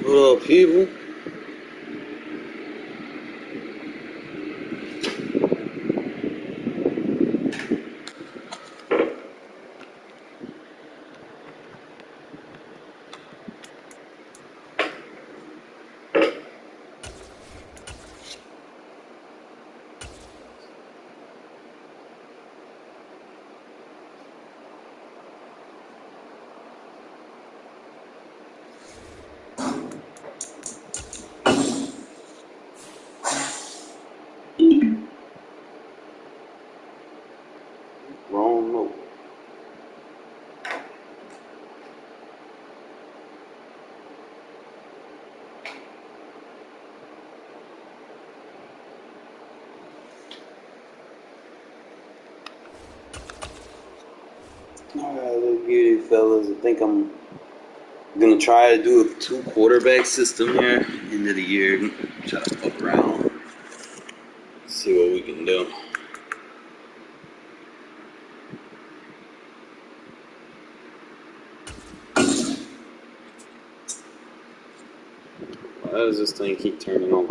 What up, people? Wrong note. Alright, little beauty fellas. I think I'm gonna try to do a 2 quarterback system here. End of the year. Try to fuck around. See what we can do. Why does this thing keep turning on?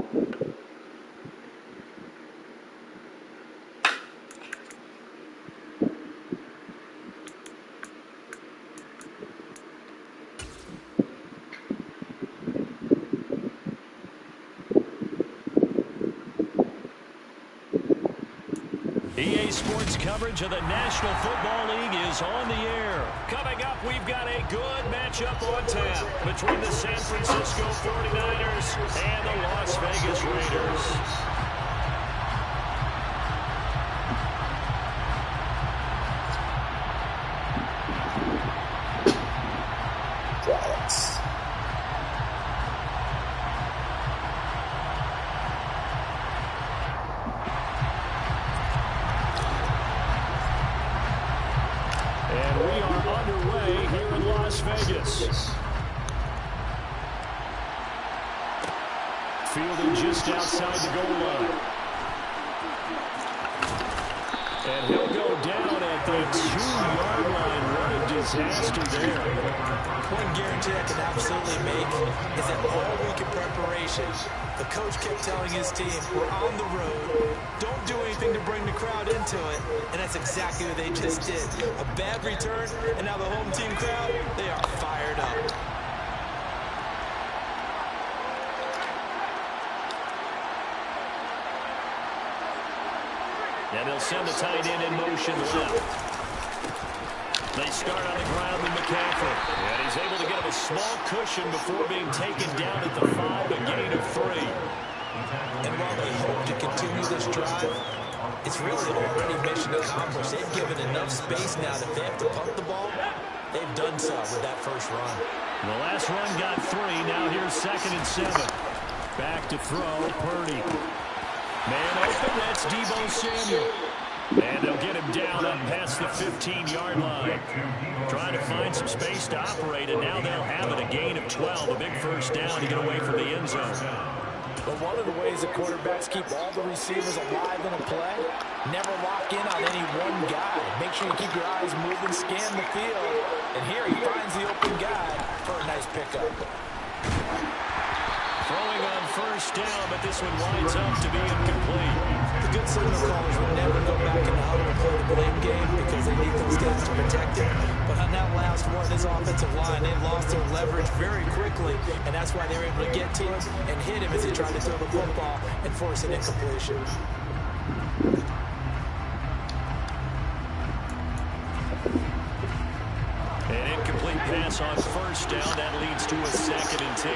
EA Sports coverage of the National Football League is on the air. Coming up, we've got a good matchup on tap between the San Francisco 49ers and the Las Vegas Raiders. And we are underway here in Las Vegas. Fielded just outside the goal line. And he'll go down at the 2-yard line. What a disaster there. One guarantee I can absolutely make is that all week in preparation, the coach kept telling his team, we're on the road, don't do anything to bring the crowd into it, and that's exactly what they just did. A bad return, and now the home team crowd, they are fired up. And they'll send the tight end in motion left. They start on the ground with McCaffrey. And he's able to get him a small cushion before being taken down at the 5, a gain of 3. And while they hope to continue this drive, it's really already mission accomplished. They've given enough space now that they have to punt the ball. They've done so with that first run. The last run got 3. Now here's 2nd and 7. Back to throw, Purdy. Man open, that's Deebo Samuel. And they'll get him down up past the 15-yard line. Trying to find some space to operate, and now they'll have it, a gain of 12. A big first down to get away from the end zone. But one of the ways that quarterbacks keep all the receivers alive in a play, never lock in on any one guy. Make sure you keep your eyes moving, scan the field. And here he finds the open guy for a nice pickup. Throwing on first down, but this one winds up to be incomplete. The good signal callers will never go back in the huddle and play the blame game because they need those guys to protect it. But on that last one, his offensive line, they lost their leverage very quickly, and that's why they were able to get to him and hit him as he tried to throw the football and force an incompletion. An incomplete pass on first down. That leads to a 2nd and 10.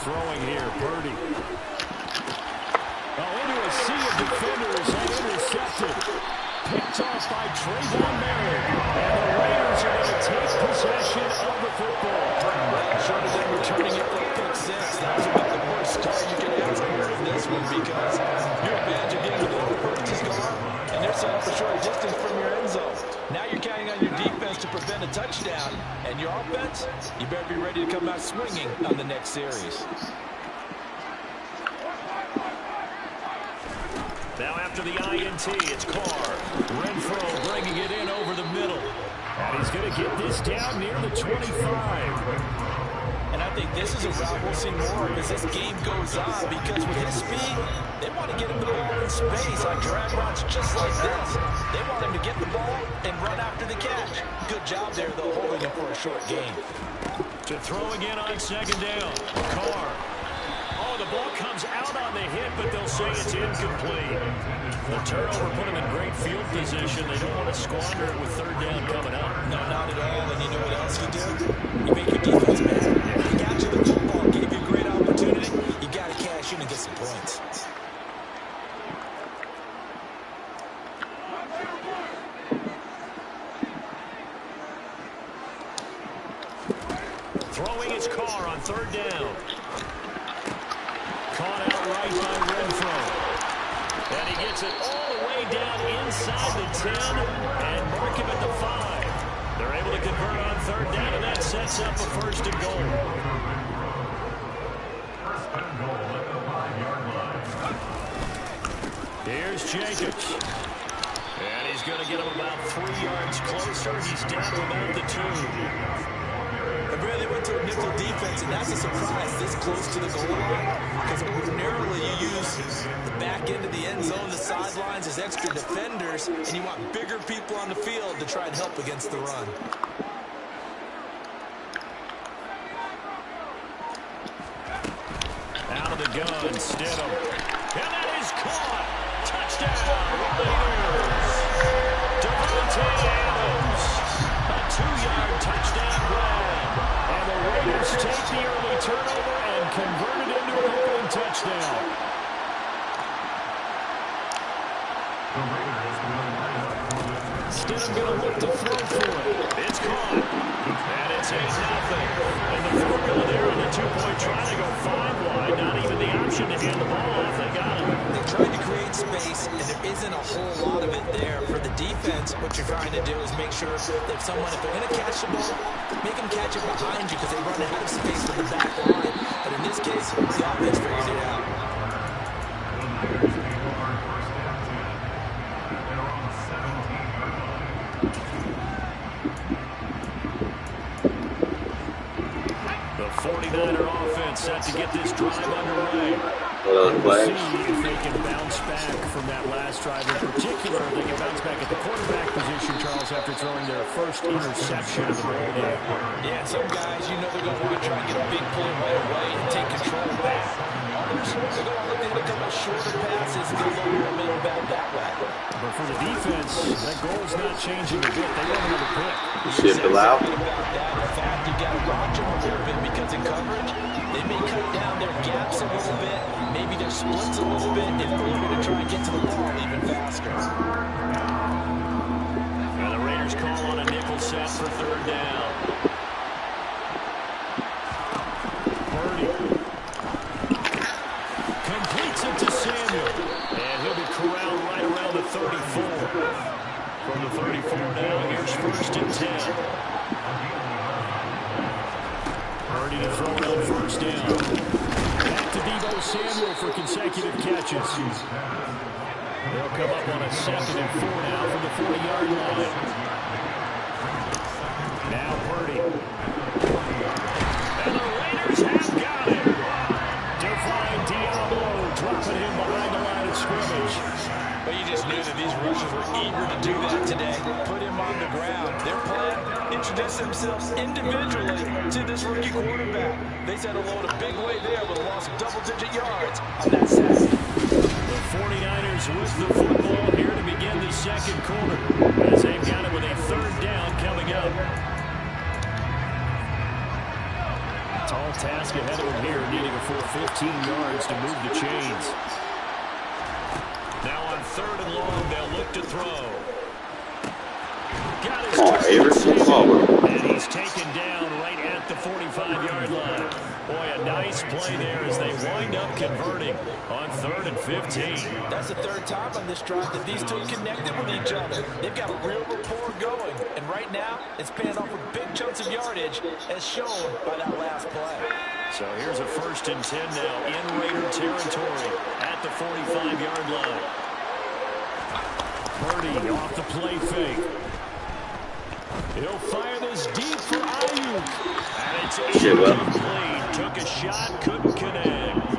Throwing here, Purdy. Oh, into a sea of defenders and intercepted. Picked off by Trayvon Merritt. And the Raiders are going to take possession of the football. Well, short of them returning it for a pick 6, that was about the worst start you can ask for in this one because your advantage of getting the ball first is gone, and they're set up a short distance from your end zone. Now you're counting on your defense to prevent a touchdown, and your offense, you better be ready to come out swinging on the next series. Now after the INT, it's Carr. Renfro bringing it in over the middle. And he's going to get this down near the 25. And I think this is a route we'll see more of as this game goes on, because with his speed, they want to get him the ball in space on drag routes just like this. They want him to get the ball and run after the catch. Good job there, though, holding him for a short gain. To throw again on second down. Carr. Oh, the ball comes out on the hit, but they'll say it's incomplete. The turnover put them in great field position. They don't want to squander it with third down coming up. No, not at all. And you know what else you do? You make your defense better. He got you the football, gave you a great opportunity. You got to cash in and get some points. Throwing his Carr on third down. Caught out right by Renfro. And he gets it all the way down inside the 10 and mark him at the 5. They're able to convert on third down, and that sets up a first and goal. Here's Jacobs. And he's going to get him about 3 yards closer. He's down to about the 2. It really went to a nickel defense, and that's a surprise this close to the goal line, because ordinarily you use the back end of the end zone, the sidelines as extra defenders, and you want bigger people on the field to try and help against the run. Out of the gun, Stidham. And that is caught. Touchdown, Raiders. Devontae Adams. A 2-yard touchdown grab. And the Raiders take the early turnover and convert it into an opening touchdown. Stidham going to look to throw for it. It's caught. And it's 8-0. And the formula there on the 2-point try to go 5 wide. Not even the option to hand the ball off. They got him. They tried to create space, and there isn't a whole lot of it there. For the defense, what you're trying to do is make sure that if they're going to catch the ball, make them catch it behind you, because they run out of space from the back line. But in this case, the offense figured it out. The 49er offense set to get this drive underway. Well, We'll see if they can bounce back from that last drive. In particular, if they can bounce back at the quarterback position, Charles, after throwing their first interception of the ball game. Yeah, some guys, you know they're going to want to try and get a big play right away and take control back. Others, they're going to look at a couple shorter passes and get a little momentum back that way. But for the defense, that goal's not changing a bit. They want another pick. Shift allowed. In fact, you got to watch them a little bit, because in coverage, they may cut down their gaps a little bit, maybe their splits a little bit, if they're going to try and get to the ball even faster. And the Raiders call on a nickel set for third down. Purdy completes it to Samuel. And he'll be corralled right around the 34. From the 34 now, here's first and 10. Purdy to throw it on first down. Back to Deebo Samuel for consecutive catches. They'll come up on a 2nd and 4 now from the 40-yard line. Now Purdy. And the Raiders have got him. Defying Diablo, dropping him behind the line of scrimmage. But you just knew that these rushers were eager to do that today. Put him on the ground. Their plan, introduce themselves individually to this rookie quarterback. They set a load a big way there with a loss of double-digit yards on that sack. The 49ers with the football here to begin the second quarter, as they've got it with a third down coming up. Tall task ahead of them here, needing a full 15 yards to move the chains. Now on third and long, they'll look to throw. Got his and he's taken down right at the 45-yard line. Boy, a nice play there as they wind up converting on 3rd and 15. That's the third time on this drive that these two connected with each other. They've got a real rapport going. And right now, it's paying off with big chunks of yardage, as shown by that last play. So here's a 1st and 10 now in Raider territory at the 45-yard line. Purdy off the play fake. He'll fire this deep for Ayuk. And it's Shit, well. incomplete. Took a shot, couldn't connect.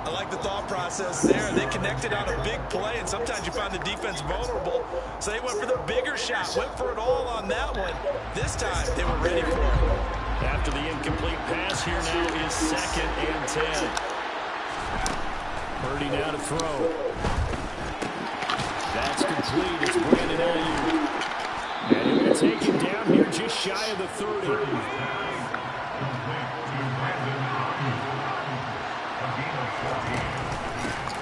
I like the thought process there. They connected on a big play, and sometimes you find the defense vulnerable. So they went for the bigger shot, went for it all on that one. This time, they were ready for it. After the incomplete pass, here now is 2nd and 10. Purdy now to throw. That's complete. It's Brandon Ayuk. And he's going to take it down here just shy of the 30.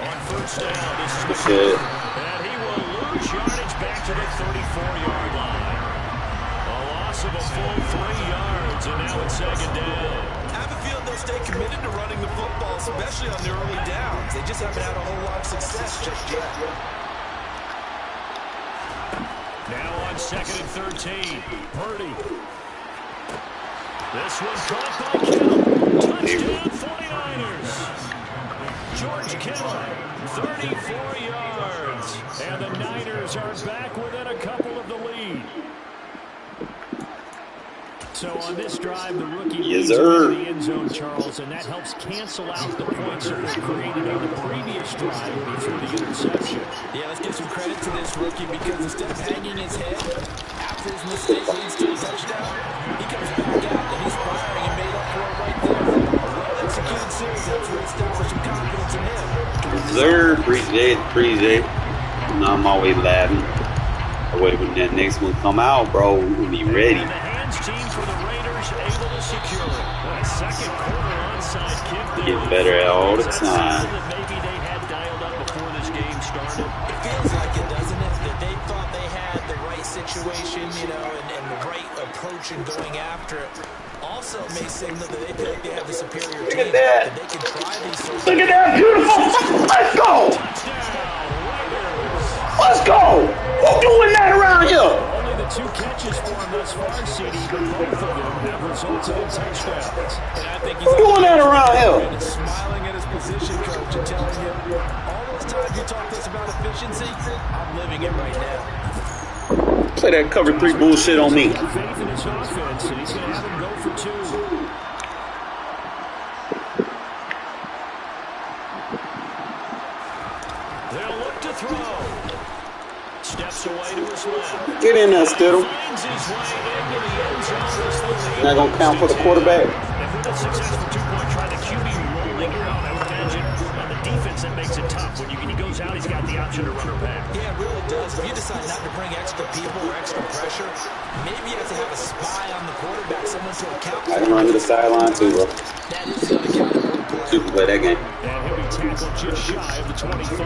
On first down, this is McCoy. And he will lose yardage back to the 34-yard line. A loss of a full 3 yards, and now it's 2nd down. I have a feeling they'll stay committed to running the football, especially on the early downs. They just haven't had a whole lot of success just yet. Now on 2nd and 13, Purdy. This one caught by Kittle. Touchdown 49ers. George Kittle, 34 yards. And the Niners are back within a couple of the lead. So on this drive, the rookie leads into the end zone, Charles, and that helps cancel out the points that were created on the previous drive when he threw the interception. Yeah, let's give some credit to this rookie because instead of hanging his head after his mistake leads to a touchdown, he comes back out and he's firing and made up for it right there. A well-executed series helps reestablish some confidence in him. Sir, appreciate. I'm always laughing. I wait when that next one come out, bro. We'll be ready. Team for the Raiders able to secure it. A 2nd quarter onside kick there. Get better all the time. Maybe they had dialed up before this game started. It feels like it, doesn't it? That they thought they had the right situation, you know, and the right approach in going after it. Also may signal that they feel like they have the superior team. Look at that. They can try these sorts Look at that, beautiful. Let's go. Let's go. Who's doing that around here? Only the 2 catches for him thus far, CD, but both of them have resulted in touchdowns. And I think he's doing that around here. Smiling at his position coach and telling him, all those times you talk to us about efficiency, I'm living it right now. Play that cover 3 bullshit on me. Faith in his offense, and he's going to have him go for 2. They'll look to throw. Steps away to his left. Get in there, Stidham. Not going to count for the quarterback. And with a successful 2-point try, the QB rolling out, I would imagine, on the defense, that makes it tough. When he goes out, he's got the option to run or pass. Yeah, it really does. If you decide not to bring extra people or extra pressure, maybe you have to have a spy on the quarterback, someone to account for. I can run to the sideline too, bro. That is an accountable play. You can play that game. And he'll be tackled just shy of the 23.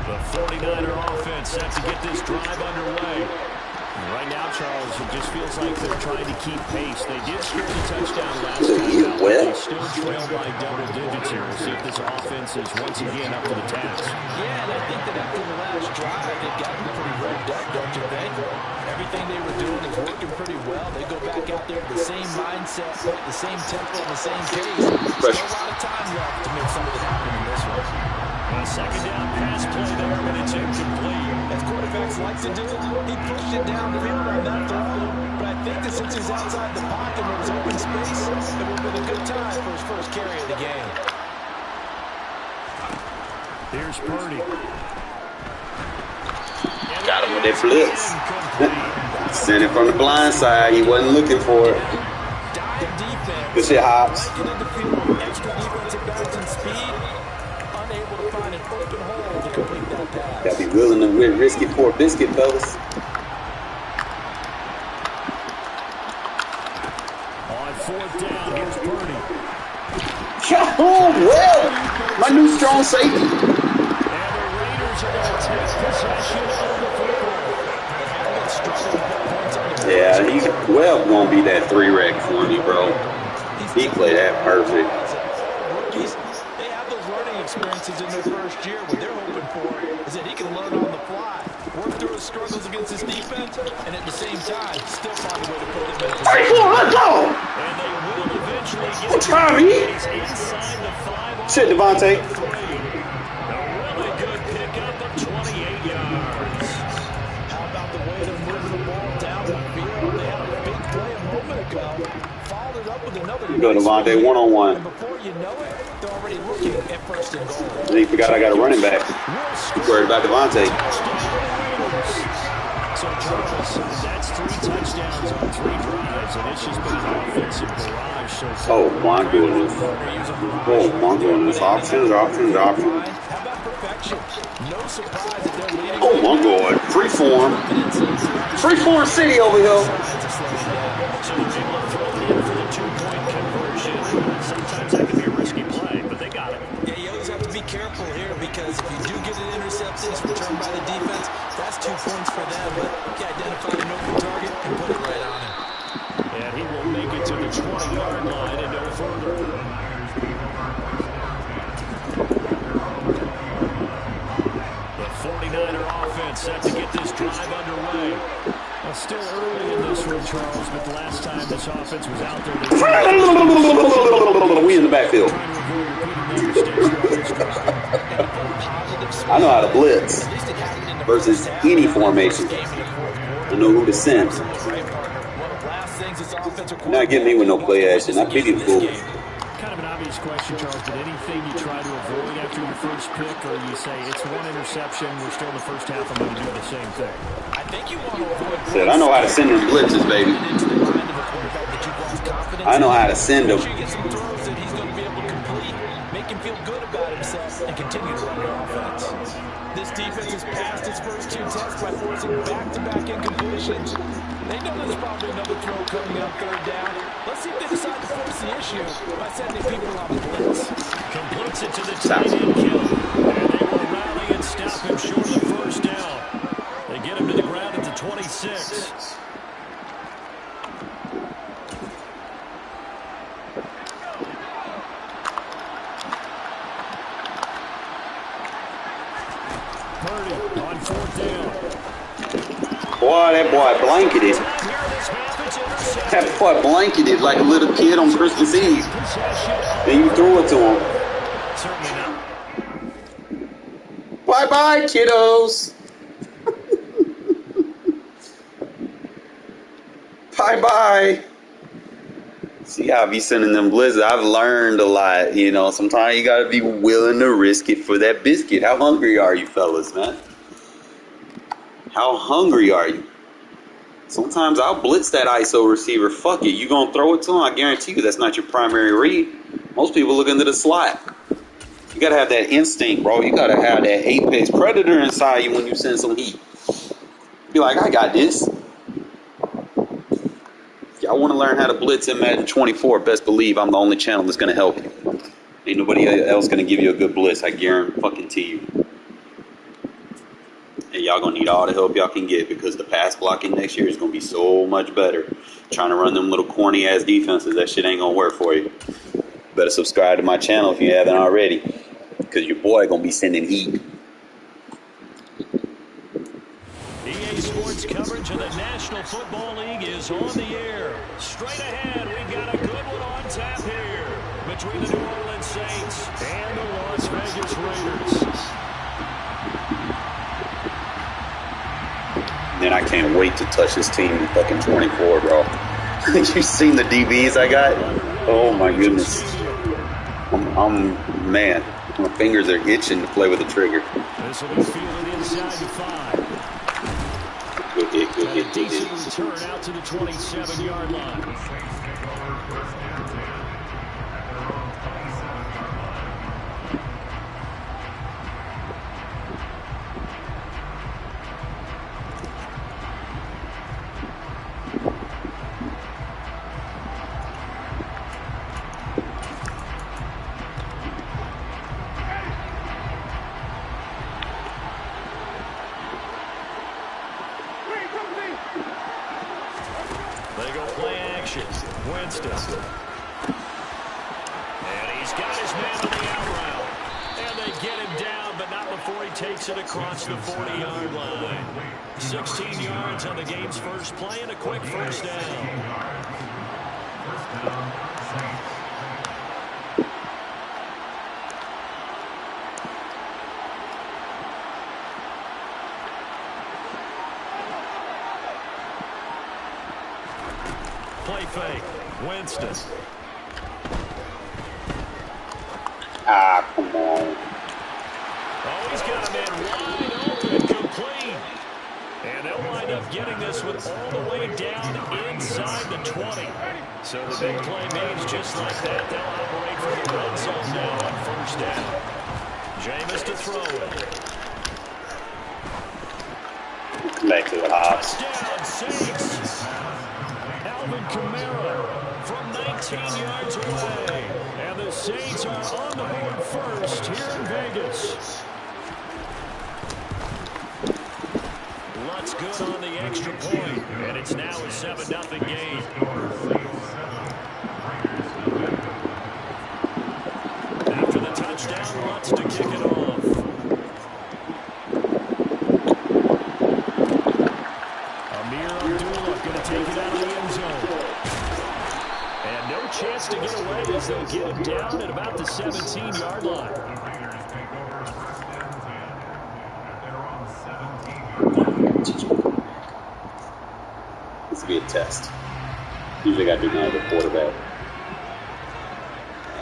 The 49er offense set to get this drive underway. And right now, Charles, it just feels like they're trying to keep pace. They did score the touchdown last time out. They still trail by double digits here. We'll see if this offense is once again up to the task. Yeah, and I think that after the last drive, they've gotten pretty revved up, don't you think? Everything they were doing is working pretty well. They go back out there with the same mindset, the same tempo, and the same pace. Still a lot of time left to make something happen in this one. A 2nd down pass play there, but it's incomplete. As quarterbacks like to do, he pushed it downfield on that throw. But I think that since he's outside the pocket where there's open space, it would have been a good time for his first carry of the game. Here's Purdy. Got him with that blitz. Sent it from the blind side. He wasn't looking for it. Dive defense. Good shit, Hobbs. Extra defensive guards and speed. Unable to find an open hole to complete that pass. Gotta be willing to risk it for a biscuit, fellas. On 4th down, here's Purdy. Oh, well, my new strong safety. And the Raiders are going to take possession of the football. Yeah, he's well going to be that 3-rec for me, bro. He played that perfect. Rookies, they have those learning experiences in their first year. What they're hoping for is that he can learn on the fly, work through his struggles against his defense, and at the same time, still find a way to put them in position. Let's go! And they will eventually get What time, inside the 5. Shit, Devontae. go, Devontae, one-on-one. And before you know it, they're already looking at first and goal. And he forgot I got a running back. Worried about Devontae. So, Charles, that's 3 touchdowns on 3 drives, and it's just been an offensive barrage so far. Oh, my goodness. Oh, my goodness. Options. How about perfection? No surprise that they're leading. Oh, my God. Freeform. Freeform City over here. So they're able to throw it in for the 2-point conversion. Sometimes that can be a risky play, but they got it. Yeah, you always have to be careful here because if you do get an interception, it's returned by the defense. That's 2 points for them, but you identify an open target and put it right on him. And he will make it to the 20-yard line and no further. The 49er offense set to get this drive underway. Well, still early in this one, Charles, but the last time this offense was out there, We in the backfield. I know how to blitz versus any formation. I know who to send. You're not getting me with no play action. I pity the fool. Kind of an obvious question, Charles, but anything you try to avoid after your first pick, or you say it's 1 interception, we're still in the first half, I'm going to do the same thing? I think you want to avoid. Said, I know how to send them blitzes, baby. I know how to send them. Get some throws that he's going to be able to complete, make him feel good about himself, and continue to run the offense. This defense has passed its first 2 tests by forcing back-to-back incompletions. They know there's probably another throw coming on 3rd down. Let's see if they decide to force the issue by sending people on the blitz. Completes it to the tight end kill. And they will rally and stop him short of the first down. They get him to the ground at the 26. Purdy on 4th down. Boy, that boy blanketed. That boy blanketed like a little kid on Christmas Eve. Then you threw it to him. Certainly not. Bye-bye, kiddos. Bye-bye. See how I be sending them blizzards. I've learned a lot, you know. Sometimes you got to be willing to risk it for that biscuit. How hungry are you, fellas, man? How hungry are you? Sometimes I'll blitz that ISO receiver. Fuck it. You going to throw it to him? I guarantee you that's not your primary read. Most people look into the slot. You got to have that instinct, bro. You got to have that apex predator inside you when you send some heat. Be like, I got this. Y'all want to learn how to blitz in Madden 24, best believe I'm the only channel that's going to help you. Ain't nobody else going to give you a good blitz. I guarantee you. And y'all going to need all the help y'all can get because the pass blocking next year is going to be so much better. Trying to run them little corny-ass defenses, that shit ain't going to work for you. Better subscribe to my channel if you haven't already because your boy going to be sending heat. EA Sports coverage of the National Football League is on the air. Straight ahead, we've got a good one on tap here between the New Orleans Saints and the Las Vegas Raiders. Man, I can't wait to touch this team in fucking 24, bro. You seen the DBs I got? Oh my goodness. I'm man. My fingers are itching to play with the trigger. This will be fielded inside the 5. Good hit, good hit, A good decent hit. return out to the 27-yard line. They go play action. Winston. And he's got his man on the out route. And they get him down, but not before he takes it across the 40-yard line. 16 yards on the game's first play and a quick first down. Play fake. Winston. Ah, come on. Oh, he's got a man wide open, complete. And they'll wind up getting this one all the way down inside the 20. So the big play made just like that. They'll operate from the red zone now on first down. Jameis to throw it. Back to the house. Touchdown, Saints. Alvin Kamara from 19 yards away. And the Saints are on the board first here in Vegas. Lutz good on the extra point, and it's now a 7-0 game. After the touchdown, Lutz to kick it off. Amir Abdullah going to take it out of the end zone. And no chance to get away as they'll get him down at about the 17-yard line. This will be a test. Usually got to do that with quarterback.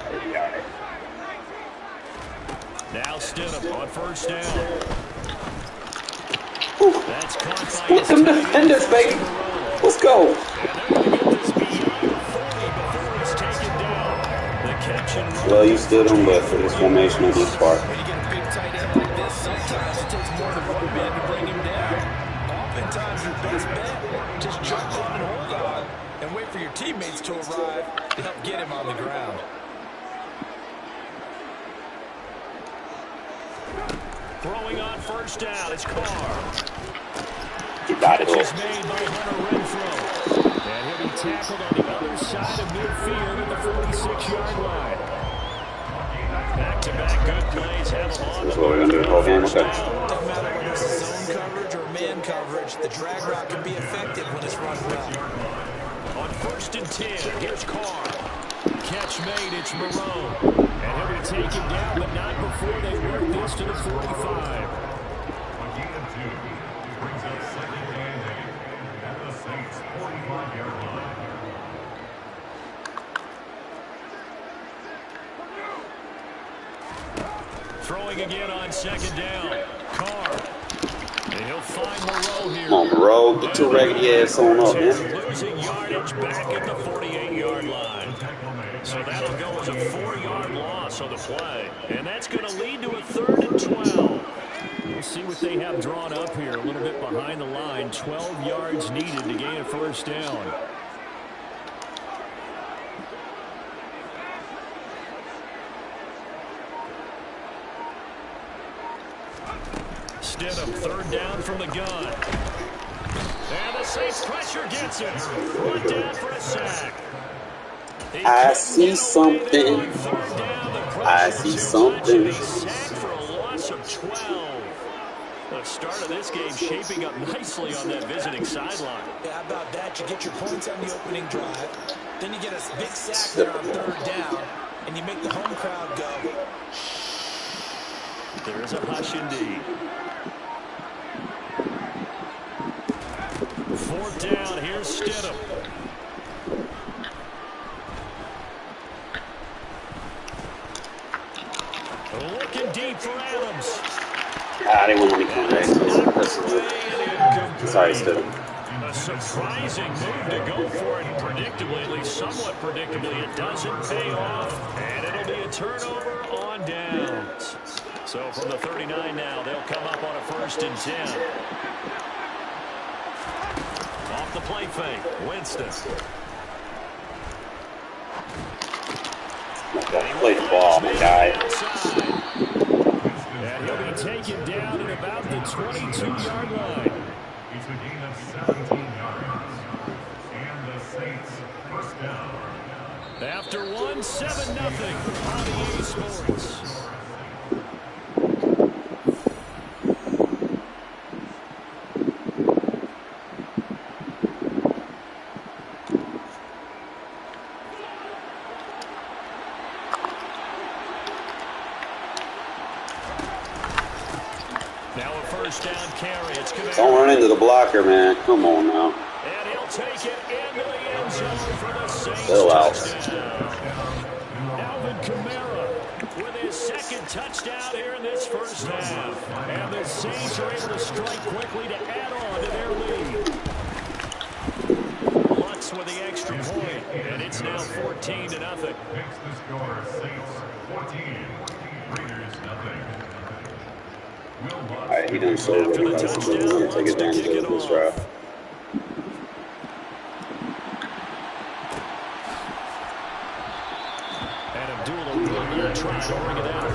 All right. Now Stidham on first down. That's caught by Split them defenders, baby. Let's go. Well, you stood him, but for this formation on this part. When you get a big tight end like this, sometimes it takes more than one man to bring him down. Oftentimes, your best bet, just jump on and hold on, and wait for your teammates to arrive to help get him on the ground. Throwing on first down, it's Carr. You got it. Catch is made by Hunter Renfrow. And he'll be tackled on the other side of midfield at the 46-yard line. Back-to-back good plays have him on. That's what we're going to do the whole game. Okay. Doesn't matter whether it's zone coverage or man coverage, the drag route can be effective when it's run well. On first and 10, here's Carr. Catch made, it's Moreau. And he'll be taken down, but not before they work this to the 45. Throwing again on second down. Carr. And he'll find Moreau here. Come on, Moreau. Get your raggedy ass on up, man. Losing yardage back at the 48-yard line. So that'll go as a 4-yard loss on the play. And that's going to lead to a 3rd and 12. We'll see what they have drawn up here. A little bit behind the line. 12 yards needed to gain a first down. Stidham, 3rd down from the gun. And the Saints pressure gets him. One down for a sack. I see something. I see something. Sacked for a loss of 12. The start of this game shaping up nicely on that visiting sideline. Yeah, how about that? You get your points on the opening drive. Then you get a big sack there on 3rd down. And you make the home crowd go. There is a hush indeed. 4th down, here's Stidham. Looking deep for Adams. Ah, they won't let me come back. Sorry, Stidham. A surprising move to go for it predictably, at least somewhat predictably. It doesn't pay off, and it'll be a turnover on downs. So from the 39 now, they'll come up on a 1st and 10. Off the play fake, Winston. Play the ball, my guy. And he'll be taken down at about the 22-yard line. It's a gain of 17 yards. And the Saints first down. After 7-0 on EA Sports. Now a first down carry. It's going to Don't run into the blocker, man. Come on now. And he'll take it into the end zone for the Saints. Still out. Touchdown. Alvin Kamara with his his second touchdown here in this first half. And the Saints are able to strike quickly to add on to their lead. Lutz with the extra point, and it's now 14-0. Makes the score Saints 14, Raiders nothing. All right, he done sold After the everybody. So we're touchdown, going to take Lutz to advantage kick it of this off. drive. And Abdullah will not try to bring it out.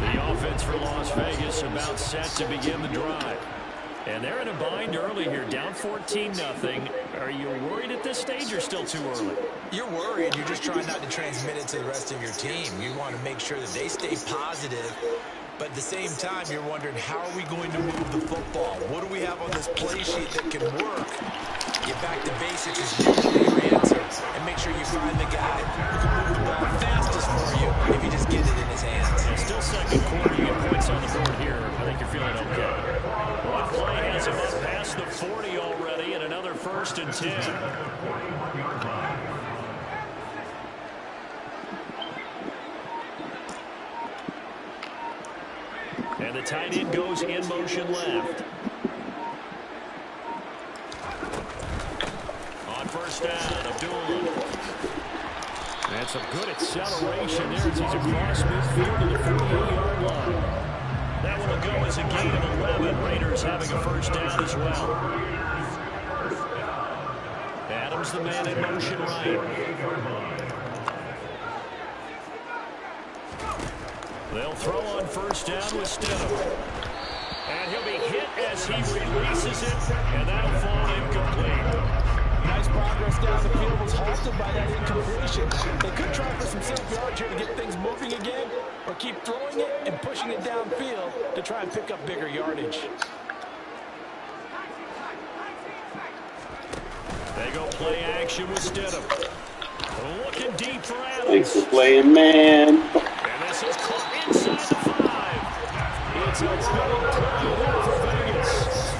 The offense for Las Vegas about set to begin the drive. And they're in a bind early here, down 14-0. Are you worried at this stage or still too early? You're worried. You're just trying not to transmit it to the rest of your team. You want to make sure that they stay positive. But at the same time, you're wondering, how are we going to move the football? What do we have on this play sheet that can work? Get back to basics is usually your answer. And make sure you find the guy who can move the ball fastest for you if you just get it in his hands. Yeah, still second quarter. You get points on the board here. I think you're feeling okay. One play has him up past the 40 already, and another 1st and 10. And the tight end goes in motion left. On first down, Abdullah. That's a good acceleration there as he's across midfield to the 48-yard line. That one will go as a gain of 11. Raiders having a first down as well. Adams the man in motion right. They'll throw on first down with Stidham. And he'll be hit as he releases it, and that'll fall incomplete. Nice progress down the field was halted by that incompletion. They could try for some self-yards here to get things moving again, or keep throwing it and pushing it downfield to try and pick up bigger yardage. They go play action with Stidham. Looking deep for Adams. Thanks for playing, man. And this is caught inside the 5. It's a big play there for Vegas.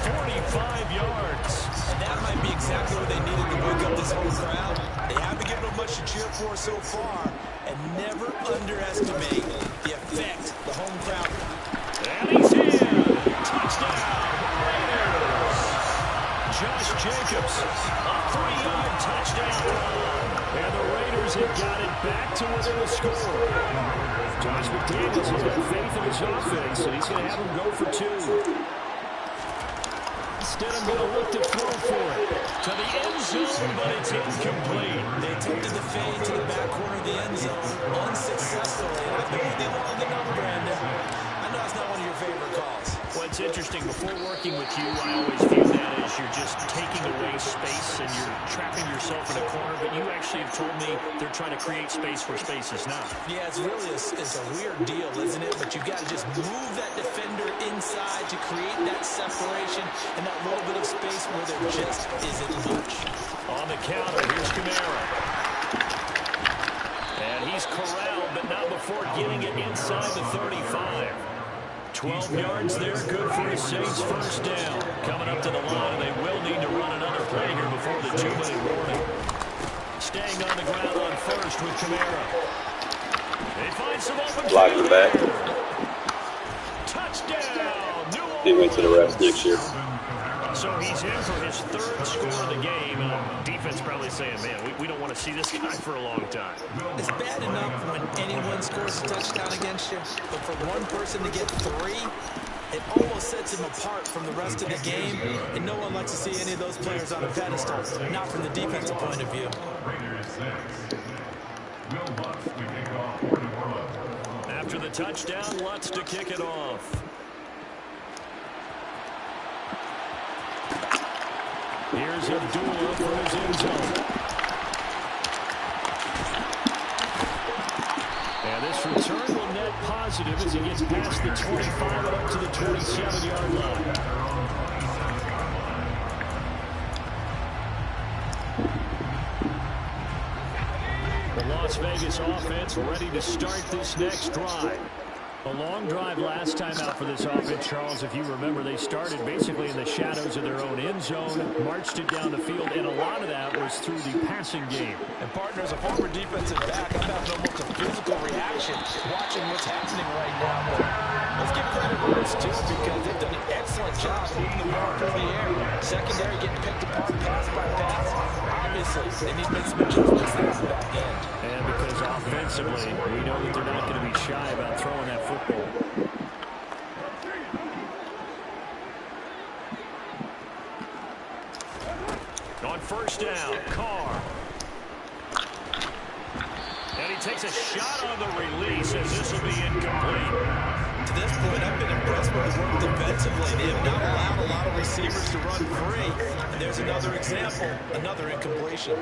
45 yards. And that might be exactly what they needed to wake up this whole crowd. They haven't given them much to cheer for so far, and never underestimate the effect the home crowd. And he's in. Touchdown, Raiders. Josh Jacobs, a 3-yard touchdown run. And the Raiders have got it back to within the score. Josh McDaniels has got faith in his offense, and he's going to have him go for 2. Instead, I'm going to look to throw for it. To the end zone, but it's incomplete. They attempted the fade to the back corner of the end zone unsuccessfully. And I believe they logged the number, Brandon. I know it's not one of your favorite calls. Well, it's interesting. Before working with you, I always view that as you're just taking away space and you're trapping yourself in a corner. But you actually have told me they're trying to create space where space is not. Yeah, it's really a weird deal, isn't it? But you've got to just move that defender inside to create that separation and that little bit of space where there just isn't much. On the counter, here's Kamara. And he's corralled, but not before getting it inside the 35. 12 yards there, good for the Saints' first down. Coming up to the line, and they will need to run another play here before the 2-minute warning. Staying on the ground on first with Kamara. They find some open Block in the back. Touchdown! He went to the refs next year. So he's in for his 3rd score of the game, and defense probably saying, man, we don't want to see this guy for a long time. It's bad enough when anyone scores a touchdown against you, but for one person to get 3, it almost sets him apart from the rest of the game, and no one likes to see any of those players on a pedestal, not from the defensive point of view. After the touchdown, Lutz to kick it off. Here's Abdullah for his end zone. And this return will net positive as he gets past the 25 and up to the 27-yard line. The Las Vegas offense ready to start this next drive. A long drive last time out for this offense, Charles. If you remember, they started basically in the shadows of their own end zone, marched it down the field, and a lot of that was through the passing game. And partner, as a former defensive back, I'm having almost a physical reaction watching what's happening right now. But let's give credit where it's due because they've done an excellent job moving the ball through the air. Secondary getting picked apart pass by pass. Obviously, they need to make some adjustments there at the back end. And because offensively, we know that they're not going to be shy about throwing that football. On first down, Carr. And he takes a shot on the release as this will be incomplete. To this point, I've been impressed with the work defensively. They have not allowed a lot of receivers to run free. And there's another example, another incompletion.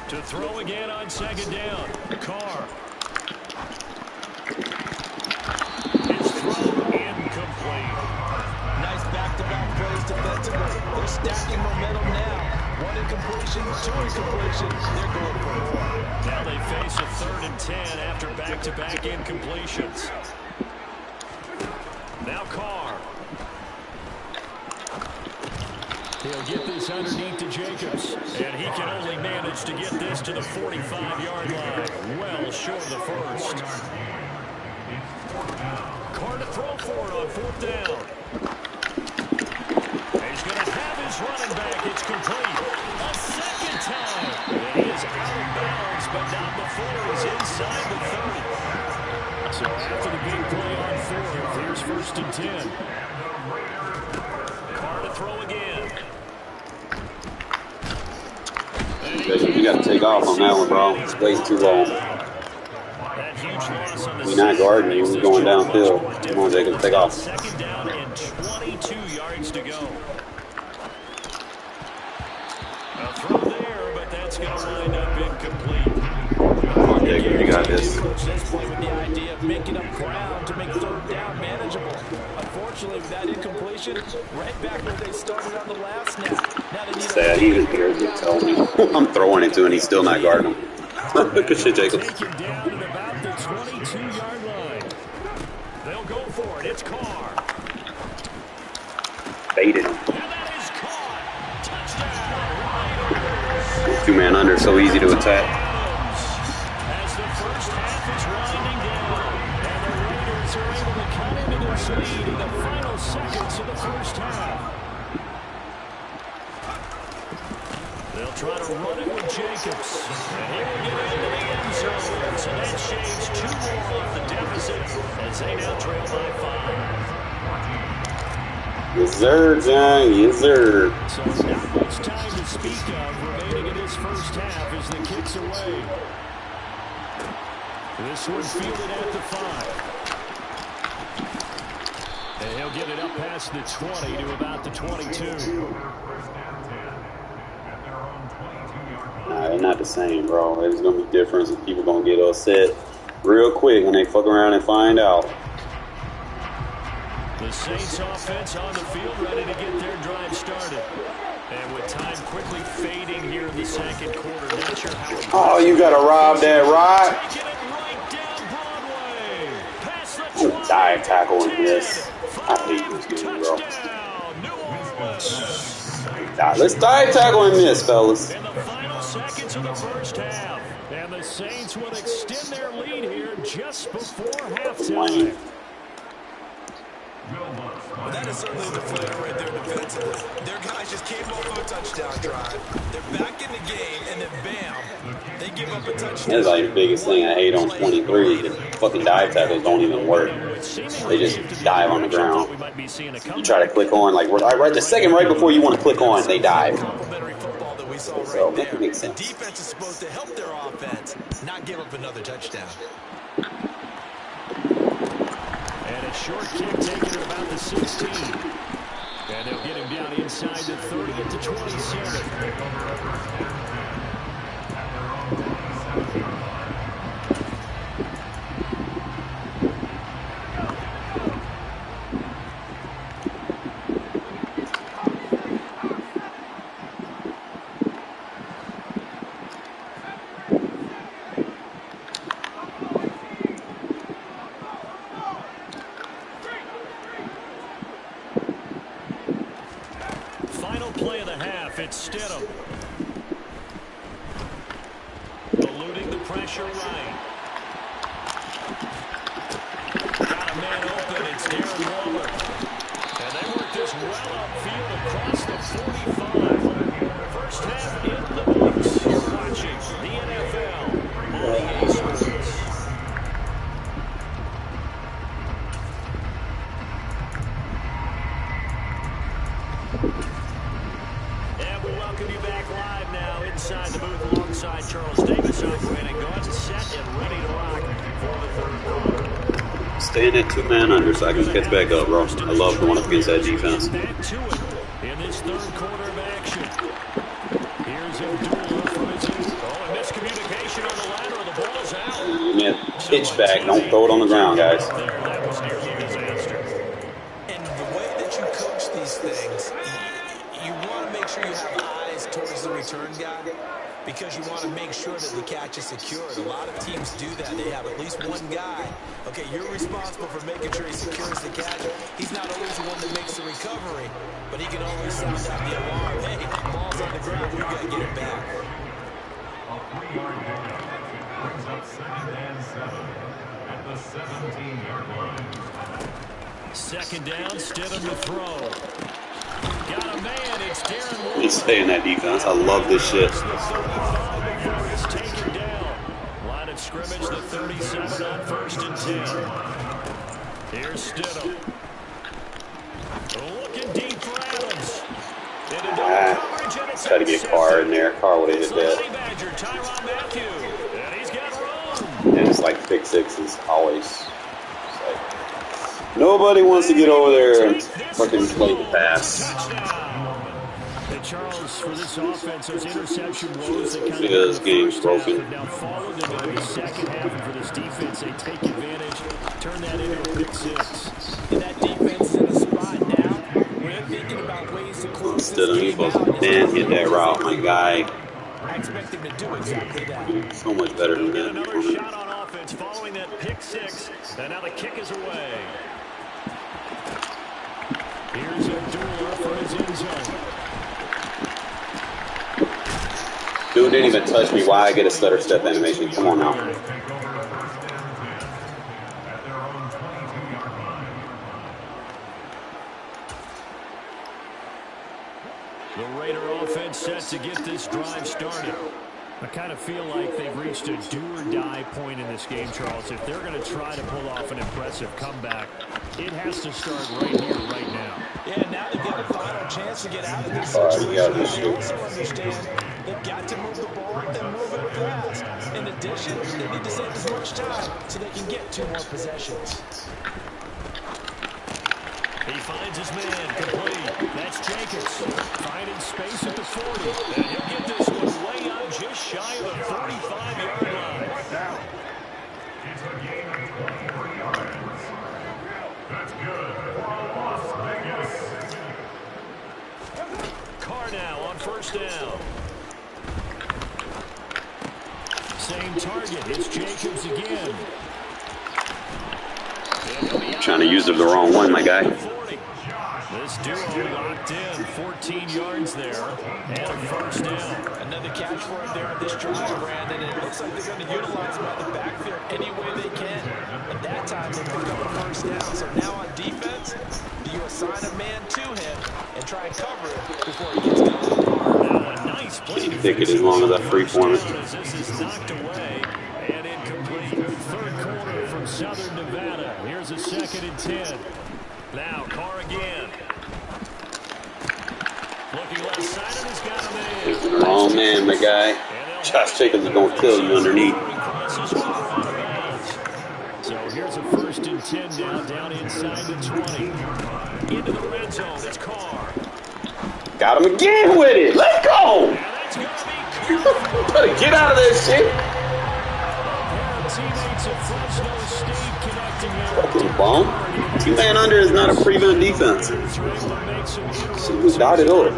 To throw again on second down, Carr. His throw incomplete. Nice back-to-back plays defensively. They're stacking momentum now. One incompletion, two incompletions. They're going for more. Now they face a 3rd and 10 after back-to-back incompletions. Now Carr. He'll get this underneath to Jacobs. And he can only manage to get this to the 45-yard line. Well short of the first. Carr to throw for it on 4th down. He's going to have his running back. It's complete. A second time. And he is out of bounds, but not before he's inside the 30. So after the big play on 4th, here's 1st and 10. Carr to throw again. You got to take off on that one, bro. It's way too long. We're not guarding you. We're going downfield. Come on, Jacob, take off. 2nd down and 22 yards to go. A throw there, but that's going to wind up incomplete. Come on, Jacob, you got this. This play with the idea of making up ground to make 3rd down manageable. Unfortunately, with that incompletion, right back where they started on the last snap. Now they need sad. He was here to tell me. I'm throwing it to him, and he's still not guarding him. Good shit, Jacob. Taken down at about the 22-yard line. They'll go for it. It's Carr. Baited him. And that is caught. Touchdown. Two-man under, so easy to attack. As the first half is winding down, and the Raiders are able to cut into this lead in the final seconds of the first half. They'll try to run it with Jacobs. And he will get into the end zone. So that shaves 2 more off the deficit as they now trail by 5. Yes, sir, John. Yes, sir. So not much time to speak of remaining in this first half as the kick's away. This one fielded at the 5. And he'll get it up past the 20 to about the 22. Nah, they're not the same, bro. It's going to be different. And people going to get upset real quick when they fuck around and find out. The Saints offense on the field ready to get their drive started. And with time quickly fading here in the 2nd quarter, not sure how Oh, you got to rob that ride. taking it right down Broadway. Past the 20, Dive tackle in this. I hate this game, bro. touchdown, New Orleans. Let's dive tackle in this, fellas. In the final seconds of the first half. And the Saints will extend their lead here just before halftime. Well, that is certainly the flair right there defensively. Their guys just came off of a touchdown drive. They're back in the game, and then bam, they give up a touchdown. That's like the biggest thing I hate on 23. The fucking dive tackles don't even work. They just dive on the ground. You try to click on, like right the second right before you want to click on, they dive. Complimentary football that we saw So right make there. it make The sense. defense is supposed to help their offense, not give up another touchdown. And a short kick taken to about the 16. And they'll get him down inside the 30 at the 27. half. It's Stidham. Eluding the pressure right. Got a man open. It's Darren Waller. And they work this well upfield across the 45. First half in the books. You're watching the NFL on EA Sports. And we welcome you back live now inside the booth alongside Charles Davis operating guns, set and ready to rock for the third quarter. Staying at 2-man under so I can catch back up, bro. I love going up against that defense. Back to it in this third quarter of action. Here's Abdullah from his and miscommunication on the lateral. The ball's out. Man, pitch back. Don't throw it on the ground, guys. That was nearly a disaster. And the way that you coach these things, you want to make sure you have eyes towards the return guy because you want to make sure that the catch is secured. A lot of teams do that. They have at least one guy. Okay, you're responsible for making sure he secures the catch. He's not always the one that makes the recovery, but he can always sound out the alarm. Hey, ball's on the ground. We've got to get it back. A 3-yard pickup brings up 2nd and 7 at the 17-yard line. Second down, Stidham to throw. Got a man, it's Darren Waller. He's staying that defense. I love this shit. The 35 before it's taken down. Line of scrimmage, the 37 on 1st and 10. Here's Stidham. Looking deep for Adams. Try to get Carr in there. Carr would have hit that. And he's got room. And it's like pick sixes always. It's like, nobody wants to get over there and fucking play the pass. And Charles, for this offense, those interception woes that kind Yeah, this game's broken. have now followed them into the second half, and for this defense, they take advantage, turn that into a pick six. And that defense is in a spot now where they're thinking about ways to close Instead this of me game supposed out. to man hit that route, my guy. I expect him to do exactly that. So much better than Get that. another shot on offense following that pick six, and now the kick is away. Here's Abdullah for his end zone. Dude didn't even touch me. Why I get a stutter step animation? Come on now. Take over 1st and 10 at their own 22-yard line. The Raider offense set to get this drive started. I kind of feel like they've reached a do-or-die point in this game, Charles. If they're going to try to pull off an impressive comeback, it has to start right here, right now. Yeah, now they've got a final chance to get out of this Alright, situation. yeah, this They shit. also understand they've got to move the ball and move it fast. In addition, they need to save as much time so they can get 2 more possessions. He finds his man complete. That's Jacobs finding space at the 40. And he'll get this one way up just shy of the 45-yard line. It's a gain of 23 yards. That's good for Las Vegas. Carr now on 1st down. Same target. It's Jacobs again. Trying to use it the wrong one, my guy. This duo locked in. 14 yards there. And a 1st down. Another catch for him there on this drive, Brandon. And it looks like they're going to utilize him out the backfield any way they can. And that time they pick up a 1st down. So now on defense, do you assign a man to him and try and cover it before he gets down to the bar? Now a nice play to Take it as long as I free form it. As this is knocked away and incomplete. Third quarter from Southern Nevada. Here's a 2nd and 10. Now Carr again. Looking left side of his got a man. Taking the wrong man, my guy. Josh Jacobs is going to kill you underneath. So here's a 1st and 10 down inside the 20. Into the red zone. It's Carr. Got him again with it. Let's go. And that's going to be Carr. Better get out of that shit. Teammates at Fresno State connecting there. Fucking bomb. 2-man under is not a prevent defense. She was dotted over.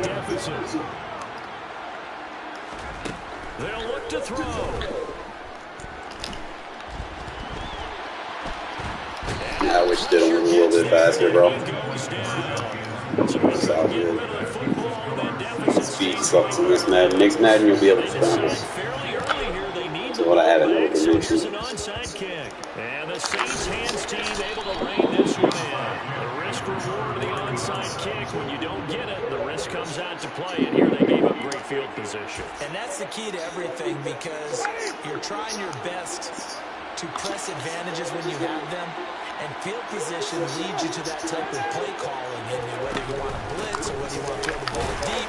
They'll look to throw. I wish they did a little bit faster, bro. Goes down. So he's That's all getting good. rid of the football. That deficit's speed sucks in this Madden. Next Madden, you'll be able to They scramble. decide fairly early here they need So the what I ball haven't back, never so been here's mentioned. an onside kick. And the Saints hands team able to rein this one in. The risk reward of the onside kick. When you don't get it, the risk comes out to play, and here they gave up great field position. And that's the key to everything, because you're trying your best to press advantages when you have them, and field position leads you to that type of play calling, and whether you want to blitz or whether you want to throw the ball deep,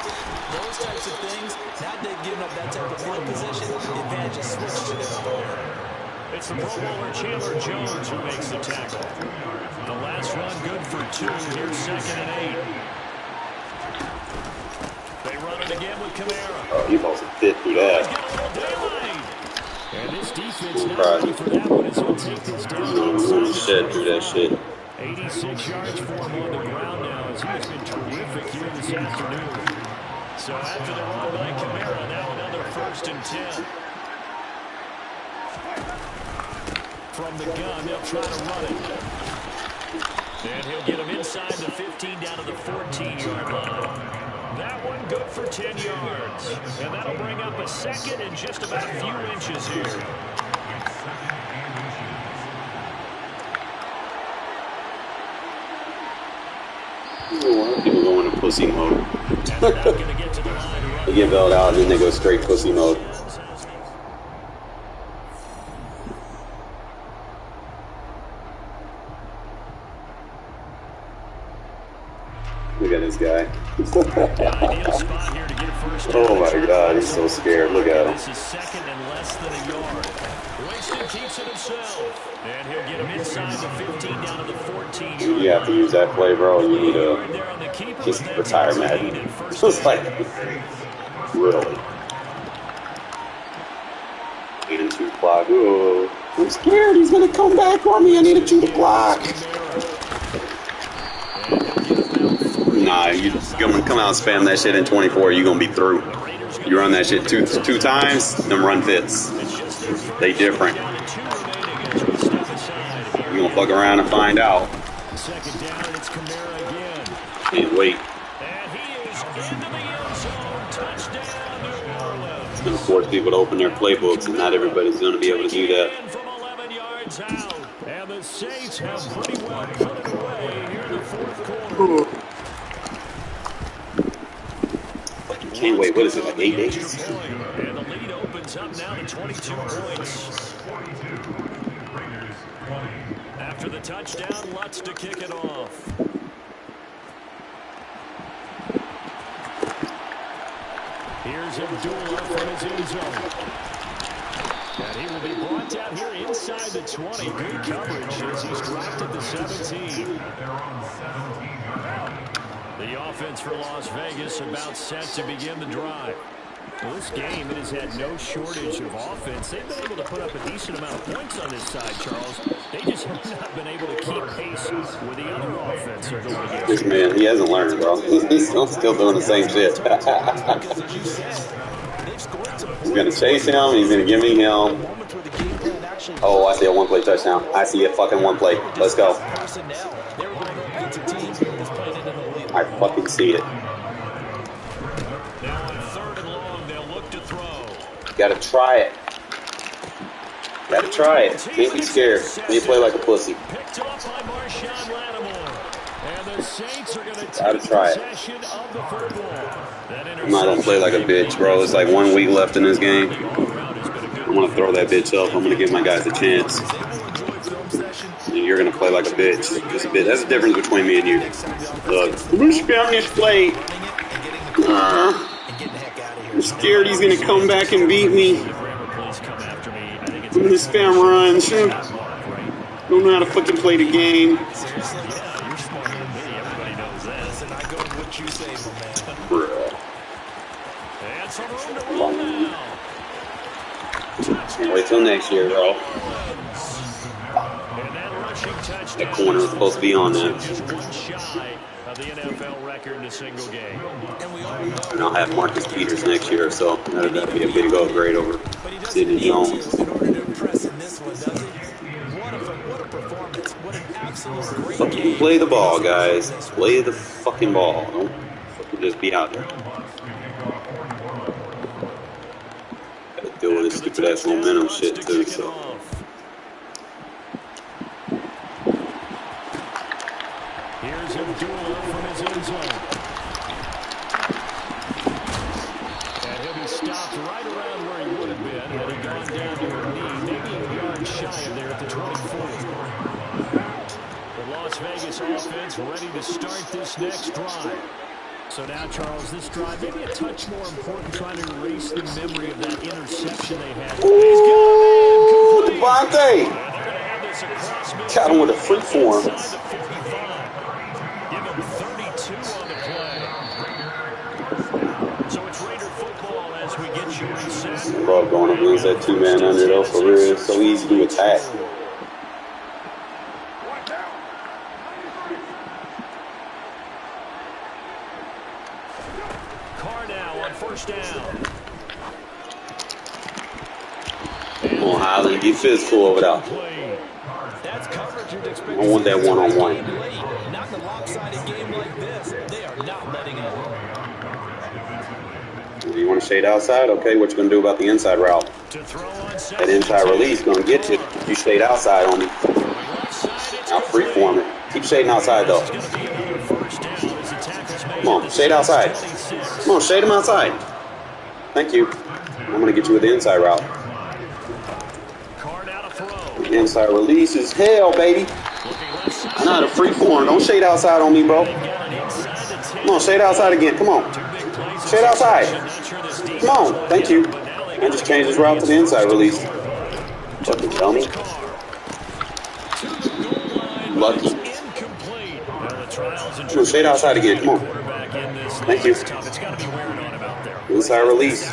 those types of things. Now they've given up that type of field position, the advantage is switched to their opponent. It's the Pro Bowler Chandler Jones who makes the tackle. The last run good for 2. Here's 2nd and 8. They run it again with Kamara. Oh, he lost a fit through that. And this defense not ready for that one, as he'll take this down inside Shit through that shit. 86 yards for him on the ground now, as he has been terrific here this afternoon. So after the run by Kamara, now another 1st and 10. From the gun, they'll try to run it. And he'll get him inside the 15 down to the 14-yard line. That one good for 10 yards. And that'll bring up a 2nd and just about a few inches here. People go into pussy mode. And they're not going to get to the line to run. They get bailed out and then they go straight pussy mode. Look at this guy. Ideal spot here to get a first down. Oh my god, he's so scared. Look at him. This is 2nd and less than a yard. Winston keeps it himself. And he'll get him inside the 15 down to the 14. You have to use that play, bro. You need to just retire Madden. It's like, really. 8-2 clock. Oh, I'm scared. He's going to come back on me. I need to chew the clock. Nah, you're going to come out and spam that shit in 24. You're going to be through. You run that shit two times, them run fits. They different. You're going to fuck around and find out. 2nd down, and it's Kamara again. Can't wait. And he is into the end zone. Touchdown, New Orleans. It's going to force people to open their playbooks, and not everybody's going to be able to do that. From 11 yards out. And the Saints have pretty well put it away here in the 4th quarter. Can't wait. What is it, like 8 days? And the lead opens up now to 22 points. After the touchdown, Lutz to kick it off. Here's Abdullah from his end zone. And he will be brought down here inside the 20. Good coverage as he's dropped at the 17. The offense for Las Vegas about set to begin the drive. Well, this game, it has had no shortage of offense. They've been able to put up a decent amount of points on this side, Charles. They just have not been able to keep pace with the other offense they're going against. This man, he hasn't learned, bro. He's still doing the same shit. He's going to chase him. He's going to give me him. Oh, I see a one-play touchdown. I see a fucking one-play. Let's go. I fucking see it. Now on 3rd and long, they'll look to throw. Gotta try it. Gotta try it. Can't be scared. When you play like a pussy. Picked off by Marshawn Lattimore. And the Saints are going to Gotta take try it. possession of the football. I'm not gonna play like a bitch, bro. It's like 1 week left in this game. I'm gonna throw that bitch up. I'm gonna give my guys a chance. And you're gonna play like a bitch. Just a bit. That's the difference between me and you. Look, I'm gonna spam this play. I'm scared he's gonna come back and beat me. I'm gonna spam runs. Don't know how to fucking play the game. Bruh. Can't wait till next year, bro. That corner was supposed to be on that. Of the NFL record in a single game. And I'll have Marcus Peters next year, so that'll be a big upgrade over Sidney Jones. Fucking play the ball, guys. Play the fucking ball. Don't fucking just be out there. Get to that momentum shit too. So. Here's Abdullah from his end zone. And he'll be stopped right around where he would have been had he gone down to a knee, maybe a yard shy of there at the 24. The Las Vegas offense ready to start this next drive. So now, Charles, this drive maybe a touch more important, trying to erase the memory of that interception they had. Ooh, Devontae! Got him with a free form. Give him 32 on the play. So it's Raider football as we get you reset. Bro, going up against that two-man under though, for real. It's so easy to attack. Come on, Highland, get physical over there. That's coverage you'd expect. I want that one-on-one. Not in a lopsided game like this. They are not letting it. You want to shade outside? Okay, what you going to do about the inside route? That inside release going to get you. You stayed outside on me. Now freeform it. Keep shading outside, though. Come on, shade outside. Come on, shade him outside. Thank you. I'm going to get you with the inside route. The inside release is hell, baby. I know how to freeform. Don't shade outside on me, bro. Come on, shade outside again. Come on. Shade outside. Come on. Thank you. I just changed his route to the inside release. Fucking dummy. Lucky. Come on, shade outside again. Come on. Thank you. Inside release.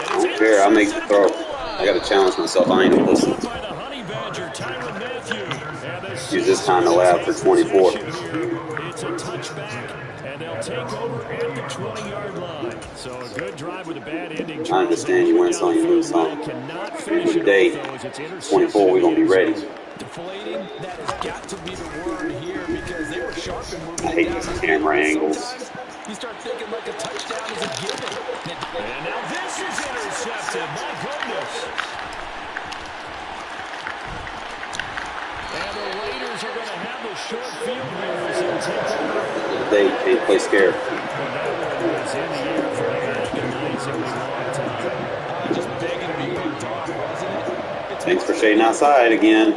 I don't care. I'll make the throw. I got to challenge myself. I ain't a pussy. Use this time to lab for 24. It's a touchback, and they'll take over at the 20-yard line. So a good drive with a bad ending. I understand you win some, you lose some. Every day, 24, we're going to be ready. Deflating, that has got to be the word here because they were sharp and moving. I hate these camera angles. You start thinking like a touchdown is a given. And now this is intercepted. My goodness. And the Raiders are going to have the short field here as they take over. They can't play scared. It's in the air for an agonizingly long time. Just begging to be picked off, wasn't it? Thanks for shading outside again.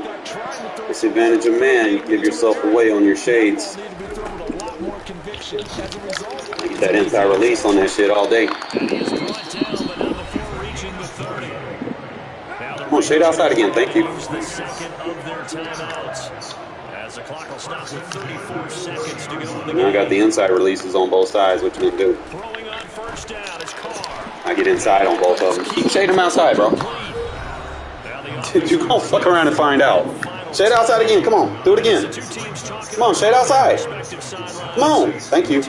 Disadvantage of man. You give yourself away on your shades. I get that inside release on that shit all day. Come on, shade outside again. Thank you. The second of their timeouts. As the clock will stop with 34 seconds to go in the game. Now I got the inside releases on both sides. What you gonna do? Throwing on first down is Carr. I get inside on both of them. Keep shading them outside, bro. You gonna fuck around and find out. Shade outside again. Come on. Do it again. Come on, shade outside. Come on. Thank you.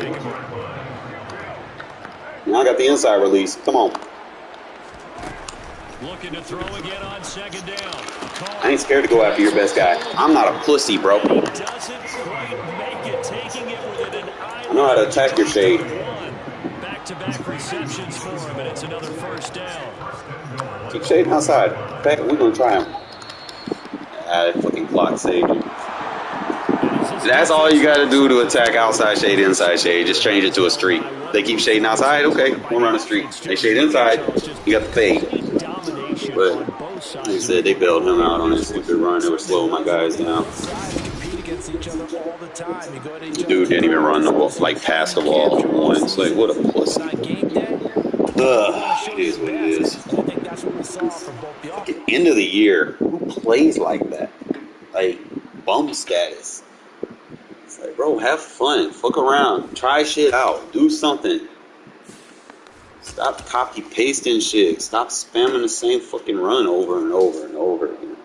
Now I got the inside release. Come on. Looking to throw again on second down. I ain't scared to go after your best guy. I'm not a pussy, bro. I know how to attack your shade. Back-to-back receptions for him, and it's another first down. Keep shading outside. Okay, we're gonna try him. That fucking clock saved you. That's all you gotta do to attack outside shade, inside shade. Just change it to a streak. They keep shading outside, okay, we'll run a streak. They shade inside, you got the fade. But like I said, they bailed him out on this stupid run. They were slowing my guys down. The dude didn't even run the ball, like pass the ball once. Like, what a pussy. It is what it is. At the end of the year, who plays like that? Like, bum status. It's like, bro, have fun. Fuck around. Try shit out. Do something. Stop copy pasting shit. Stop spamming the same fucking run over and over and over again.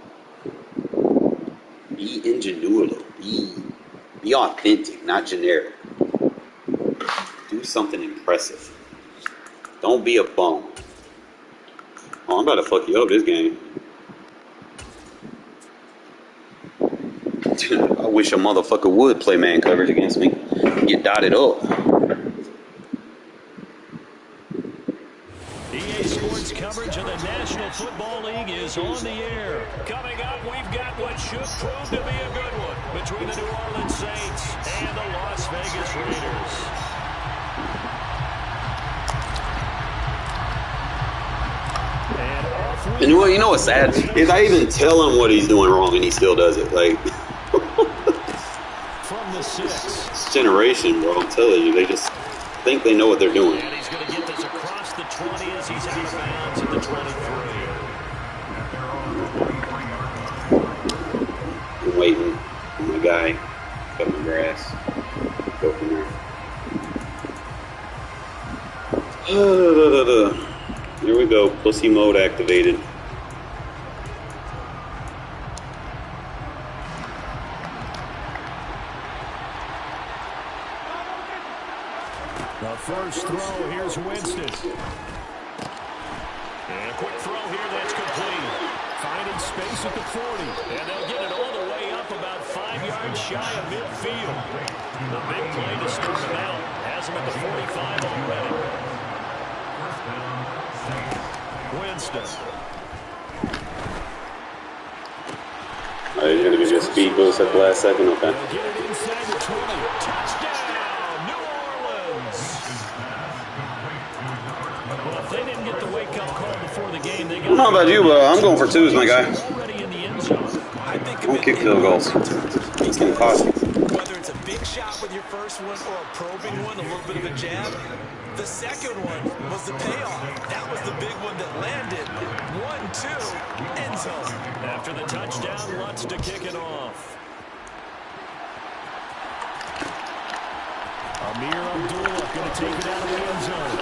Be ingenuitive. Be authentic, not generic. Do something impressive. Don't be a bum. Oh, I'm about to fuck you up this game. I wish a motherfucker would play man coverage against me. Get dotted up. EA Sports coverage of the National Football League is on the air. Coming up, we've got what should prove to be a good one between the New Orleans Saints and the Las Vegas Raiders. And you know what's sad? Is I even tell him what he's doing wrong and he still does it. Like, from the 6. This generation, bro, I'm telling you, they just think they know what they're doing. And he's going to get this across the 20 as he's out of bounds at the 23. I'm waiting for my guy, cut my grass, go from there. Here we go, pussy mode activated. The first throw, here's Winston. And a quick throw here, that's complete. Finding space at the 40. And they'll get it all the way up about 5 yards shy of midfield. The big play to start them out. Has them at the 45 already. Winston. All right, you're going to give you a speed boost at the last second, okay? They'll get it inside the 20. Touchdown, New Orleans. Well, if they didn't get the wake-up call before the game, they got... I don't know about you, but I'm going for twos, my guy. Already in the end zone. I think Don't kick field goals. It's going to cost you. whether it's a big shot with your first one or a probing one, a little bit of a jab, the second one was the payoff. That was the big one that landed. 1-2, end zone. After the touchdown, Lutz to kick it off. Amir Abdullah going to take it out of the end zone.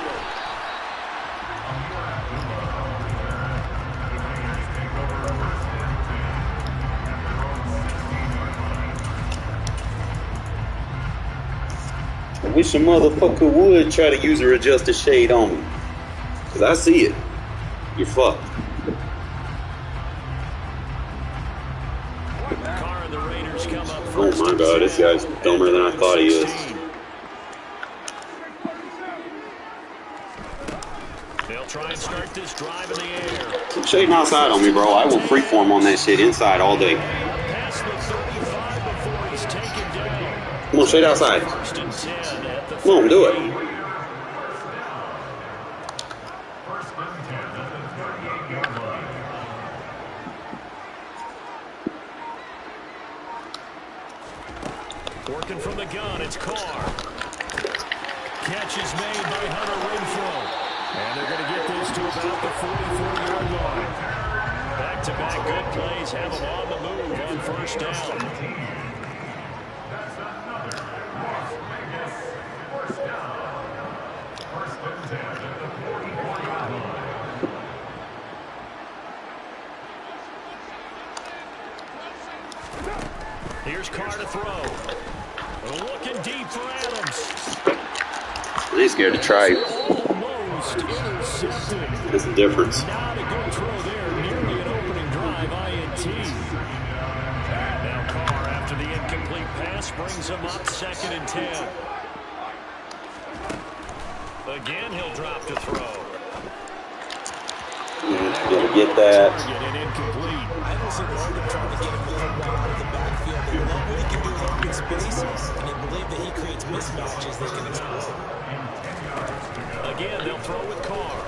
I wish a motherfucker would try to user adjust the shade on me. Because I see it. You're fucked. Carr and the Raiders come up Oh first. my god, this guy's dumber than I thought he is. They'll try and start this drive in the air. Keep shading outside on me, bro. I will freeform on that shit inside all day. Past the 35 before he's taken down. Come on, shade outside. First and 10 at the Come on, do it. 38. First and 10 at the 38-yard line. Working from the gun, it's Carr. Catch is made by Hunter Renfrow. And they're going to get this to about the 44-yard line. Back-to-back good plays have them on the move on first down. That's another Las Vegas first down. First and 10 at the 44-yard line. Here's Carr to throw. Looking deep for Adams. I ain't scared to try. Almost intercepted. That's the difference. Not a good throw there. Nearly an opening drive, INT. Now Carr, after the incomplete pass, brings him up 2nd and 10. Again, he'll drop to throw. Gonna get that. Target and incomplete. I don't see why they're trying to get him the football out of the backfield. They love what he can do in open space, and they believe that he creates mismatches they can exploit. Again, they'll throw with Carr.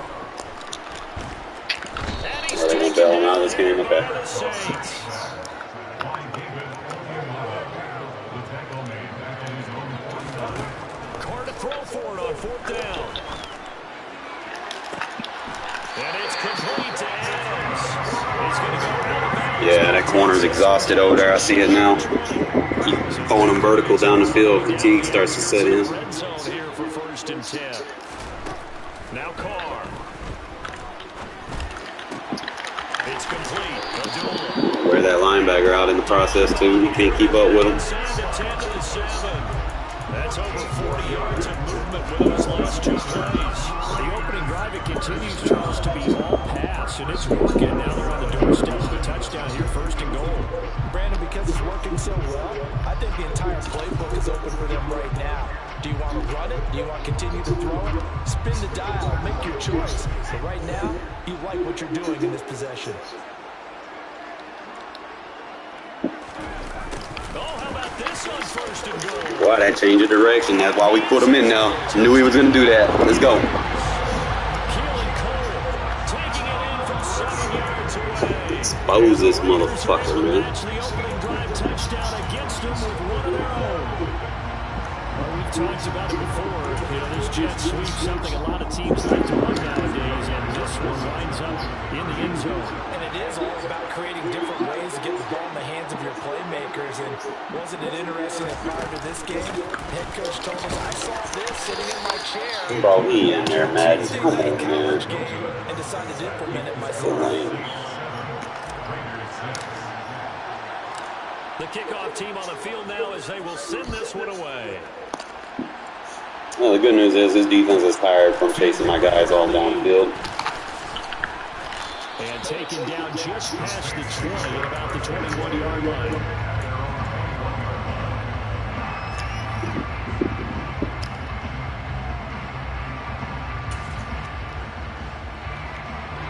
And he's Are they gonna taken bail him down out of this game? Okay. by the Saints. Carr to throw for it on 4th down. And it's complete to Adams. He's going to go out of bounds. Yeah, that corner's exhausted over there. I see it now. Keep throwing him vertical down the field. Fatigue starts to set in. Red zone here for 1st and 10. Now Carr. It's complete. Abdullah. Wear that linebacker out in the process, too. You can't keep up with him. Inside the 10 to the 7. That's over 40 yards of movement with those last 2 plays. The opening drive, it continues, Charles, to be all pass, and it's working. Now they're on the doorstep of a touchdown here, 1st and goal. Brandon, because it's working so well, I think the entire playbook is open for them right now. Do you want to run it? Do you want to continue to throw it? Spin the dial. Make your choice. But right now, you like what you're doing in this possession. Boy, that change of direction. That's why we put him in now. Knew he was going to do that. Let's go. Expose this motherfucker, man. We've talked about it before. You know, this jet sweep, something a lot of teams like to run nowadays, and this one winds up in the end zone. And it is all about creating different ways to get the ball in the hands of your playmakers. And wasn't it interesting that prior to this game, head coach told us, I saw this sitting in my chair. Bro, he in there, Madden. Come on, man. And decided to implement it myself. The kickoff team on the field now as they will send this one away. Well, the good news is his defense is tired from chasing my guys all downfield. And taken down just past the 20 at about the 21-yard line.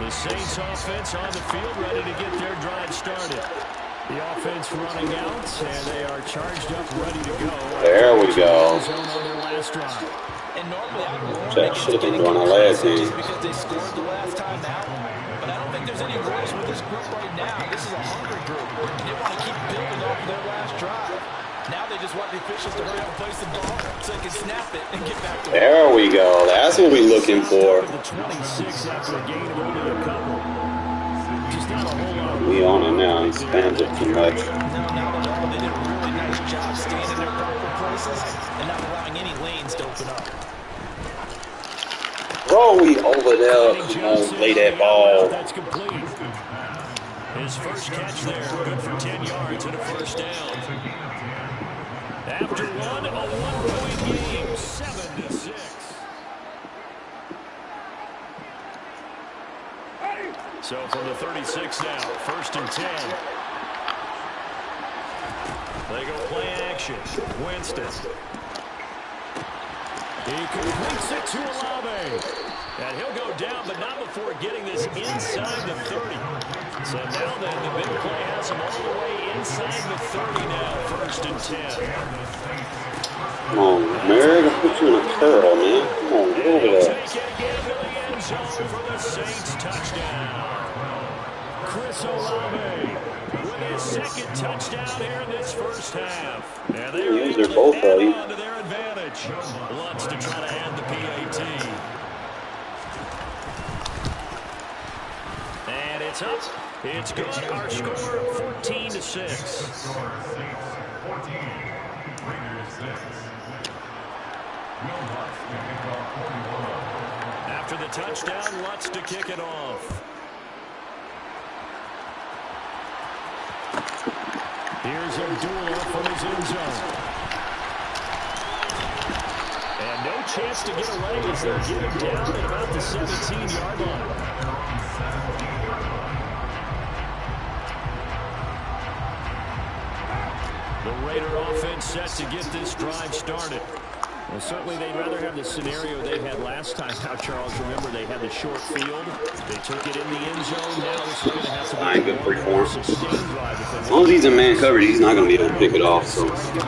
The Saints offense on the field ready to get their drive started. The offense running out, and they are charged up, ready to go. There we go. And normally I would That should have been doing our last game. just because they scored the last time out. But I don't think there's any rules with this group right now. This is a hungry group. They want to keep building off of their last drive. Now they just want the officials to hurry up and place the ball so they can snap it and get back to work. There we go. That's what we're looking for. The 26 after a gain of only a couple. Just not a whole lot. We on it now. He spams it too much. No, not at all. They did a really nice job staying in their proper places and not allowing any lanes to open up. Bro, we over there. Come on, play that ball. That's complete. His first catch there, good for 10 yards and a first down. After one, a one-point game, 7-6. So from the 36 now, first and 10. They go play action. Winston. He completes it to Olave. And he'll go down, but not before getting this inside the 30. So now then, the big play has him all the way inside the 30 now, first and 10. Come on, Merrick, I'll put you in a curl, man. Come on, get over there. Take it again to the end zone for the Saints touchdown. Chris Olave with his second touchdown here in this first half. And they are able to add on to their advantage. Lutz to try to add the PAT. And it's up. It's good. Our score 14-6. After the touchdown, Lutz to kick it off. Here's Abdullah from his end zone. And no chance to get away as they'll get him down at about the 17-yard line. The Raider offense set to get this drive started. Well, certainly they'd rather have the scenario they had last time. Now, Charles, remember they had the short field. They took it in the end zone. Now this is going to have to be Good free form. sustained drive. As long as he's in man coverage, he's not going to be able to pick it off, so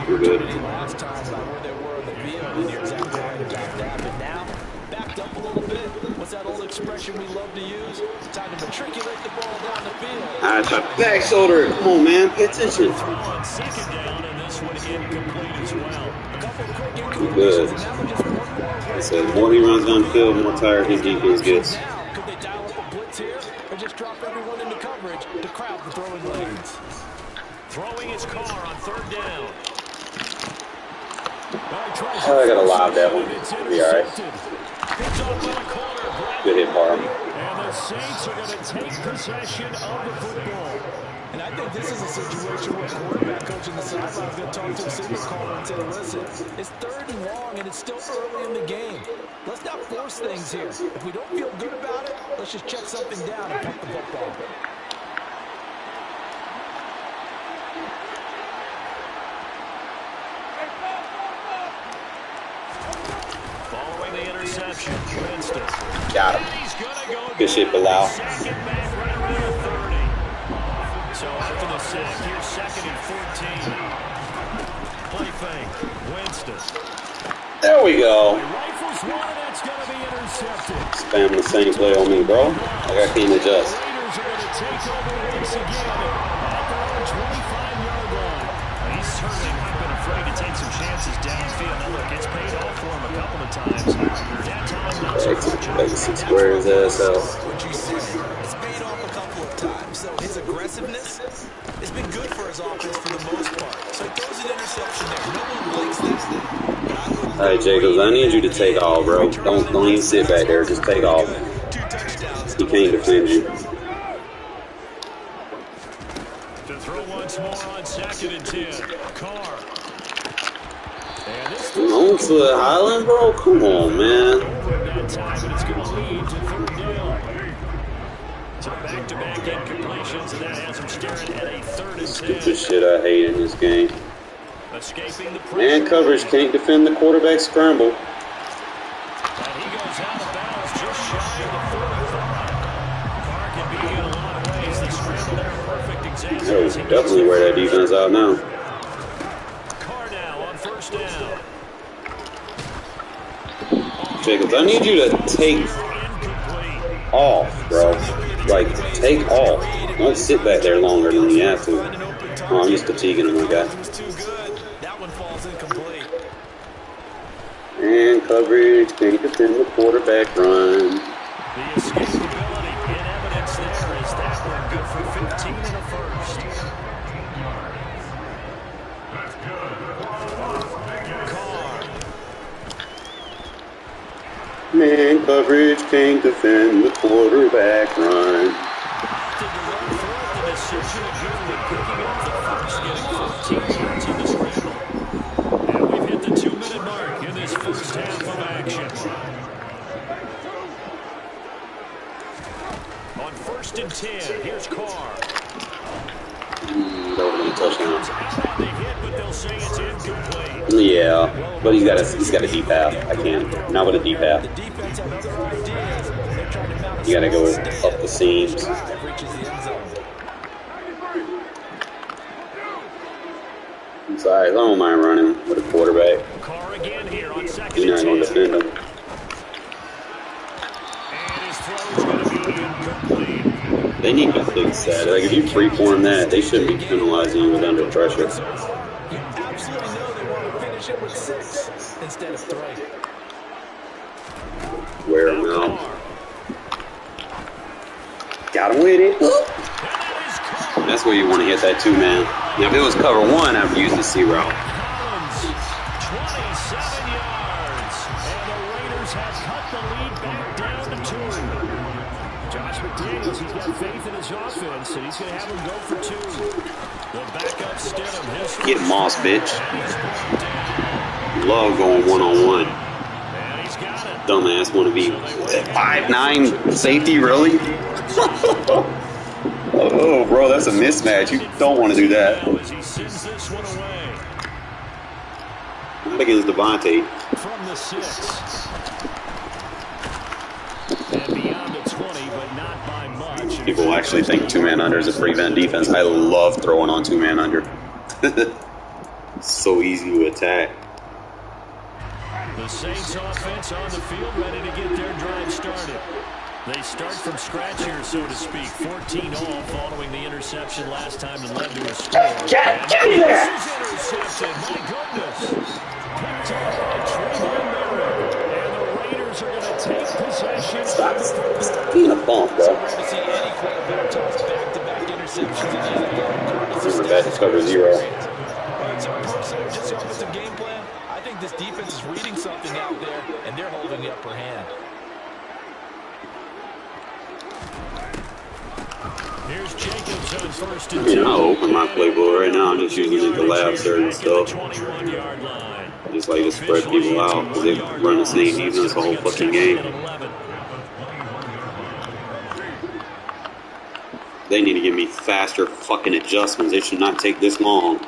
we're good. Last time about where they were on the field, and you're exactly right about that. But now, backed up a little bit. What's that old expression we love to use? It's time to matriculate the ball down the field. That's a back shoulder. Come on, man. Pay attention. On second down, and this one incomplete as well. We're good. I said, the more he runs downfield, the more tired his defense gets. Could they dial up a blitz here or just drop everyone into coverage to crowd the throwing lanes? Throwing his car on third down. Oh, I got to lob that one. It'll be all right. Good hit, Barham. And the Saints are going to take possession of the football. And I think this is a situation where the quarterback coach in the sideline is going to talk to a signal caller and say, listen, it's third and long and it's still early in the game. Let's not force things here. If we don't feel good about it, let's just check something down and punt the football. motion. Winston. Got And him. he's going to go Good shit, down. Bilal. Second back right around the 30. So after the sack, here's second and 14. Play fake. Winston. There we go. Rifles one, and that's going to be intercepted. Spam the same play on me, bro. Like I can't adjust. The Raiders are going to take over once again at their own 25-yard line. He's certainly not been afraid to take some chances downfield. Now, look, it's paid off for him a couple of times. That time, not so much. Square his ass out. What you said, it's paid off a couple of times. So his aggressiveness has been good for his offense for the most part. So he throws an interception there. No one likes that. All right, Jacobs, I need you to take off, bro. Don't even sit back there. Just take off. 2 touchdowns. He can't defend you. To throw once more on second and 10. Carr. And this On foot, Highland, bro? Come on, man. over that time, and it's going to lead to third down. So back-to-back incompletions, and that has him staring at a third and 10. Stupid shit I hate in this game. Escaping the pressure. Man coverage can't defend the quarterback scramble. And he goes out of bounds just shy of the 45. Carr can be in a lot of ways. The scramble there, a perfect example. Yo, definitely wear that defense out now. Carr now on first down. Jacobs, I need you to take Incomplete. off, bro. Like, take off. Don't sit back there longer than you have to. Oh, I'm just fatiguing him, my guy. It was too good. That one falls incomplete. And coverage can't defend the quarterback run. The escapability in evidence there is that one good for 15 and a first. That's good. Carr. Man coverage can't defend the quarterback run. Did the run fourth, the decision again with picking up the first, getting 15 yards on the scramble. And we've hit the 2-minute mark in this first half of action. On first and 10, here's Carr. That would have been a touchdown. Comes out on the hit, but they'll say it's incomplete. Yeah, but he's got a deep half. I can't. Not with a deep half. The defense have other ideas. They're trying to mount a You gotta go small up the seams. drive, reaches the end zone. Besides, I don't mind running with a quarterback. Carr again here on second You're and not going to 10. defend him. And his throw's going to be incomplete. They need to fix that. Like, if you freeform that, they shouldn't be penalizing you with under pressure. You absolutely know they want to finish it with 6 instead of 3. Wear him out. Got him with it. That's where you want to hit that 2-man. Now, if it was cover 1, I would use the C route. Collins, 27 yards. And the Raiders have cut the lead back down to 2. Josh McDaniels, he's got faith in his offense, and he's going to have him go for 2. The backup Stidham, his Get Moss, bitch. He's brought down. Love going one-on-one. And he's got it. Dumbass want to be 5'9" safety, really? Oh, bro, that's a mismatch. You don't want to do that. Now as he sends this one away Not against Devontae. from the 6. And beyond the 20, but not by much. People actually think 2-man under is a prevent defense. I love throwing on 2-man under. So easy to attack. The Saints offense on the field, ready to get their drive started. They start from scratch here, so to speak. 14 all following the interception last time and led to a score. Get me there! This is intercepted. My goodness. Picked up by Trayvon Merrick. And the Raiders are going to take possession. Stop being a bump, bro. To see any quarterback toss back-to-back interceptions in the NFL. Remember that cover 0. So personally, just the offensive game plan, I think this defense is reading something out there, and they're holding the upper hand. Here's Jacobs on first I and mean, 10. I'll open my playbook right now. I'm just using it to lab certain stuff. 21-yard line. Just like to spread people out because they run the same defense the whole fucking game. They need to give me faster fucking adjustments. They should not take this long.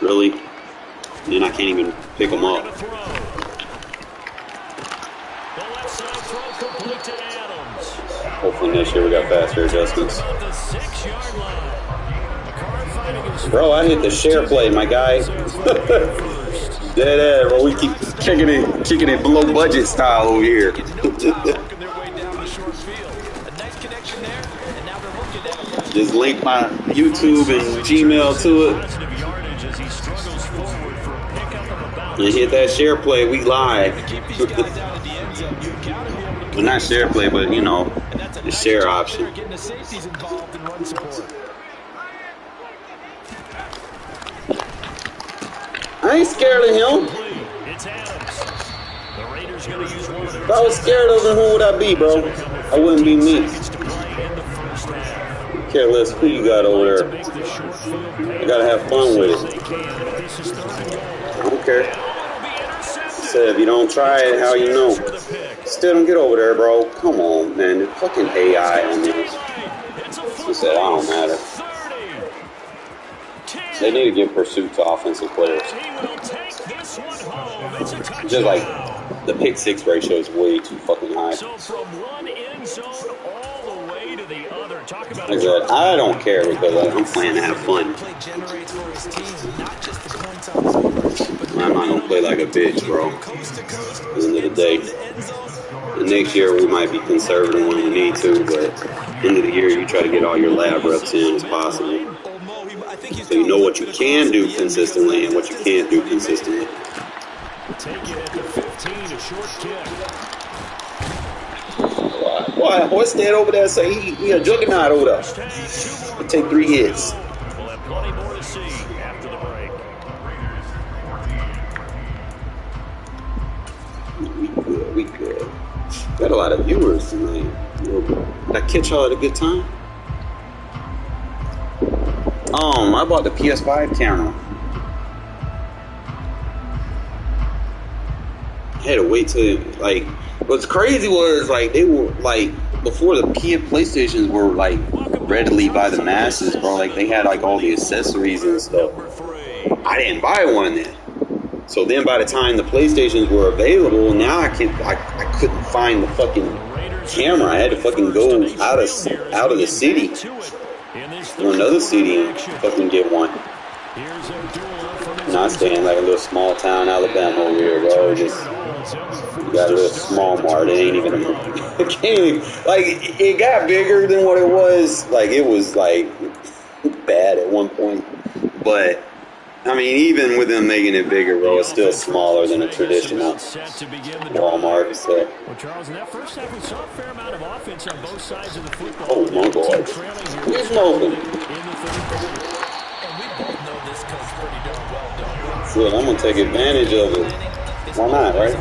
Really? And then I can't even pick them up. The left Hopefully next year we got faster adjustments. About the 6-yard line. McCarr finding his Bro, I hit the share play, my guy. Dead ass, bro. We keep kicking it below budget style over here. Just link my YouTube and Gmail to it. positive yardage as he struggles forward for a pickup of about And hit that share play, we live. Well, not share play, but you know, the share option. Getting the safeties involved in run support. I ain't scared of him. It's Adams. The Raiders going to use one of their If I was scared of him, who would I be, bro? I wouldn't be me. seconds to play in the first half. Care less who you got over To there. make the short field pay I gotta have fun with they it. can, but this is 3rd and goal. I don't care. It'll be intercepted. Said if you don't try it, how you know? For the pick. Still don't get over there, bro. Come on, man. The fucking AI on this. It's a He said, I don't matter. 30. They need to give pursuit to offensive players. He will take this one home. It's a touchdown. Just like the pick six ratio is way too fucking high. So from one end zone all the way to the other. Talk about Like I said, I don't care because I'm playing to have fun. Play generates for his team, not just the points on the board, but I'm not gonna play like a bitch, bro. coast to coast. At the end of the day. And next year we might be conservative when we need to, but at the end of the year you try to get all your lab reps in as possible. So you know what you can do consistently and what you can't do consistently. take it at the 15, a short kick. Why? What's that over there say? He a juggernaut over there. He'll take 3 hits. We'll have plenty more to see after the break. We good. Got a lot of viewers tonight. Did I catch y'all at a good time? I bought the PS5 camera. I had to wait till, like, what's crazy was, like, they were, like, before the PlayStations were, like, readily by the masses, bro. Like, they had, like, all the accessories and stuff. I didn't buy one then. So then by the time the PlayStations were available, now I couldn't find the fucking camera. I had to fucking go out of the city to another city and fucking get one. Not staying like a little small town Alabama over here, bro. Just got a little small mart. It ain't even it got bigger than what it was. Like it was like bad at one point, but I mean, even with them making it bigger, bro, it's still smaller than a traditional Walmart. So. Well, Charles, in that first half, we saw a fair amount of offense on both sides of the football. Oh my God! Who's moving? So I'm gonna take advantage of it. Why not, right?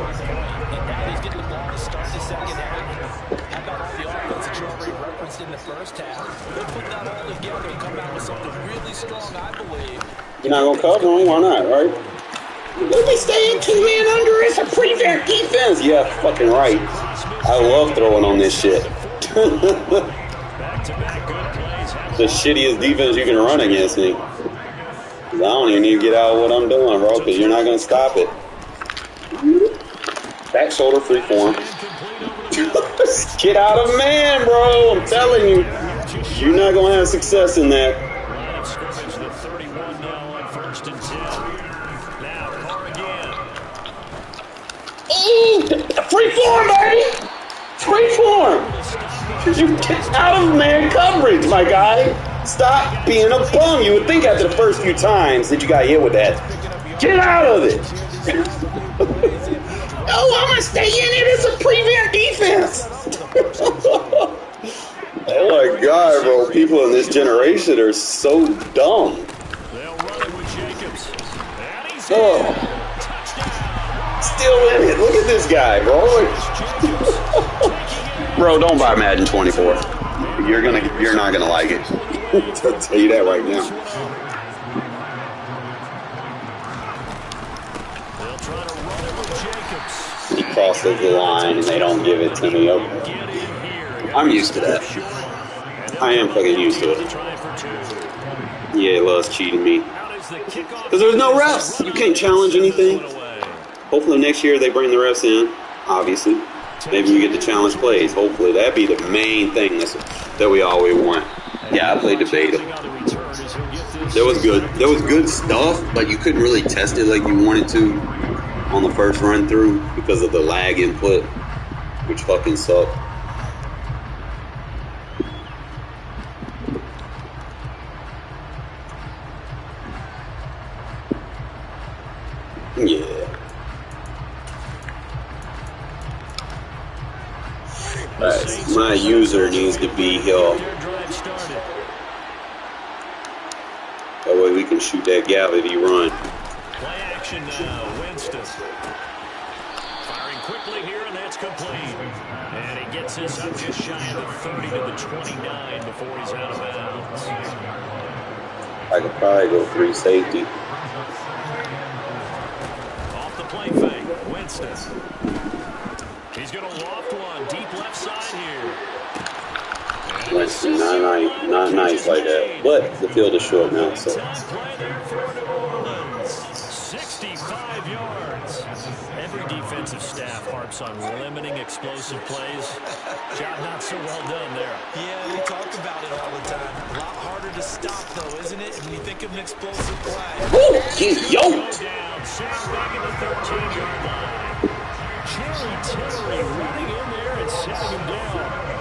In the first half, they'll put that all together and come out with something really strong, I believe. You're not gonna cover me? Why not, right? Let me stay in 2 man under. It's a pretty fair defense. Yeah, fucking right. I love throwing on this shit. The shittiest defense you can run against me. I don't even need to get out of what I'm doing, bro, because you're not gonna stop it. Back shoulder free form. Get out of man, bro. I'm telling you. You're not going to have success in that. Line of scrimmage, the 31 now on 1st and 10. Now, Carr again. Ooh, free form, baby. Free form. You get out of man coverage, my guy. Stop being a bum. You would think after the first few times that you got hit with that. Get out of it. Oh, I'm going to stay in it. It's a prevent defense. Oh, my God, bro. People in this generation are so dumb. They'll run it with Jacobs. And he's Oh. Still in it. Look at this guy, bro. Bro, don't buy Madden 24. You're not gonna like it. I'll tell you that right now. They'll try to run it with Jacobs. He crosses the line and they don't give it to me. Okay. I'm used to that. I am fucking used to it. Yeah, it loves cheating me. Because there's no refs. You can't challenge anything. Hopefully next year they bring the refs in, obviously. Maybe we get the challenge plays. Hopefully, that'd be the main thing that we always want. Yeah, I played the beta. There was good stuff, but you couldn't really test it like you wanted to on the first run through because of the lag input, which fucking sucked. Yeah. Right, my user needs to be here. That way we can shoot that gravity run. Play action now, Winston. Firing quickly here, and that's complete. And he gets this up just shy of the 30 to the 29 before he's out of bounds. I could probably go 3 safety. Off the play fake, Winston. He's going to loft one, deep left side here. Winston, not nice like that. But the field is short now, so. 65 yards. Every defensive staff harps on limiting explosive plays. Job not so well done there. Yeah, we talk about it all the time. A lot harder to stop, though, isn't it? When you think of an explosive play. Woo! Yo! Down, sandbag at the 13-yard line. Jerry Tillery running in there and setting him down.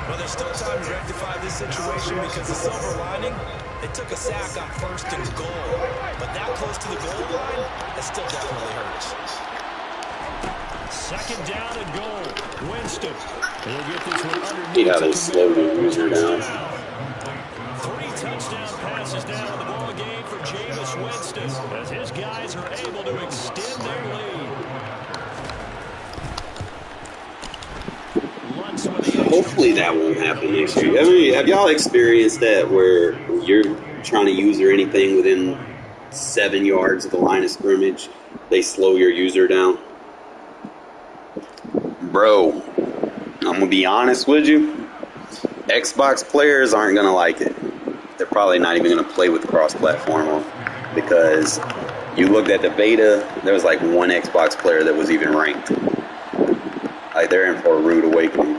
Well, there's still time to rectify this situation because the silver lining, they took a sack on 1st and goal. But that close to the goal line, that still definitely hurts. 2nd down and goal. Winston. He'll get this one underneath. See how they slow the user down. 3 touchdown passes now in the ball game for Jameis Winston as his guys are able to extend their lead. Hopefully that won't happen next year. I mean, have y'all experienced that where you're trying to user anything within 7 yards of the line of scrimmage, they slow your user down? Bro, I'm going to be honest with you. Xbox players aren't going to like it. They're probably not even going to play with cross-platform because you looked at the beta, there was like one Xbox player that was even ranked. Like, they're in for a rude awakening.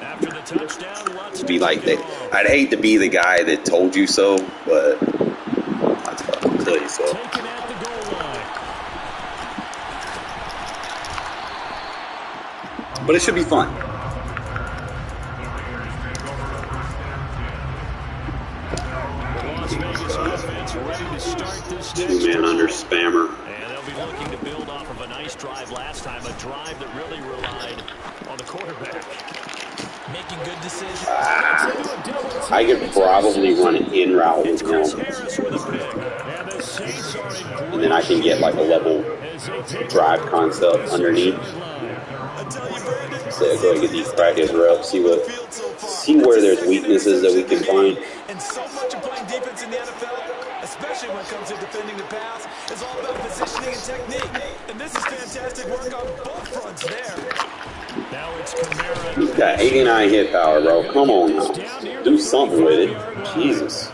After the touchdown, let's be like that. I'd hate to be the guy that told you so, but I'd fucking tell you so. Taken at the goal line. But it should be fun. Las Vegas offense ready to start this next 2-man under spammer. And they'll be looking to build off of a nice drive last time, a drive that really relied on the quarterback. Making good decisions. I could probably run an in route with him. And then I can get like a level drive concept underneath. So go ahead and get these practice reps, see where there's weaknesses that we can find. And so much of playing defense in the NFL, especially when it comes to defending the pass, is all about positioning and technique. And this is fantastic work on both fronts there. Now it's Kamara. He's got 89 hit power, bro. Come on now. Do something with it. Jesus.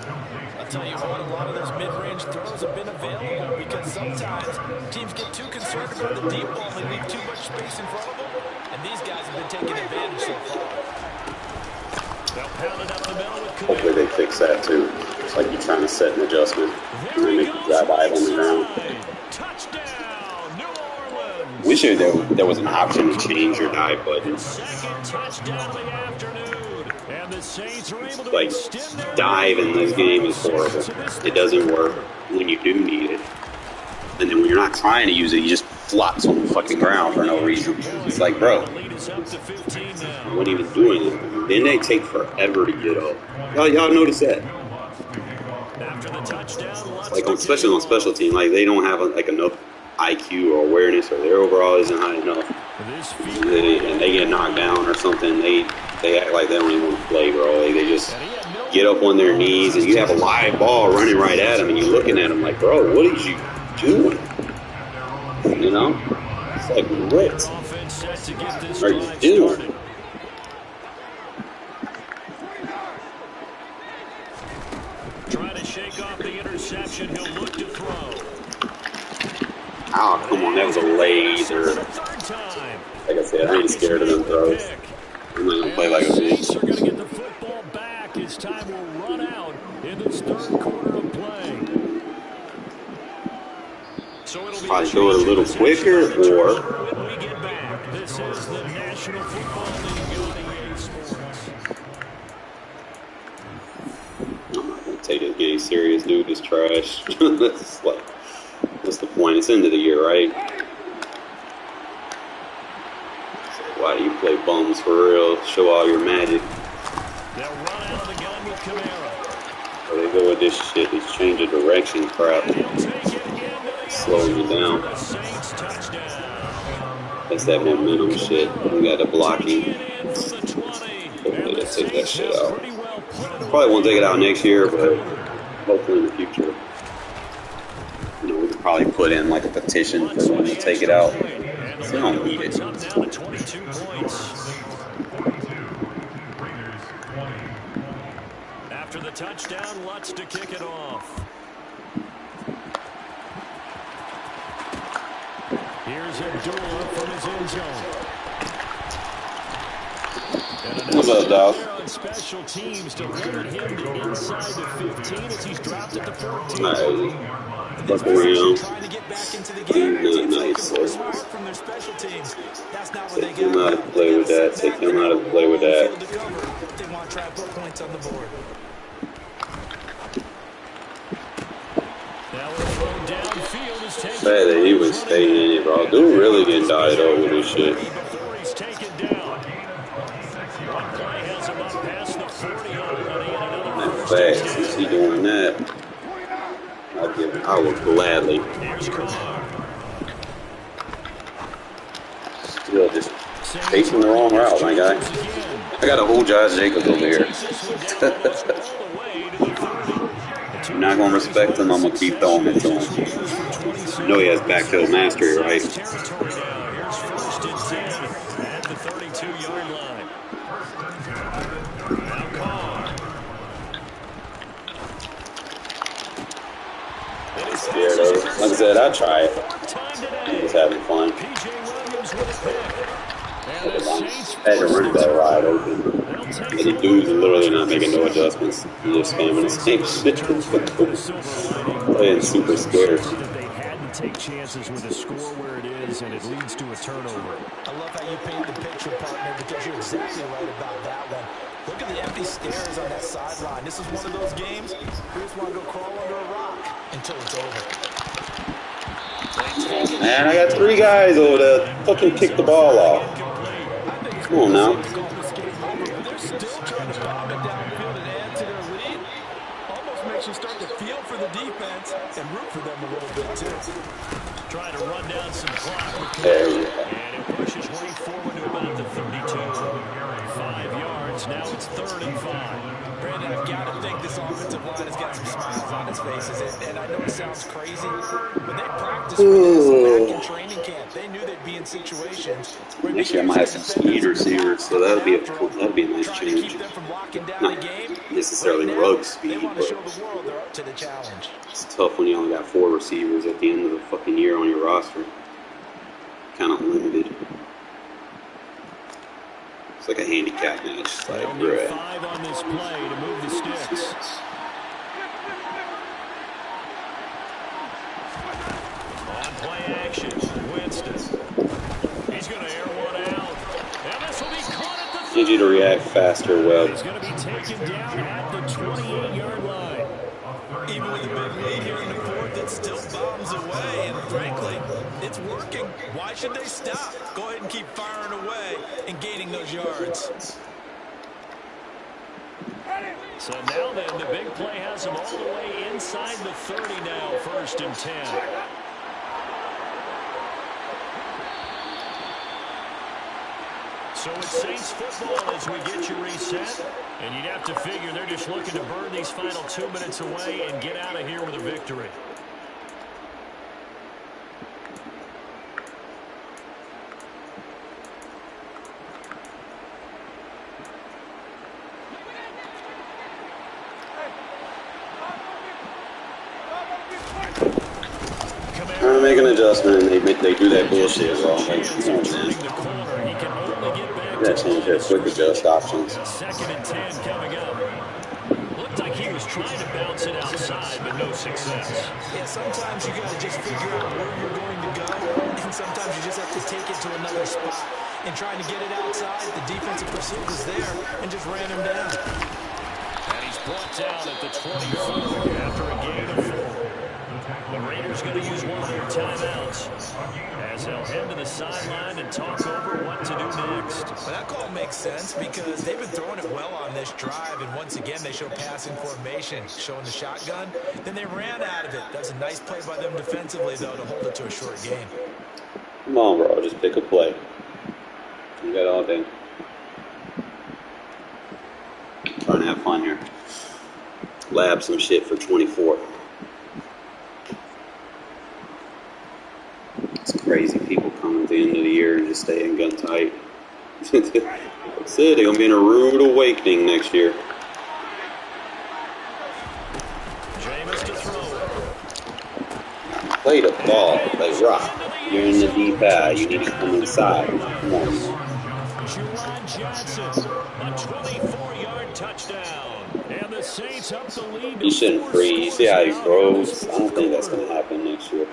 I'll tell you what, a lot of those mid-range throws have been available because sometimes teams get too concerned about the deep ball and leave too much space in front of them. And these guys have been taking advantage so far. Hopefully they fix that too. It's like you're trying to set an adjustment and then make you drive idle on the ground. Wish there was an option to change your dive button. Like, dive in this game is horrible. It doesn't work when you do need it. And then when you're not trying to use it, you just flops on the fucking ground for no reason. It's like, bro, I wasn't even doing it. Then they take forever to get up. Y'all notice that? Like, especially on special team, like they don't have enough IQ or awareness, or their overall isn't high enough. And they get knocked down or something. They act like they don't even want to play, bro. Like, they just get up on their knees, and you have a live ball running right at them, and you're looking at them like, bro, what are you doing? You know? It's like, what are you doing? Trying to shake off the interception, he'll look to throw. Oh, come on, that was a lazy for the third time. Like I said, I ain't scared of them throws. I'm not gonna play like a Saints bitch. are going to get the football back as time will run out in this third quarter of play. So it'll be Probably throw it a little quicker, or when we get back. This is the National Football League on EA Sports. I'm not gonna take this game serious, dude. It's trash. It's like, what's the point? It's end of the year, right? So why do you play bums for real? Show all your magic. They'll run out of the gun with Kamara. So they go with this shit, this change of direction crap. Slowing me down. That's that momentum shit. We got the blocking. Hopefully they take that shit out. Probably won't take it out next year, but hopefully in the future. You know, we could probably put in like a petition for them to take it out. So they don't need it. After the touchdown, Lutz to kick it off. Here's Abdullah from his end zone. What's up, dog? On special teams to limit him to inside the 15 as he's dropped at the 14. Alright, fuck around. Trying to get back into the game. Not nice. Looking for smart from their special teams. That's not what they Take him got. out of play with that. Take him out of play with that. They want to try to put points on the board. Bad that he was staying in it, bro. Dude really getting dotted over this shit. In fact, since he doing that, I would gladly. Still just chasing the wrong route, my guy. I got a whole Josh Jacobs over here. You're not going to respect him, I'm going to keep throwing it to him. You know he has backfield mastery, right? Here's first and 10 at the 32-yard line. Now Carr. Scared of it. Like I said, I try it. I'm just having fun. I had to run that wide open. And the dude's literally not making no adjustments. He's just spamming the same shit. Playing super scared. They had to take chances with a score where it is, and it leads to a turnover. I love how you paint the picture, partner, because you're exactly right about that one. Look at the empty stairs on that sideline. This is one of those games you just want to go crawl under a rock until it's over. Man, I got 3 guys over there. Fucking kick the ball off. Come on now. They're still trying to bomb it downfield and add to their lead. Almost makes you start to feel for the defense and root for them a little bit, too. Trying to run down some clock. There you go. And it pushes way forward to about the 32. 5 yards. Now it's 3rd and 5. Brandon, I've got to think this offensive line has got some smiles on its faces. And I know it sounds crazy, but they practiced with this back in training camp. They knew they'd be in situations where Next year I might have some speed receivers, so that'd be a nice change. Not necessarily rug speed, but it's tough when you only got 4 receivers at the end of the fucking year on your roster. Kind of limited. It's like a handicap match. It's like, bruh. 5 on this play to move the sticks. On play action, Winston. He's going to air one out. And this will be caught at the 30. Need you to react faster, Webb. He's going to be taken down at the 28-yard line. Even with a big lead here in the 4th, it still bombs away. And frankly, it's working. Why should they stop? Go ahead and keep firing away and gaining those yards. So now then, the big play has him all the way inside the 30 now, 1st and 10. So it's Saints football as we get you reset. And you'd have to figure they're just looking to burn these final 2 minutes away and get out of here with a victory. I'm making a adjustment and they do that bullshit, bro. Like, come on, man. Turning the corner, he can only get back You gotta to the change line their of quick adjust scrimmage. options. 2nd and 10 coming up. Looked like he was trying to bounce it outside, but no success. Yeah, sometimes you got to just figure out where you're going to go, and sometimes you just have to take it to another spot. And trying to get it outside, the defensive pursuit was there and just ran him down. And he's brought down at the 24 after a gain of 4. The Raiders going to use one of their timeouts as they'll head to the sideline and talk over what to do next. Well, that call makes sense because they've been throwing it well on this drive, and once again they show passing formation, showing the shotgun. Then they ran out of it. That's a nice play by them defensively, though, to hold it to a short gain. Come on, bro. Just pick a play. You got all day. Trying to have fun here. Lab some shit for 24. It's crazy. People coming at the end of the year and just staying gun tight. That's it. They're going to be in a rude awakening next year. Jameis to throw. Play the ball. Play rock. You're in the deep eye. You need to come inside. Come on. Juwan Johnson, a 24-yard touchdown. And the Saints up the lead. He shouldn't freeze. You see how he throws? I don't think that's going to happen next year.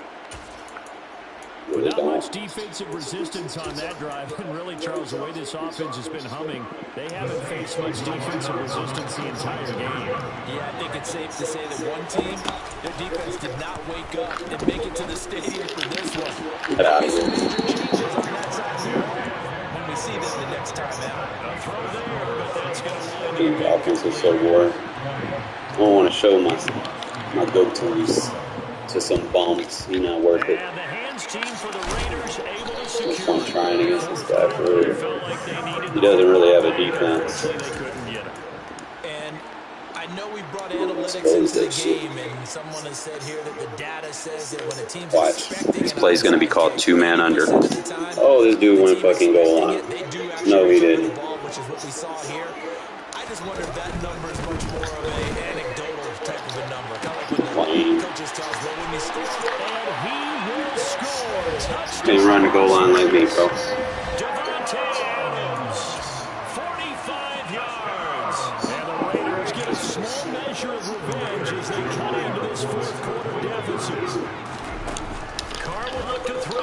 Really Not don't. much defensive resistance on that drive. And really, Charles, the way this offense has been humming, they haven't faced much defensive resistance the entire game. Yeah, I think it's safe to say that one team, their defense did not wake up and make it to the stadium for this one. Get out of here. Major changes on that side of the ball when we see them the next time out. A throw there, but that's going to wind The offense is so boring. I don't want to show my go-tos to some bums. He's not worth it. And the hands team for the Raiders able to No secure. fun trying against this guy for real. Felt like they needed He doesn't really have a defense. They couldn't get him. And I know we brought analytics into the game, and someone has said here that the data says that when a team's Watch. expecting This play's going to be called two-man under. Oh, Oh, this dude went fucking goal line. No, he didn't. Which is what we saw here. I just wonder if that number is much more of an anecdotal type of a number. Kind of like when the coaches tell us, well, when you score, And he will score. Touchdown. Can't run the goal line like me, bro. Devontae Adams, 45 yards. And the Raiders get a small measure of revenge as they cut into this fourth quarter deficit. Carr will look to throw.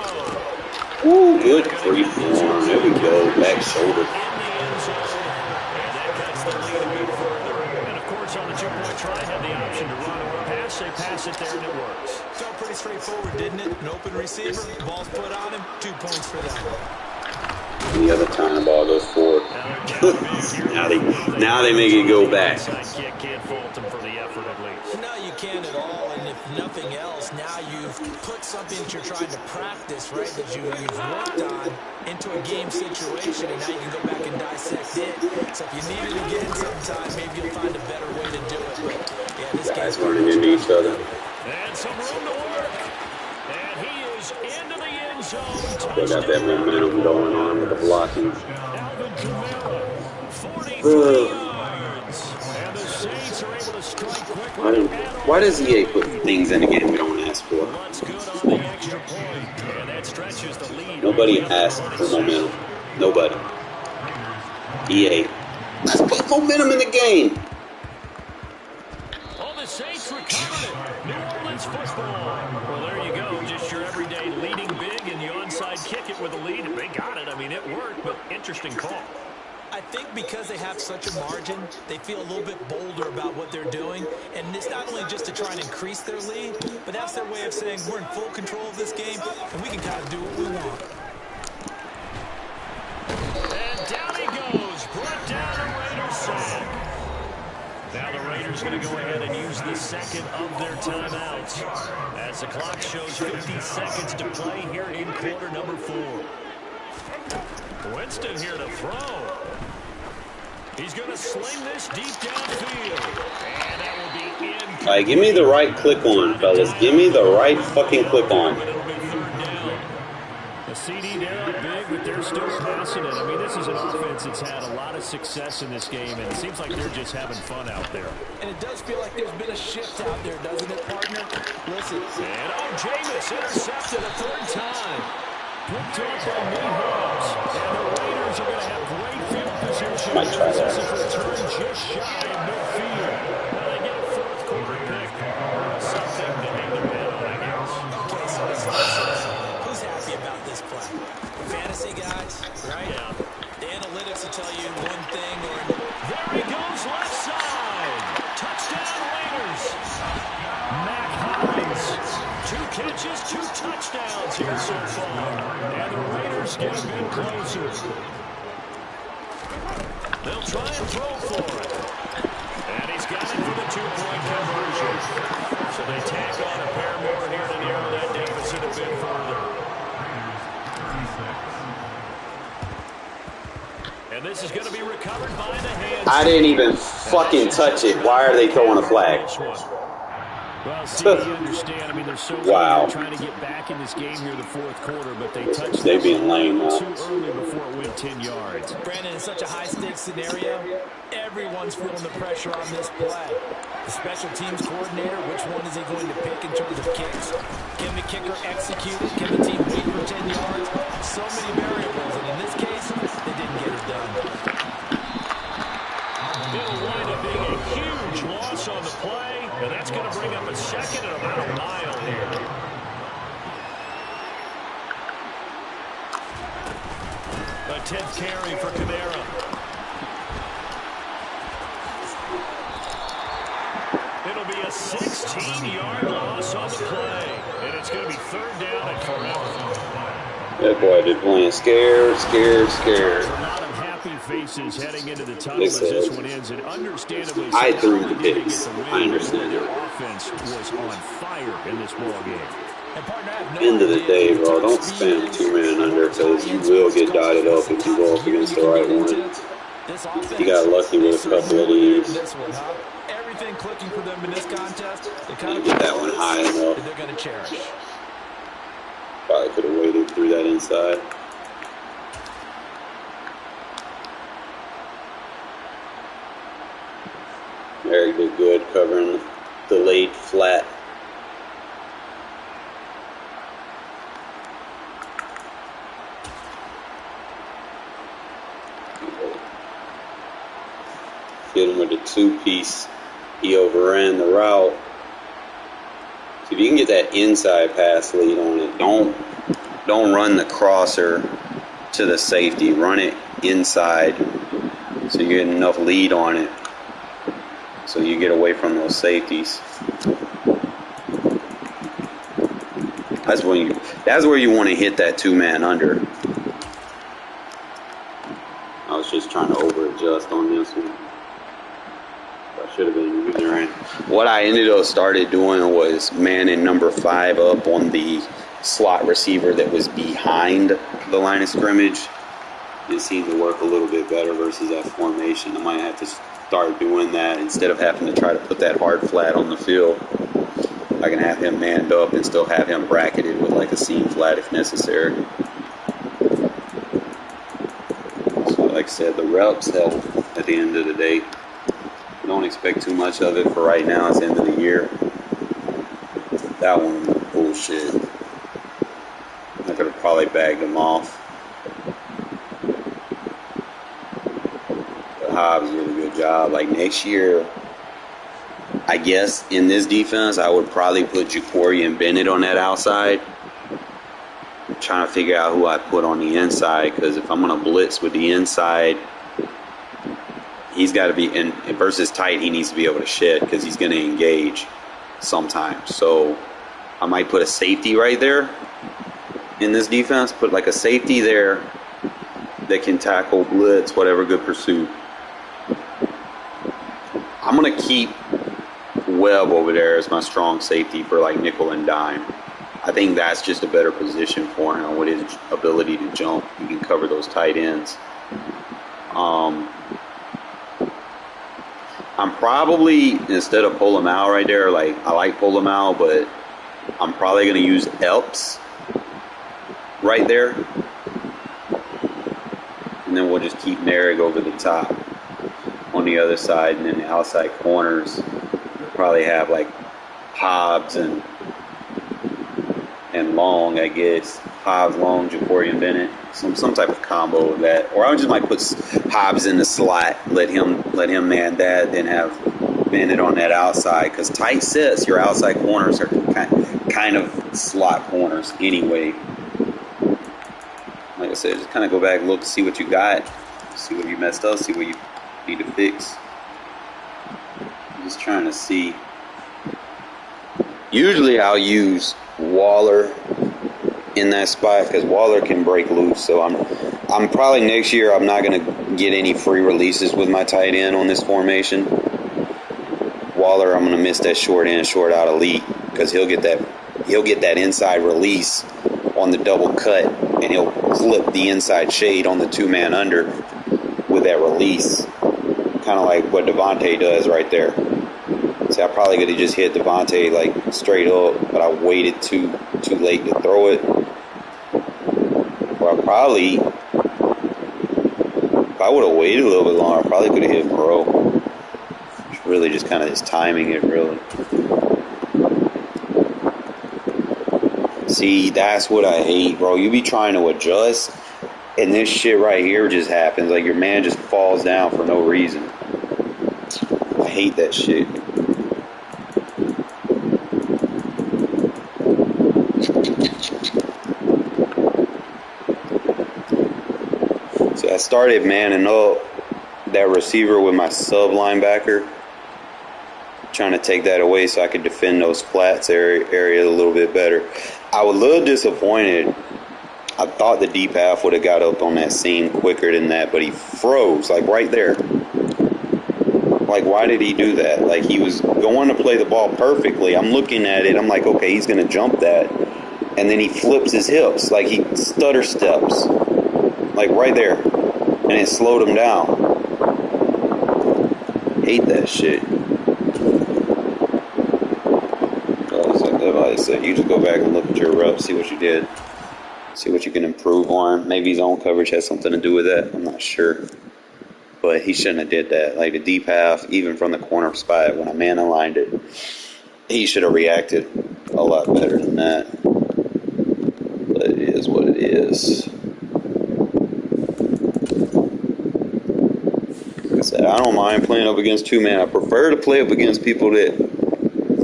Ooh, good free form. There we go. Back shoulder. In the end zone. And that cuts the lead a bit further. And of course, on the two-point try, had the option to run or pass. They pass it there, and it works. felt pretty straightforward, didn't it? An open receiver, ball's put on him, 2 points for them. Any other time the ball goes forward. now they make it go back. Can't fault them for the effort at least. No, you can't at all, and if nothing else, now you've put something that you're trying to practice, right, that you've worked on into a game situation, and now you can go back and dissect it. So if you need it again sometime, maybe you'll find a better way to do it. But, yeah, this Guys game's running into each other. And some room to work. And he is into the end zone. They got that momentum going on with the blocking. Alvin Kamara, 43 yards. And the Saints are able to strike quickly. Why does EA put things in the game we don't ask for? What's good on the extra point. And that stretches the lead. Nobody asked for momentum. Nobody. EA. Let's put momentum in the game. Oh, the Saints recovered it. New Orleans football. Well, there you go. Just your everyday leading big, and you onside kick it with a lead. They got it. I mean, it worked, but interesting call. I think because they have such a margin, they feel a little bit bolder about what they're doing. And it's not only just to try and increase their lead, but that's their way of saying we're in full control of this game, and we can kind of do what we want. And down he goes. Brought down a Raiders sack. Now the Raiders going to go ahead and use the second of their timeouts as the clock shows 50 seconds to play here in quarter number 4. Winston here to throw. He's going to sling this deep downfield. And that will be in. All right, give me the right click on, fellas. Give me the right fucking click on. It'll be third down. The CD down big, but they're still passing it. I mean, this is an offense that's had a lot of success in this game, and it seems like they're just having fun out there. And it does feel like there's been a shift out there, doesn't it, partner? Listen. And Jameis intercepted a third time. Picked up by Mahomes. And the Raiders are going to have great field position. This is return just shy of midfield. Now they get a fourth quarter pick. Something to hang their head on, I guess. Okay, so listen. Who's happy about this play? Fantasy guys, right? Yeah. The analytics will tell you one thing or another. There he goes, left side. Touchdown, Raiders. Mac Hollins. 2 catches, 2 touchdowns here so far. And the Raiders get a bit closer. They'll try and throw for it. And he's got it for the 2-point conversion. So they tack on a pair more here to narrow that deficit a bit further. And this is going to be recovered by the hands. I didn't even fucking touch it. Why are they throwing a flag? Well, see, you understand. I mean, they're so eager trying to get back in this game here in the fourth quarter, but they touched they being lame now. Too early before it went 10 yards. Brandon, in such a high-stakes scenario, everyone's feeling the pressure on this play. The special teams coordinator, which one is he going to pick in terms of kicks? Can the kicker execute it? Can the team wait for 10 yards? So many variables, and in this case, they didn't get it done. It'll wind up being a huge loss on the play, and that's going to bring up a second and about a mile here. A 10th carry for Kamara. It'll be a 16-yard loss on the play, and it's going to be third down and forever. That boy did playing scared. Faces heading into the tunnel as this one ends, and understandably, I threw the picks. I understand. Their offense was on fire in this ball game. End of the day, bro, don't spam 2-man under because you will get dotted up if you go up against the right one. You got lucky with a couple of these. Everything clicking for them in this contest. Can't get that one high enough. They're going to cherish. Probably could have waited through that inside. Very good covering the laid flat. Hit him with a 2-piece. He overran the route. So if you can get that inside pass lead on it, don't run the crosser to the safety. Run it inside so you get enough lead on it. So you get away from those safeties. That's where you want to hit that 2-man under. I was just trying to over-adjust on this one. I should have been ignorant. What I ended up started doing was manning number 5 up on the slot receiver that was behind the line of scrimmage. It seemed to work a little bit better versus that formation. I might have to start doing that instead of having to try to put that hard flat on the field. I can have him manned up and still have him bracketed with like a seam flat if necessary. So like I said, the reps help at the end of the day. Don't expect too much of it for right now. It's the end of the year. That one, bullshit. I could have probably bagged him off. Hobbs did a good job. Like next year, I guess in this defense, I would probably put Jacory and Bennett on that outside. I'm trying to figure out who I put on the inside because if I'm going to blitz with the inside, he's got to be in versus tight. He needs to be able to shed because he's going to engage sometimes. So I might put a safety right there in this defense. Put like a safety there that can tackle blitz, whatever good pursuit. I'm going to keep Webb over there as my strong safety for like nickel and dime. I think that's just a better position for him with his ability to jump. He can cover those tight ends. I'm probably, instead of pull him out right there, like I like pull him out, but I'm probably going to use Epps right there. And then we'll just keep Merrick over the top on the other side, and then the outside corners we'll probably have like Hobbs and Long, I guess. Hobbs, Long, Ja'Cory, and Bennett. Some type of combo of that. Or I just might put Hobbs in the slot, let him man that, then have Bennett on that outside. Because tight sets, your outside corners are kind of slot corners anyway. Like I said, just kind of go back and look, see what you got, see what you messed up, see what you need to fix. I'm just trying to see. Usually I'll use Waller in that spot because Waller can break loose. So I'm probably next year I'm not going to get any free releases with my tight end on this formation. Waller, I'm going to miss that short in, short out elite because he'll get that inside release on the double cut, and he'll clip the inside shade on the two-man under with that release. Kind of like what Devontae does right there. See, I probably could have just hit Devontae like straight up, but I waited too late to throw it. Or if I would have waited a little bit longer, I probably could have hit Moreau. It's really just kind of his timing, it really. See, that's what I hate, bro. You be trying to adjust, and this shit right here just happens. Like, your man just falls down for no reason. I hate that shit. So I started manning up that receiver with my sub linebacker, trying to take that away so I could defend those flats area a little bit better. I was a little disappointed. I thought the deep half would have got up on that seam quicker than that, but he froze, like right there. Like, why did he do that? Like, he was going to play the ball perfectly. I'm looking at it. I'm like, okay, he's going to jump that. And then he flips his hips. Like, he stutter steps. Like, right there. And it slowed him down. Hate that shit. Like I said, you just go back and look at your reps, see what you did. See what you can improve on. Maybe zone coverage has something to do with that. I'm not sure. But he shouldn't have did that. Like the deep half, even from the corner spot, when a man aligned it, he should have reacted a lot better than that. But it is what it is. Like I said, I don't mind playing up against two man. I prefer to play up against people that,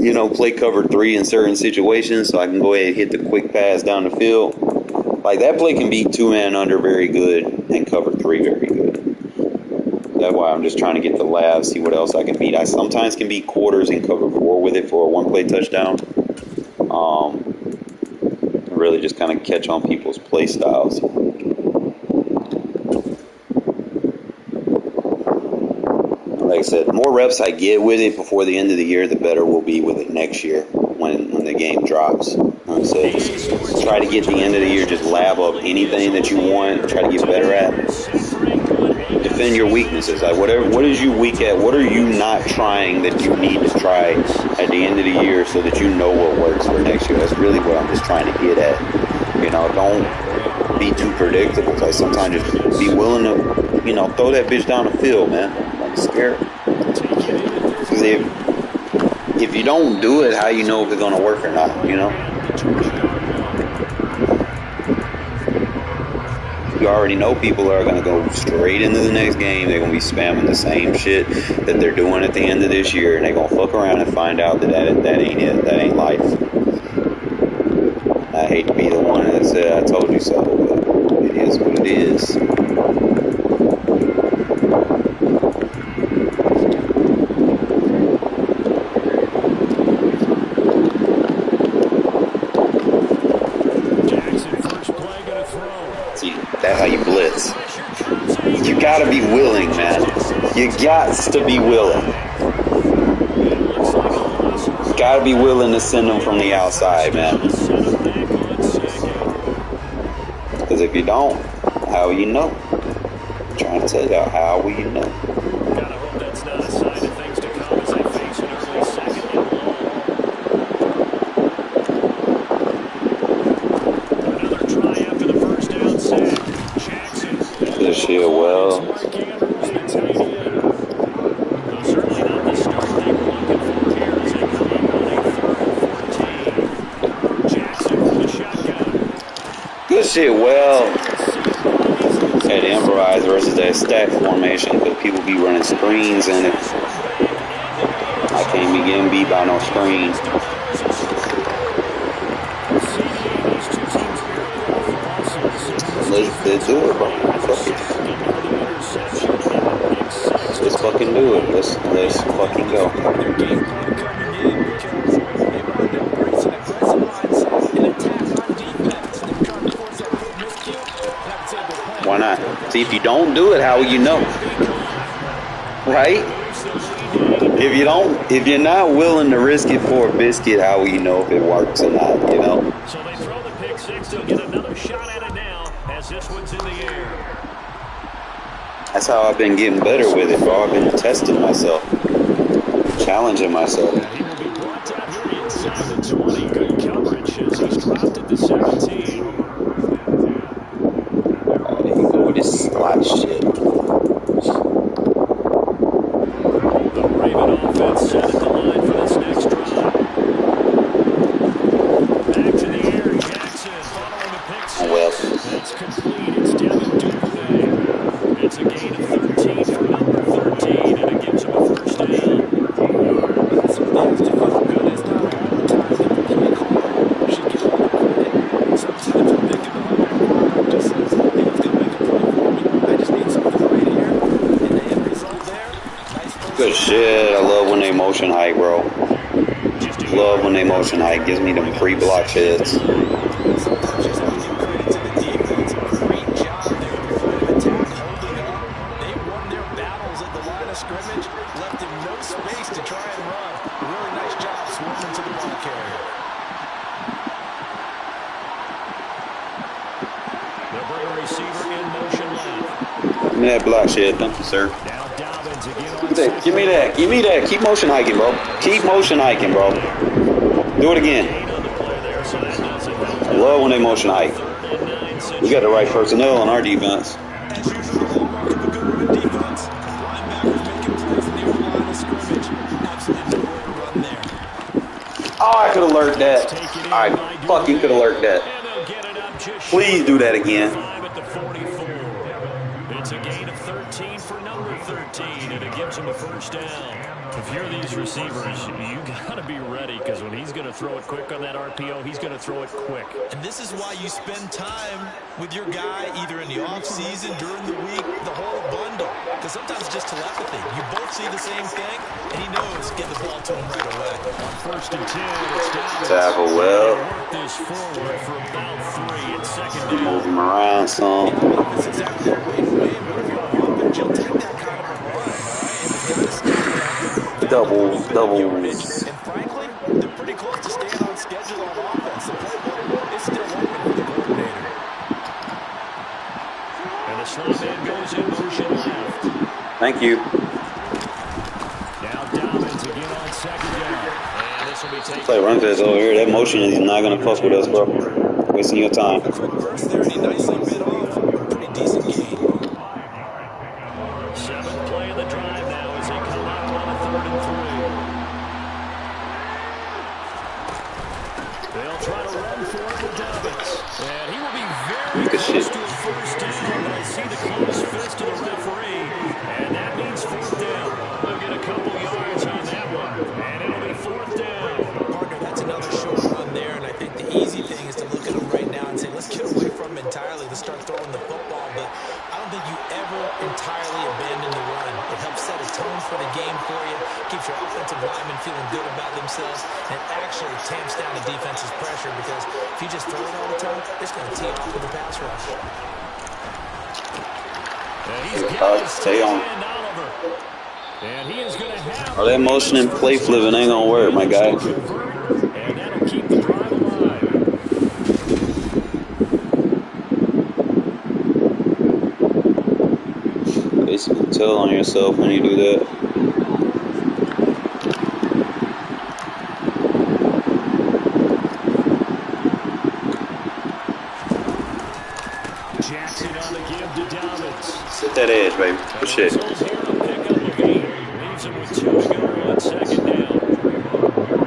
you know, play cover three in certain situations, so I can go ahead and hit the quick pass down the field. Like, that play can beat two man under very good and cover three very good. That's why I'm just trying to get the labs, see what else I can beat. I sometimes can beat quarters and cover four with it for a one-play touchdown. Really just kind of catch on people's play styles. Like I said, the more reps I get with it before the end of the year, the better we'll be with it next year when the game drops. Like I said, just try to get the end of the year, just lab up anything that you want, try to get better at. Defend your weaknesses. Like, what is you weak at? What are you not trying that you need to try at the end of the year so that you know what works for next year? That's really what I'm just trying to get at. You know, don't be too predictable. Like, sometimes just be willing to, you know, throw that bitch down the field, man. Don't be scared. Because if you don't do it, how you know if it's going to work or not, you know? You already know people are going to go straight into the next game. They're going to be spamming the same shit that they're doing at the end of this year, and they're going to fuck around and find out that ain't it. That ain't life. I hate to be the one that said I told you so, but it is what it is. That's how you blitz. You gotta be willing, man. You got to be willing. Gotta be willing to send them from the outside, man. Because if you don't, how will you know? I'm trying to tell you, how will you know? Gotta hope that's not a sign of things to come as they face an early second and long. Another try after the first down sack. Jackson. This shit shit well. Had to improvise versus that stack formation because people be running screens in it. I can't be getting beat by no screen. Let's do it, bro. Fuck it. Let's fucking do it. Let's fucking go. Why not? See, if you don't do it, how will you know? Right? If you're not willing to risk it for a biscuit, how will you know if it works or not, you know? So they throw the pick six. They'll get another shot at it now as this one's in the air. That's how I've been getting better with it, bro. I've been testing myself, challenging myself. He will be brought down here inside the 20. Good coverage as he's dropped it to 17. There you go with this slot shit. The Raven offense set at the line for this next drive. Back to the air. Jackson following the pick six. Well, that's complete. It's Devin Duvernay. It's a gain of 13 for number 13, and it gives him a first down. good shit. I love when they motion hike, bro. Love when they motion hike. Gives me them free block shits. Give me that block shit. Thank you, sir. Give me that. Give me that. Keep motion hiking, bro. Keep motion hiking, bro. Do it again. I love when they motion hike. We got the right personnel on our defense. Oh, I could have lurked that. I fucking could have lurked that. Please do that again. It's a gain of 13 for number 13, and it gives him a first down. If you're these receivers, you got to be ready, because when he's going to throw it quick on that RPO, he's going to throw it quick. And this is why you spend time with your guy, either in the offseason, during the week, the whole bundle. Because sometimes it's just telepathy. You both see the same thing, and he knows get the ball to him right away. On 1st and 10, it's down. Tackle well. Work this forward for about 3 and second down. Move him around some. That's exactly the way to win. But if you're on offense, you'll take that kind of a run, all right? And it's got to stay doubles. And frankly, they're pretty close to staying on schedule on offense. The playbook is still open for the coordinator. And the slot man goes in motion left. Thank you. Now Dobbins again on second down. And this will be taken. Play run fast over here. That motion is not going to fuck with us, bro. Wasting your time. Quick burst there, and he nicely bit off a pretty decent gain. 7th play of the drive now as they come out on a 3rd and 3. They'll try to run for it with Dobbins. And he will be very close to a first down. I see the close fist to the referee. And that means 4th down. They'll get a couple yards on that one. And it'll be 4th down. Partner, that's another short run there. And I think the easy thing is to look at him right now and say, let's get away from him entirely. Let's start throwing the football. But I don't think you ever entirely abandon the run. It helps set a tone for the game for you. Keeps your offensive linemen feeling good about themselves. And it actually tamps down the defense's pressure, because if you just throw it all the time, it's going to tee off with a pass rush. Stay on. And he is going to have that motion and play flipping ain't going to work, my guy. And that'll keep the drive alive. Basically, tell on yourself when you do that. Jackson on the give to Dobbins. Set that edge, baby. Good shit. Pick up the gain. Leaves him with 2 to go on second down.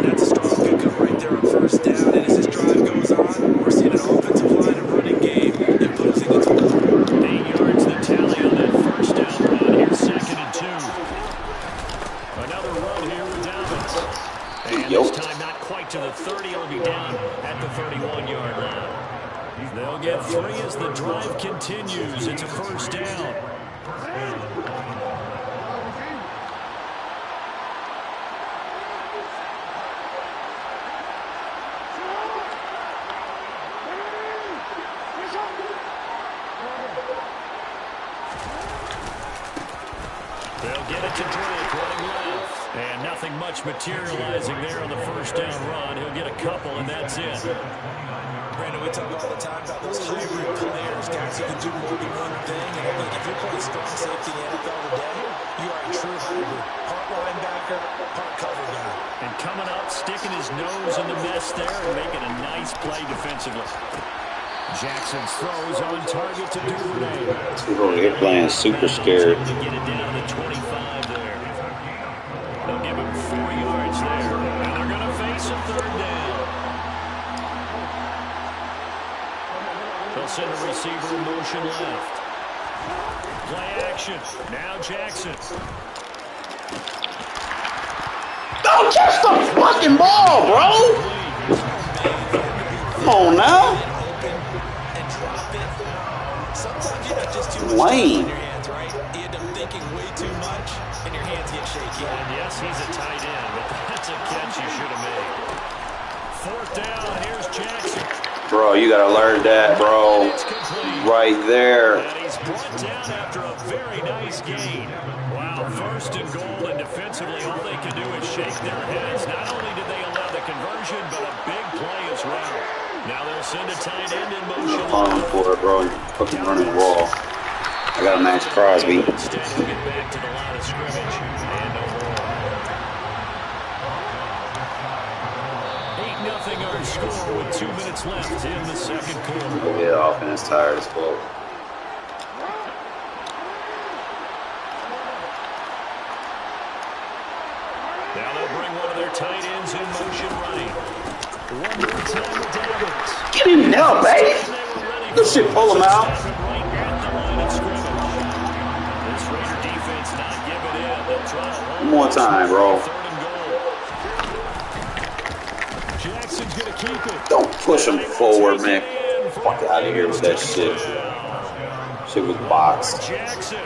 That's a strong pickup right there on first down. And as this drive goes on, we're seeing an offensive line and running game back to the 30. He'll be down at the 31-yard line. They'll get 3 as the drive continues. It's a first down. They'll get it to Drake running left. And nothing much materializing there on the first down run. He'll get a couple, and that's it. Brandon, we talk all the time about those hybrid players, guys who can do more than one thing. And I think if you're playing strong safety in the NFL today, you are a true hybrid. Part linebacker, part cover guy. And coming up, sticking his nose in the mess there and making a nice play defensively. Jackson's throws on target to Duvernay. They're playing super scared. To get it down to 25 there. They'll give him 4 yards there. And they're going to face a third down. They'll send a receiver in motion left. Play action. Now Jackson. Don't catch the fucking ball, bro! Come on now. Sometimes you're not just too much Lane. in your hands, right? You end up thinking way too much, and your hands get shaky. And yes, he's a tight end, but that's a catch you should have made. Fourth down, here's Jackson. Bro, you gotta learn that, bro. Right there. And he's brought down after a very nice gain. Wow, first and goal, and defensively, all they can do is shake their heads. Not only did they allow the conversion, but a big play as well. Now they'll send a tight end in motion. Calling for it, bro. You're fucking running wall. I got a Max Crosby. Instead, he'll get back to the line of scrimmage. And no more. 8-0 our score with 2 minutes left in the second quarter. Yeah, offense tired as fuck. Now they'll bring one of their tight ends in motion running. One more time to Davis. Get him now, baby. This shit pull him out. Right at the line of scrimmage. This Raider defense not giving in. They'll try to hold One more time, bro. third and goal. Jackson's going to keep it. Don't push him forward, man. Fuck out of here with that shit. Shit was boxed. Jackson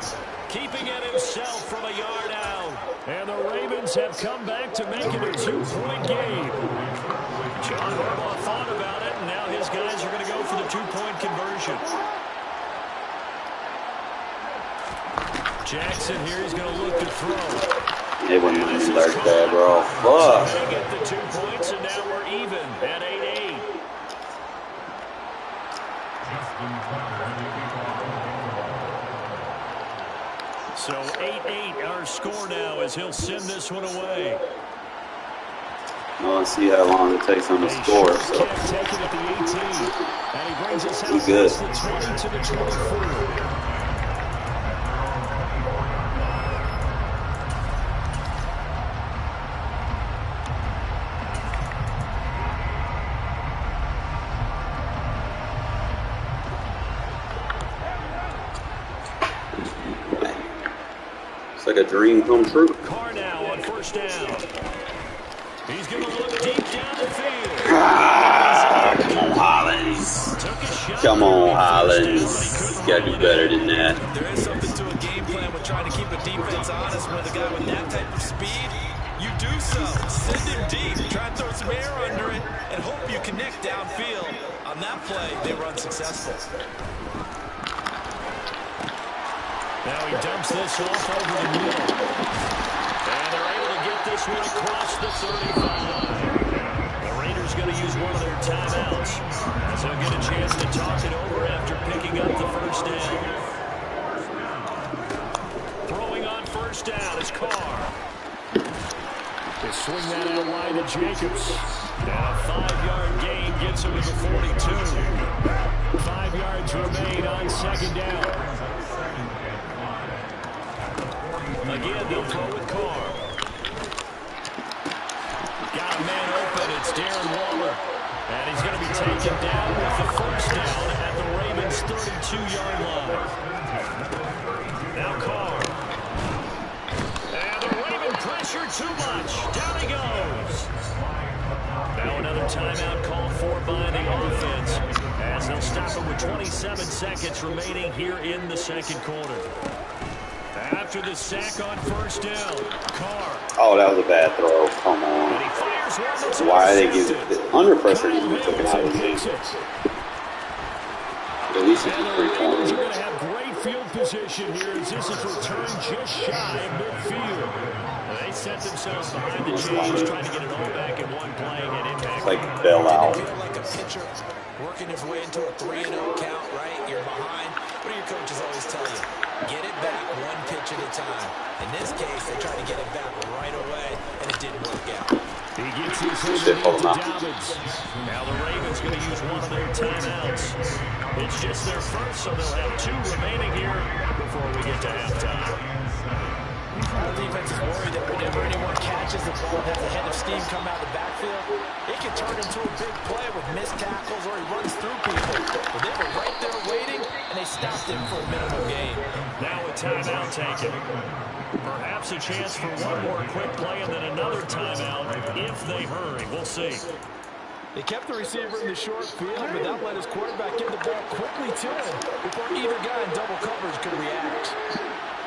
keeping it himself from a yard out. And the Ravens have come back to make it a 2-point game. John Harbaugh thought about it, and now his guys are going to go for the 2-point conversion. Jackson here is going to look to throw. They wouldn't alert that, bro. Fuck. They get the 2 points, and now we're even at 8-8. So 8-8 our score now as he'll send this one away. Well, let's see how long it takes on the score. So Take it at the 18. And he brings us out we good. past the 20 to the 24. It's like a dream come true. Carr now on first down. He's going to look deep down the field. Come on, Hollins. Took a shot. Come on, Hollins. You gotta do better than that. There is something to a game plan with trying to keep a defense honest with a guy with that type of speed. You do so. Send him deep. Try to throw some air under it and hope you connect downfield. On that play, they were unsuccessful. Now he dumps this off over the middle. And they're able to get this one across the 35. The Raiders going to use one of their timeouts as they'll get a chance to talk it over after picking up the first down. Throwing on first down is Carr. They swing that out wide to Jacobs. And a 5-yard gain gets him to the 42. 5 yards remain on second down. Again, they'll throw with Carr. Got a man open. It's Darren Waller. And he's going to be taken down with the first down at the Ravens' 32-yard line. Now Carr. And the Raven pressure too much. Down he goes. Now another timeout called for by the offense, as they'll stop it with 27 seconds remaining here in the second quarter. After the sack on first down, Carr. Oh, that was a bad throw. Come on. And he fires one that's Why are they giving intercepted. under pressure needs to be Kyle taken out of the game? Mills kicks it. At least it's And a the Raiders are 3-point going lead. to have great field position here as this is returned just shy of midfield. They set themselves behind the chains, trying to get it all back in one play and impact. It's like bail out. Didn't it feel like a pitcher working his way into a 3-0 count, right? You're behind. What do your coaches always tell you? Get it back one pitch at a time. In this case, they tried to get it back right away, and it didn't work out. He gets his hand to Dobbins. Now the Ravens going to use one of their timeouts. It's just their first, so they'll have 2 remaining here before we get to halftime. Our defense is worried that whenever anyone catches the ball and has a head of steam come out of the backfield, it can turn into a big play with missed tackles or he runs through people. But they were right there waiting, and they stopped him for a minimal gain. Now a timeout taken. Perhaps a chance for one more quick play and then another timeout if they hurry. We'll see. They kept the receiver in the short field, but that let his quarterback get the ball quickly to him before either guy in double coverage could react.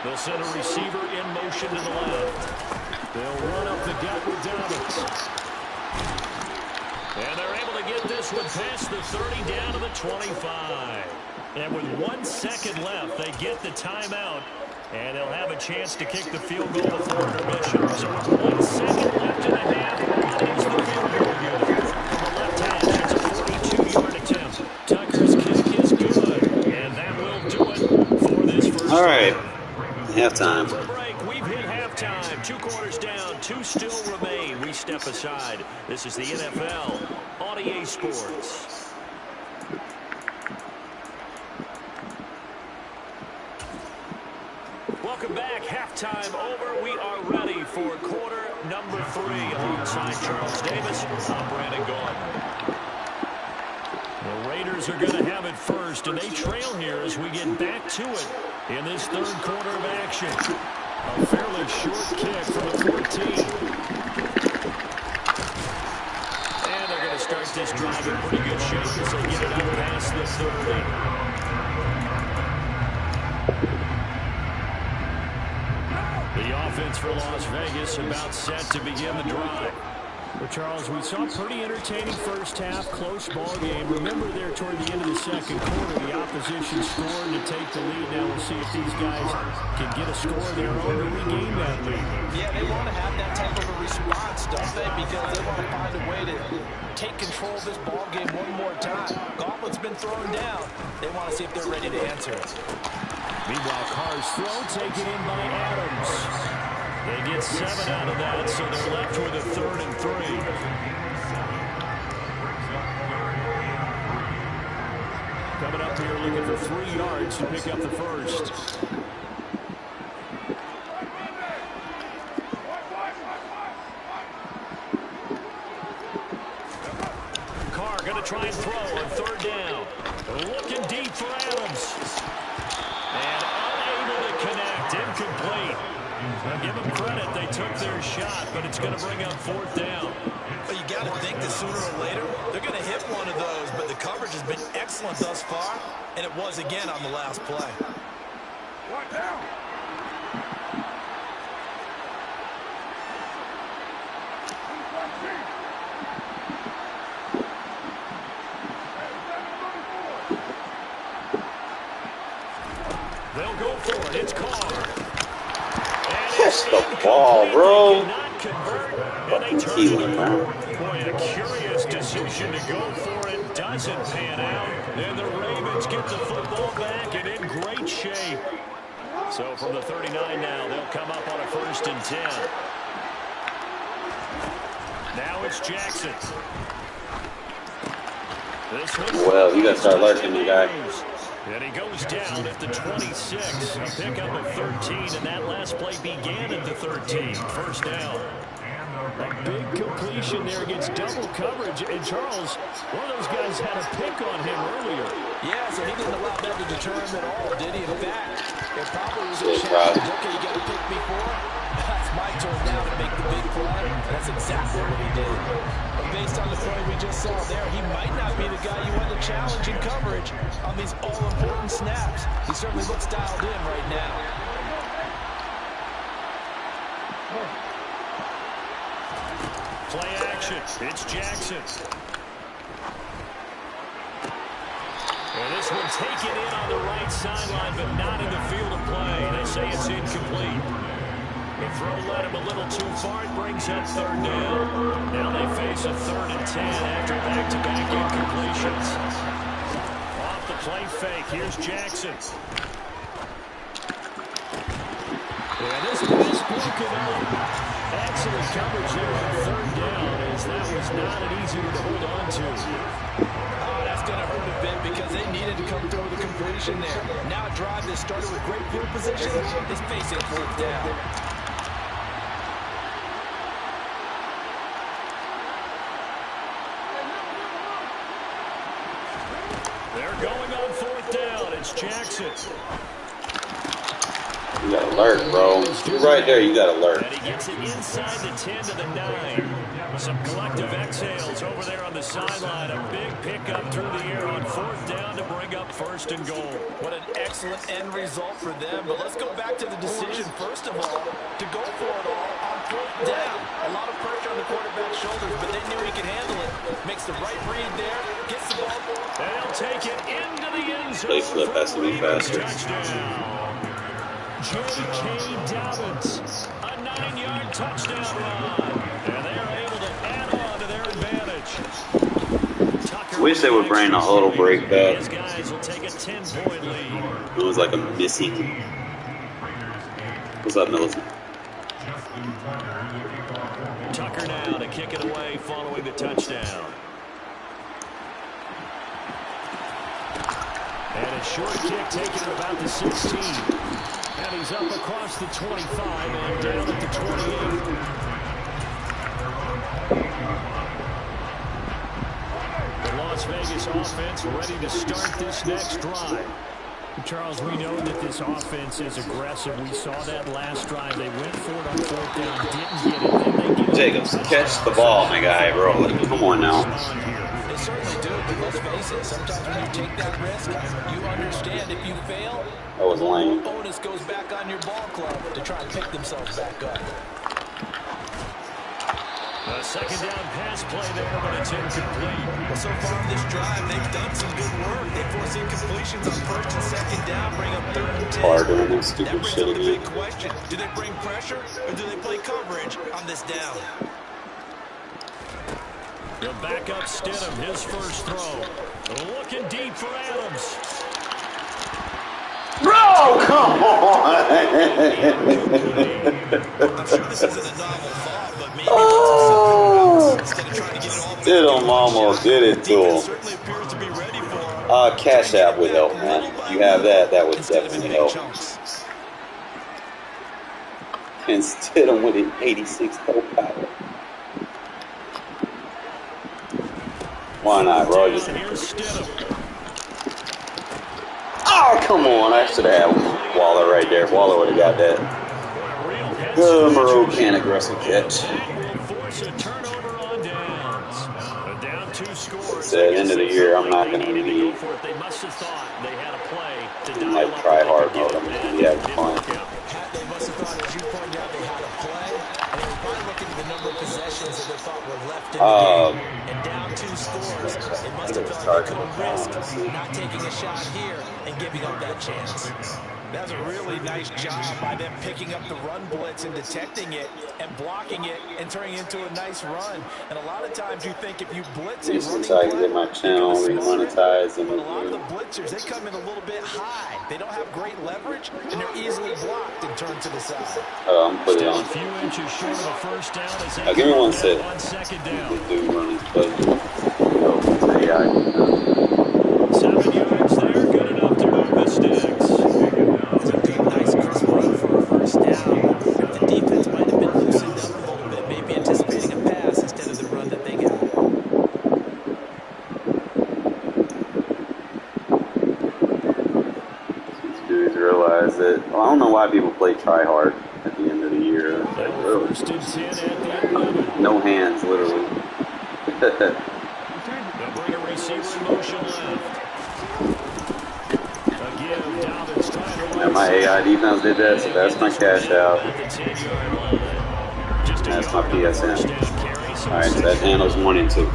They'll send a receiver in motion to the left. They'll run up the gut with Dobbins. And they're able to get this one past the 30 down to the 25. And with 1 second left, they get the timeout. And they'll have a chance to kick the field goal before intermission. So with 1 second left in the half, is the field goal good. From the left hash, it's a 42-yard attempt. Tucker's kick is good. And that will do it for this first All right. quarter. Halftime. For a break, we've hit halftime. 2 quarters down, 2 still remain. We step aside. This is the NFL on EA Sports. Welcome back. Halftime over. We are ready for quarter number 3. Alongside Charles Davis, I'm Brandon Gordon. The Raiders are going to have it first, and they trail here as we get back to it in this third quarter of action. A fairly short kick from the 14. And they're going to start this drive in pretty good shape as they get it up past the 30. The offense for Las Vegas about set to begin the drive. Well, Charles, we saw a pretty entertaining first half, close ball game. Remember there toward the end of the second quarter, the opposition scored to take the lead. Now we'll see if these guys can get a score of their own to regain that lead. Yeah, they want to have that type of a response, don't they? Because they want to find a way to take control of this ball game one more time. Gauntlet's been thrown down. They want to see if they're ready to answer it. Meanwhile, Carr's throw taken in by Adams. They get 7 out of that, so they're left with a 3rd and 3. Coming up here looking for 3 yards to pick up the first. Carr going to try and throw on 3rd down. Looking deep for Adams. And unable to connect. Incomplete. Now give them credit. They took their shot, but it's going to bring up 4th down. But you got to think that sooner or later, they're going to hit one of those. But the coverage has been excellent thus far, and it was again on the last play. What now? They'll go for it. It's Carr. Catch the ball, bro. Fucking Keelan, man. Boy, a curious decision to go for it. Doesn't pan out. And the Ravens get the football back and in great shape. So from the 39 now, they'll come up on a 1st and 10. Now it's Jackson. This one. Well, you got to start lurking, my guy. And he goes down at the 26. A pickup of 13, and that last play began at the 13. 1st down. A big completion there against double coverage. And Charles, one of those guys had a pick on him earlier. Yeah, so he didn't allow that to deter him at all, did he? In fact, it probably was a challenge. Okay, you got to pick me for. That's my turn now to make the big play, and that's exactly what he did. But based on the play we just saw there, he might not be the guy you want to challenge in coverage on these all-important snaps. He certainly looks dialed in right now. Play action. It's Jackson. Well, this one taken in on the right sideline, but not in the field of play. They say it's incomplete. The throw led him a little too far. It brings up third down. Now they face a 3rd and 10 after back-to-back incompletions. Off the play fake. Here's Jackson. Yeah, this one is broken up. Excellent coverage there on 3rd down, as that was not an easy one to hold on to. Oh, that's going to hurt a bit because they needed to come through with a completion there. Now a drive that started with great field position is facing 4th down. They're going on 4th down. It's Jackson. You got alert, bro. You're right there. You got alert. And he gets it inside the 10 to the 9. Some collective exhales over there on the sideline. A big pickup through the air on 4th down to bring up 1st and goal. What an excellent end result for them. But let's go back to the decision, first of all, to go for it all on 4th down. A lot of pressure on the quarterback's shoulders, but they knew he could handle it. Makes the right read there, gets the ball. And he'll take it into the end zone. Play flip has to be faster. J.K. Dobbins, a 9-yard touchdown run. And they are able to add on to their advantage. Tucker Wish they would bring the huddle break back. These guys will take a 10-point lead. It was like a missing. What's up, Millicent? Tucker now to kick it away following the touchdown. And a short kick taken at about the 16. And he's up across the 25 and down at the 28. The Las Vegas offense ready to start this next drive. Charles, we know that this offense is aggressive. We saw that last drive. They went for it on 4th down, didn't get it. Then they get Jacobs, catch the ball, my guy, bro. Come on now. They certainly do, but let's face it, sometimes when you take that risk, you understand if you fail, That was lame. the onus goes back on your ball club to try and pick themselves back up. A 2nd down pass play there, but it's incomplete. Well, so far in this drive, they've done some good work. They force incompletions on 1st and 2nd down, bring up 3rd and 10. Hard doing this That stupid brings shit up the again. big question. Do they bring pressure, or do they play coverage on this down? The backup Stidham, his first throw. Looking deep for Adams. Bro, come on! I'm sure this isn't a novel thought, but maybe once instead of trying to get it all Stidham almost did it to him. certainly appears to be ready for Cash App would help, man. You have that, that would definitely help. And Stidham with an 86 power. Why not, bro? Just... Here's Stidham. Oh, come on. I should have had Waller right there. Waller would have got that. Moreau can't aggressive catch. Force a turnover on downs. Down 2 scores. It's the end of the year. I'm not going to be They must have thought they had a play to in like try hard mode. I'm going to be having fun. They must have thought, as you pointed out, they had a play, and they were probably looking at the number of possessions that they thought were left in the game. And down 2 scores, they must have felt they couldn't risk not taking a shot here and giving up that chance. That was a really nice job by them picking up the run blitz and detecting it and blocking it and turning it into a nice run. And a lot of times you think if you blitz a running so I can play, get my channel remonetized. but a lot of the blitzers, they come in a little bit high. They don't have great leverage, and they're easily blocked and turned to the side. I'm putting it Still on. a few inches short of a first down as they Give me one sec. on 2nd down. This dude running play. Oh, AI. 7 yards there, good enough to move the sticks. It's a good, nice, crisp run for a first down. The defense might have been loosened up a little bit, maybe anticipating a pass instead of the run that they got. These dudes realize that, well, I don't know why people play try hard at the end of the year. Like, really? first and 10 at the 11. No hands, literally. They'll bring a receiver in motion left. Again, Dobbins trying to And my AI defense did that, so that's my cash out. That's my PSN. Alright, so that handles 1 and 2.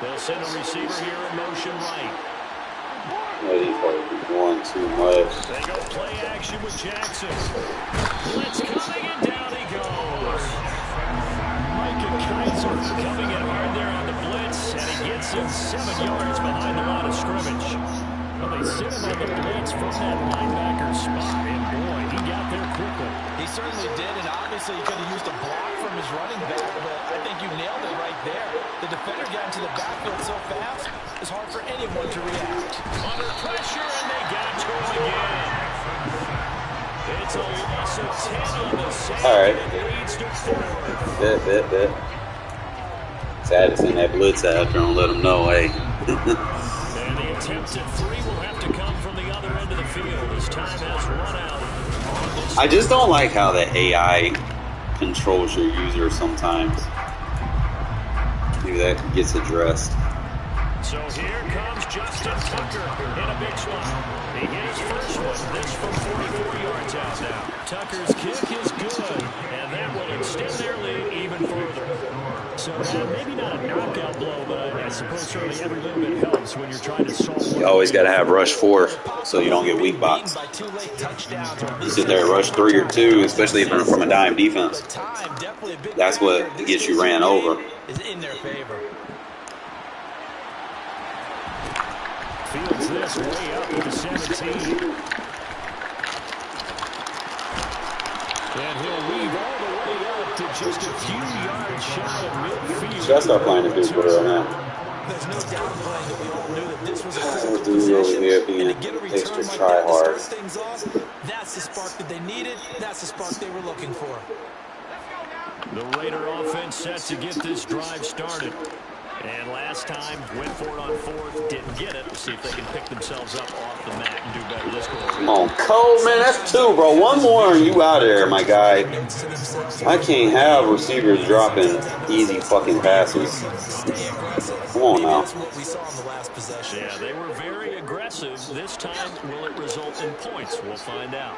They'll send a receiver here in motion right. He's going too much. They go play action with Jackson. Blitz coming and down he goes. Micah Kaiser coming in hard there on the blitz, and he gets him 7 yards behind the line of scrimmage. Well, they sent him on the blitz from that linebacker spot, and boy, he got there quickly. He certainly did, and obviously he could have used a block from his running back, but I think you nailed it right there. The defender got into the backfield so fast, it's hard for anyone to react. Under pressure, and they got to him again. It's a loss of 10 on the second. All right. It leads to 4. Bet. Sad to send that blitz after and let them know, hey. And the attempt at 3 will have to come from the other end of the field as time has run out. I just don't like how the AI controls your user sometimes. Maybe that gets addressed. So here comes Justin Tucker in a big spot. He hit his first one. This from 44 yards out now. Tucker's kick is good, and that will extend their lead even further. So maybe not a knockout blow, but I suppose certainly every little bit helps when you're trying to solve. You always got to have rush 4 so you don't get weak box. You sit there rush 3 or 2, especially from a dime defense. That's what gets you ran over. Is in their favor. Fields this way up to the 17. And he'll weave all the way up to just a few yards shy of midfield. Should I start playing this dude for real now? There's no doubt playing that we all knew that this was a This critical dude over possession. here And being to get a return extra like try that to hard. start things off, that's the spark that they needed. That's the spark they were looking for. The Raider offense set to get this drive started. And last time, went for it on 4th, didn't get it. We'll see if they can pick themselves up off the mat and do better this go. Come on, Cole, man, that's 2, bro. 1 more and you out of there, my guy. I can't have receivers dropping easy fucking passes. Come on now. That's what we saw in the last possession. Yeah, they were very aggressive. This time, will it result in points? We'll find out.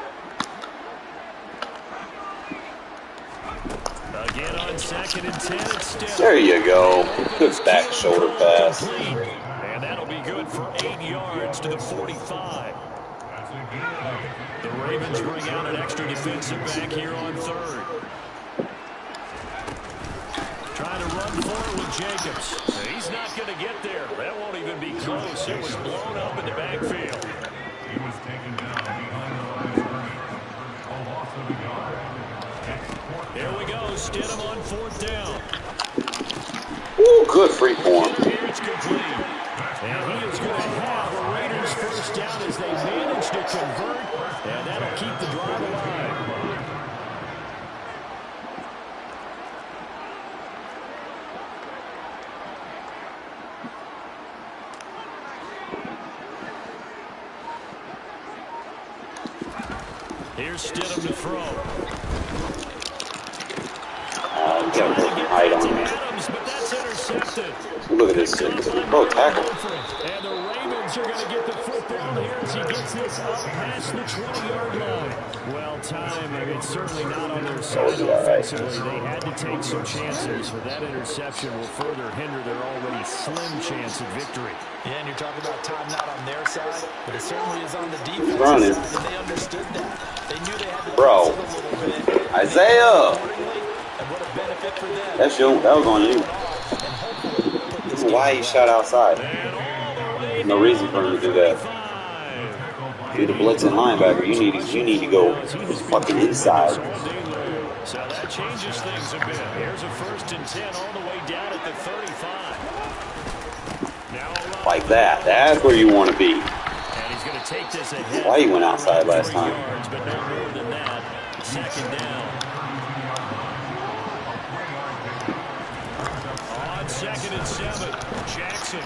Again on 2nd and 10, it's still. There you go. Good back shoulder pass. And that'll be good for 8 yards to the 45. The Ravens bring out an extra defensive back here on 3rd. Trying to run forward with Jacobs. He's not going to get there. That won't even be close. It was blown up in the backfield. He was taken down behind the line of scrimmage. A loss of a yard. Here we go. Stidham on 4th down. Ooh, good free form. Here it's complete. And he is going to have a Raiders first down as they manage to convert. And that'll keep the drive alive. Here's Stidham to throw. You got to hide on him. Adams, but that's intercepted. Look at this shit. Bro, tackle. And the Ravens are going to get the foot down here as he gets this up past the 20-yard line. Well, it's certainly not on their side offensively. They had to take some chances, but that interception will further hinder their already slim chance of victory. Yeah, and you're talking about time not on their side, but it certainly is on the defense Running. side, and they understood that. They knew they had to Bro. press it a little bit. Isaiah. And what a benefit for them. That's you. That was on you. Why he shot outside? No reason for him to do that. You're the blitzing linebacker. You need to go fucking inside. So that changes things a bit. Here's a 1st and 10 all the way down at the 35. Now Like that. That's where you want to be. and he's going to take this ahead. Why he went outside last time? Yards, but no more than that. 2nd down. 2nd and 7. Jackson.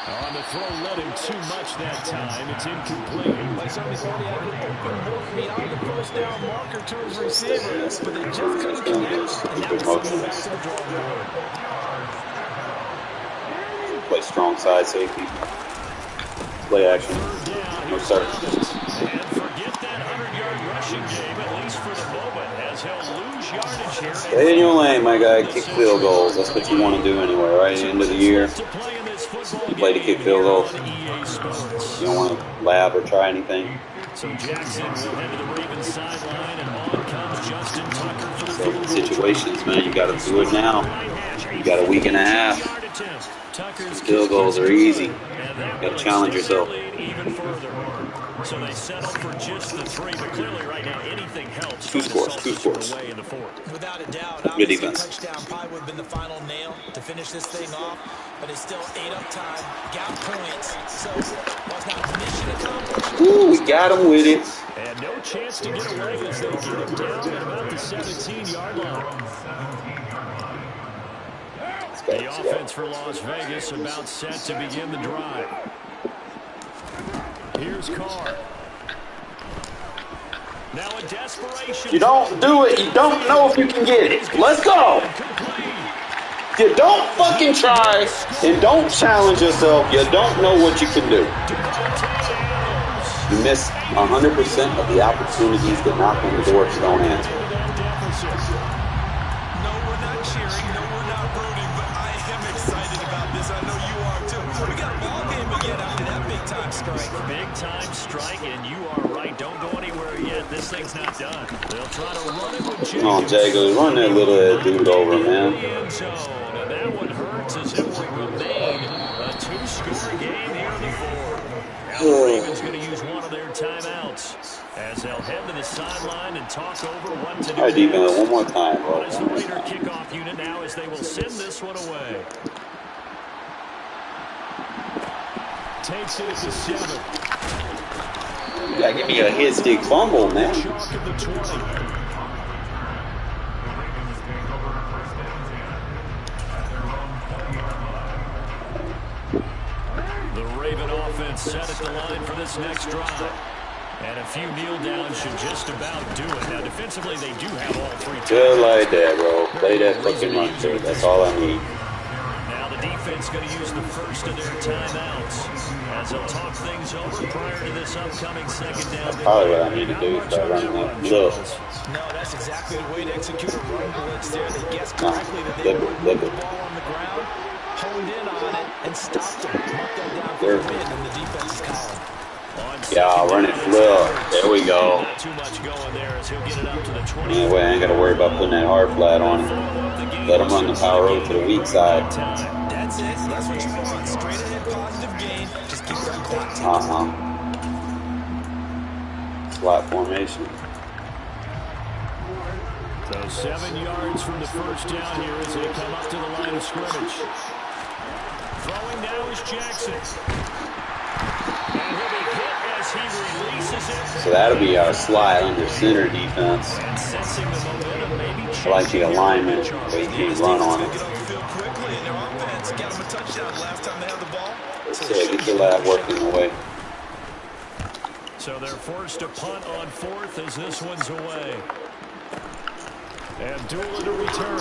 On the throw, led him too much that time. It's incomplete. Like somebody thought he had an open look beyond the first down marker to his receiver, but they just couldn't connect, and now we send them back to the drawing board. Play strong side safety. Play action. No start. And forget that 100-yard rushing game, at least for the moment, as he'll lose yardage here. Stay in your lane, my guy. Kick field goals. That's what you want to do anyway, right? At the end of the year, you play to kick field goals. You don't want to lab or try anything. So Jackson will head to the Ravens sideline, and on comes Justin Tucker for the field. Situations, man. You got to do it now. You got a week and a half. Field goals are easy. You got to challenge yourself. Even further. So they settle for just the 3, but clearly right now anything helps. Two scores. Without a doubt, Good defense. Touchdown probably would have been the final nail to finish this thing off, but it's still 8 up time, got points, so was not mission accomplished. Ooh, we got him with it. And no chance to get away as they get him down at about the 17-yard line. The offense for Las Vegas about set to begin the drive. Here's Carr. Now a desperation. You don't do it. You don't know if you can get it. Let's go. You don't fucking try and don't challenge yourself. You don't know what you can do. You miss 100% of the opportunities that knock on the door if you don't answer. No, we're not cheering. No, we're not rooting, but I am excited about this. I know you are too. We got a ball game again after that big-time strike. Big-time strike, and you are right. Don't go anywhere yet. This thing's not done. They'll try to run it with Jacob. Come on, Jago. Run that little dude over, man. And that one hurts as it will remain a 2-score game here in the 4th. Now the Ravens going to use one of their timeouts as they'll head to the sideline and talk over what to do. All right, defense, one more time, bro. As the Raider kickoff unit now as they will send this one away. Takes it at the 7. You gotta give me a hit stick fumble, man. Chalk at the 20. The Raven offense set at the line for this next drive. And a few kneel downs should just about do it. Now, defensively, they do have all 3 times. Just like that, bro. Play that fucking run through. That's all I need. Now the defense going to use the first of their timeouts as they'll talk things over prior to this upcoming second down. That's probably what I need to do is start running that blitz. No, that's exactly the way to execute a run blitz there. They guessed correctly that they would move the ball on the ground, honed in on it, and stopped them. Mark that down for the win in the defense's column. Yeah, run it flip. There we go. Not too much going there as he'll get it up to the 20. Anyway, I ain't got to worry about putting that hard flat on him. Let him run the power road to the weak side. That's it. That's what you want. Straight ahead positive gain. Just keep that clock ticking. Slot formation. So 7 yards from the first down here as they come up to the line of scrimmage. Throwing now is Jackson. And he'll be hit as he releases it. So that'll be our slide under center defense. And sensing the momentum, maybe I like the alignment, but he can't run on it. Get on the field quickly, and their offense got them a touchdown last time they had the ball. Yeah, get your lab working away. So they're forced to punt on 4th as this one's away. Abdullah to return.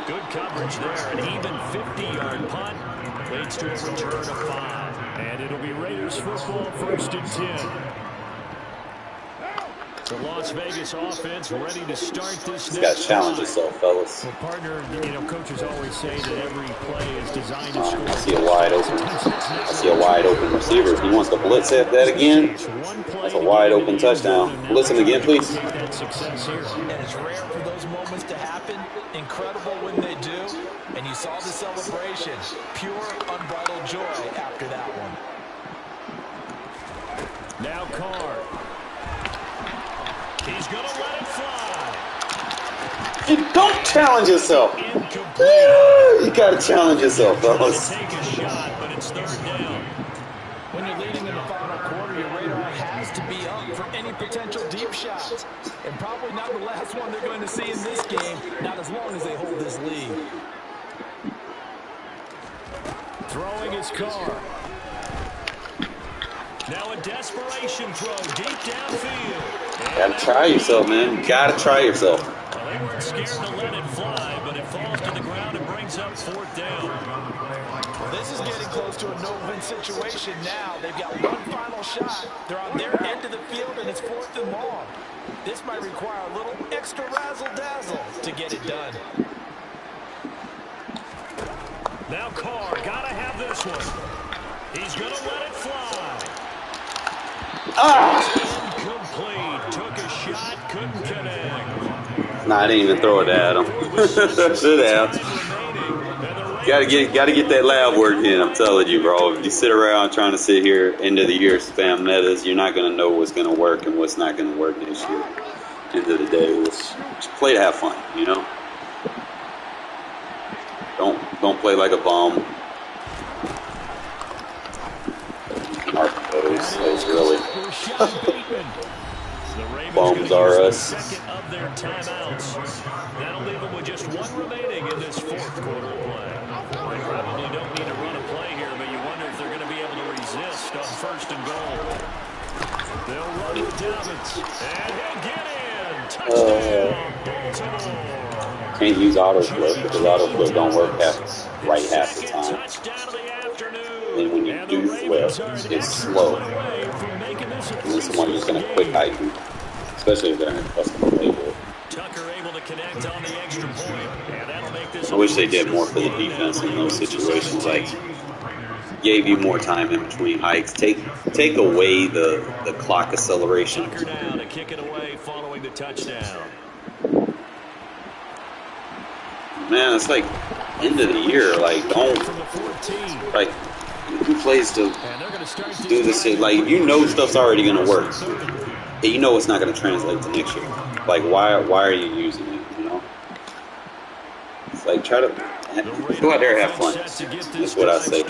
Good coverage there. An even 50-yard punt leads to a return of 5. And it'll be Raiders football 1st and 10. The Las Vegas offense ready to start this next. Got to challenge yourself, fellas. Well, partner, coaches always say that every play is designed to score. I see a wide open. I see a wide open receiver. If he wants to blitz at that again, that's a wide open touchdown. Blitz him again, please. And it's rare for those moments to happen. Incredible when they do. And you saw the celebration. Pure, unbridled joy after that one. Now Carr. He's going to let it fly. You don't challenge yourself. You got to challenge yourself, fellas. Take a shot, but it's 3rd down. When you're leading in the final quarter, your radar has to be up for any potential deep shots. And probably not the last one they're going to see in this game. not as long as they hold this lead. Throwing his car. Now a desperation throw deep downfield. Gotta try yourself, man. You gotta try yourself. Well, they weren't scared to let it fly, but it falls to the ground and brings up 4th down. Well, this is getting close to a no-win situation now. They've got one final shot. They're on their end of the field, and it's 4th and long. This might require a little extra razzle-dazzle to get it done. Now Carr, gotta have this one. He's gonna let it fly. Incomplete. Took a shot, couldn't connect. Nah, I didn't even throw it at him. Should have. Gotta get that lab work in. I'm telling you, bro. If you sit around trying to sit here end of the year spam metas, you're not gonna know what's gonna work and what's not gonna work this year. End of the day, just play to have fun, you know. Don't play like a bum. Those really bums are us. Second of their timeouts. That'll leave them with just one remaining in this 4th quarter of play. They probably don't need to run a play here, but you wonder if they're going to be able to resist on 1st and goal. They'll run with Dobbins, and he'll get in. Touchdown, Baltimore. Can't use autoflip because autoflip don't work half the time. Touchdown of the afternoon. And when you do flip, it's slow. And then someone's just going to quick hike you, especially if they're in a custom playbook. Tucker able to connect on the extra point, and that'll make this. I wish they did more for the defense in those situations. Like, gave you more time in between hikes. Take away the clock acceleration. Tucker now to kick it away following the touchdown. Man, it's like end of the year. Like, don't like who plays to do this shit? Like, you know stuff's already gonna work, and you know it's not gonna translate to next year. Like, why are you using it? You know, it's like try to go out there and have fun. That's what I say.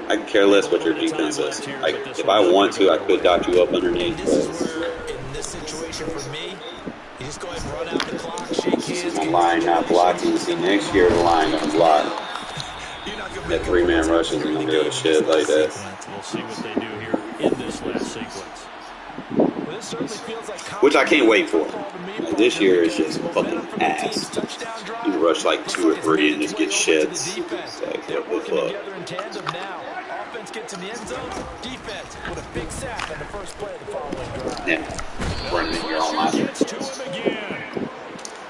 I can care less what your defense is. Like, if I want to, I could dot you up underneath. In this situation for me, you just go ahead and run out the clock, shake hands. The line not blocking. See, next year the line gonna block. That 3-man rush isn't gonna be able to shit like that. We'll see what they do here in this last sequence. Which I can't wait for. Like, this year is just fucking ass. You rush like 2 or 3 and just get shits. It's like, what the fuck? Offense gets in the end zone. Defense with a big sack on the first play of the following drive. Yeah, running in your own line.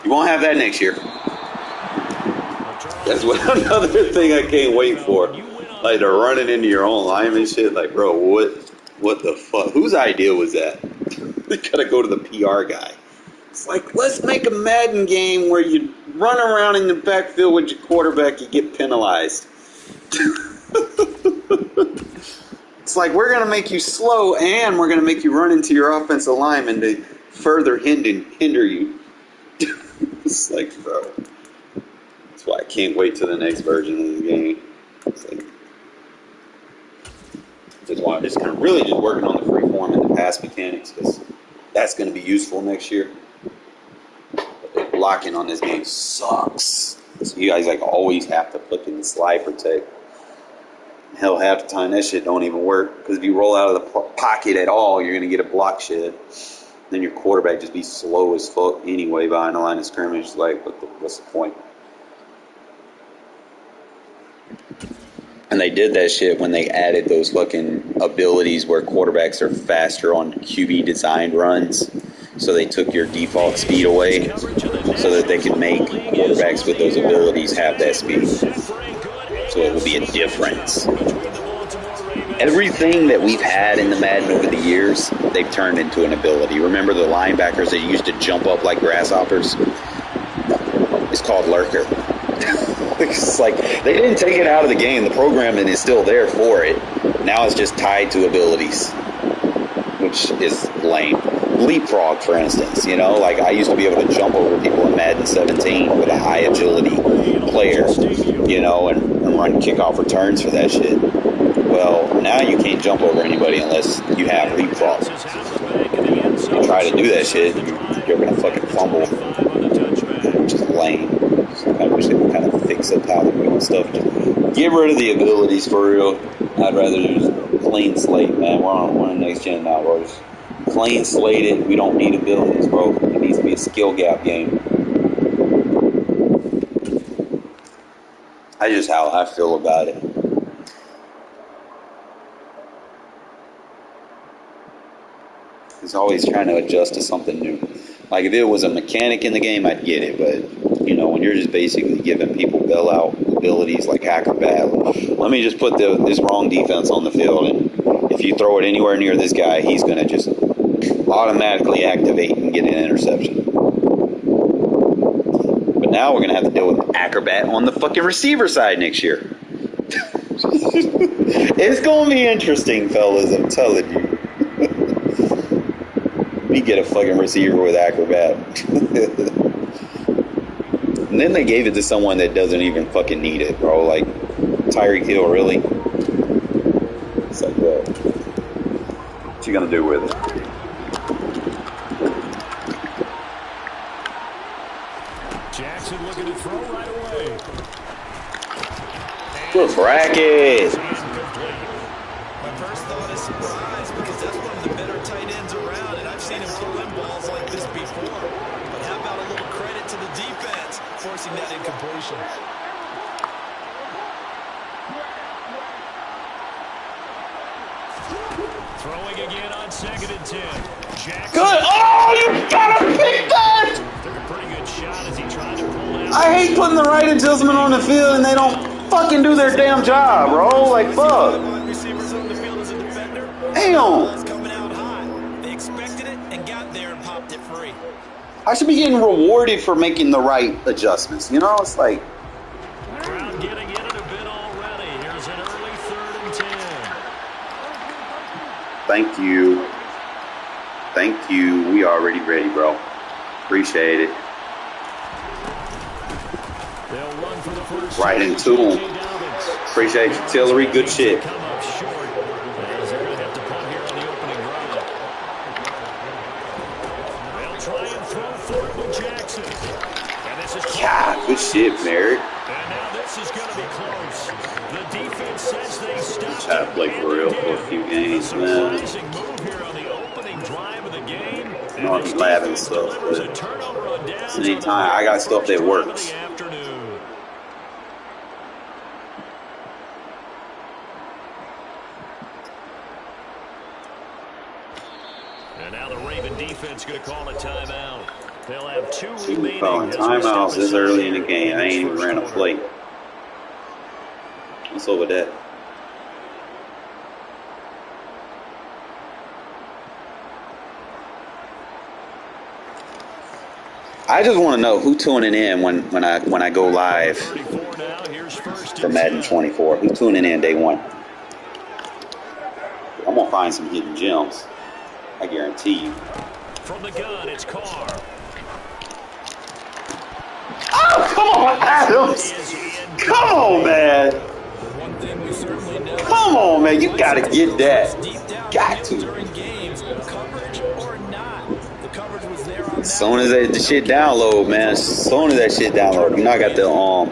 You won't have that next year. That's what another thing I can't wait for. Like, the running into your own lineman shit. Like, bro, what the fuck? Whose idea was that? We gotta go to the PR guy. It's like, let's make a Madden game where you run around in the backfield with your quarterback, you get penalized. It's like, we're gonna make you slow and we're gonna make you run into your offensive lineman to further hinder you. It's like, bro. That's why I can't wait till the next version of the game. It's like, that's why I'm just kind of really just working on the free form and the pass mechanics, because that's going to be useful next year. But the blocking on this game sucks. So you guys like always have to fucking slide protect. Hell, half the time that shit don't even work, because if you roll out of the pocket at all, you're going to get a block shit. Then your quarterback just be slow as fuck anyway behind the line of scrimmage. It's like, what's the point? And they did that shit when they added those fucking abilities where quarterbacks are faster on QB designed runs. So they took your default speed away so that they could make quarterbacks with those abilities have that speed. So it will be a difference. Everything that we've had in the Madden over the years, they've turned into an ability. Remember the linebackers that used to jump up like grasshoppers? It's called Lurker. It's like, they didn't take it out of the game. The programming is still there for it. Now it's just tied to abilities, which is lame. Leapfrog, for instance, you know, like I used to be able to jump over people in Madden 17 with a high agility player, you know, and run kickoff returns for that shit. Well, now you can't jump over anybody unless you have leapfrog. You try to do that shit, you're going to fucking fumble, which is lame. except power stuff. Get rid of the abilities for real. I'd rather just clean slate, man. We're on next gen now, bro. Just clean slate it. We don't need abilities, bro. It needs to be a skill gap game. That's just how I feel about it. It's always trying to adjust to something new. Like, if it was a mechanic in the game, I'd get it. But, you know, when you're just basically giving people bailout abilities like acrobat, let me just put this wrong defense on the field, and if you throw it anywhere near this guy, he's going to just automatically activate and get an interception. But now we're going to have to deal with acrobat on the fucking receiver side next year. It's going to be interesting, fellas, I'm telling you. We get a fucking receiver with acrobat. And then they gave it to someone that doesn't even fucking need it, bro. Like, Tyreek Hill, really? It's like, what you gonna do with it? Jackson looking to throw right away. Good bracket. My first thought is surprise, because that's one of the better tight ends around, and I've seen him throw in balls like this before. But how about a little credit to the defense forcing that incompletion? Throwing again on 2nd and 10. Jackson. Good. Oh, you gotta pick that! Took a pretty good shot as he tried to pull out. I hate putting the right adjustment on the field and they don't fucking do their damn job, bro. Like, fuck. Receivers on the field as a defender. Damn. Coming out hot. They expected it and got there and popped it free. I should be getting rewarded for making the right adjustments. You know, it's like, Crowd getting in it a bit already. Here's an early 3rd and 10. thank you. Thank you. We already ready, bro. Appreciate it. They'll run for the first. Right into them. Appreciate you, Tillery. Good shit. Come up short as they're going to have to punt here on the opening drive. They'll try and throw for it with Jackson. And this is God, good shit, Merrick. And now this is going to be close. The defense says they stopped. Try to play for real for a few games, man. Surprising move here on the opening drive of the game. You know, he's laughing stuff, but at the same time, I got stuff that works. And now the Raven defense going to call a timeout. They'll have two People calling timeouts this early in the game. I ain't even ran a play. What's up with that? I just want to know who tuning in when I go live for Madden 24. Who's tuning in day one? I'm gonna find some hidden gems. I guarantee you. From the gun, it's Carr. Oh, come on, Adams! Come on, man! Come on, man! You gotta get that. Got to. As soon as the shit download, man. As soon as that shit download, you know I got the I'm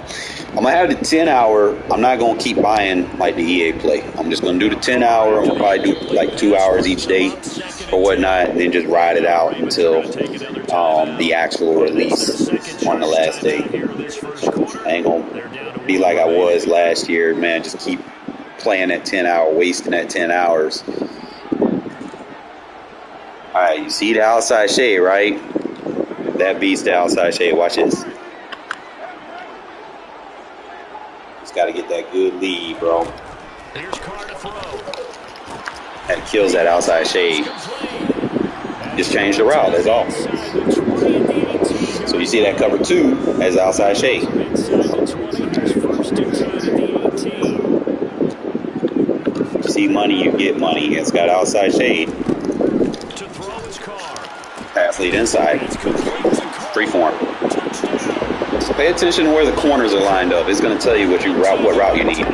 gonna have the 10-hour. I'm not gonna keep buying like the EA Play. I'm just gonna do the 10-hour. I'm gonna probably do like 2 hours each day or whatnot, and then just ride it out until the actual release on the last day. I ain't gonna be like I was last year, man. Just keep playing that 10-hour, wasting that 10 hours. All right, you see the outside shade, right? That beats the outside shade. Watch this. Just got to get that good lead, bro. Here's Carr to throw. That kills that outside shade. Just change the route, that's all. So you see that cover 2 as outside shade. You see money, you get money. It's got outside shade. Pass lead inside. Freeform. So pay attention to where the corners are lined up. It's going to tell you what route you need.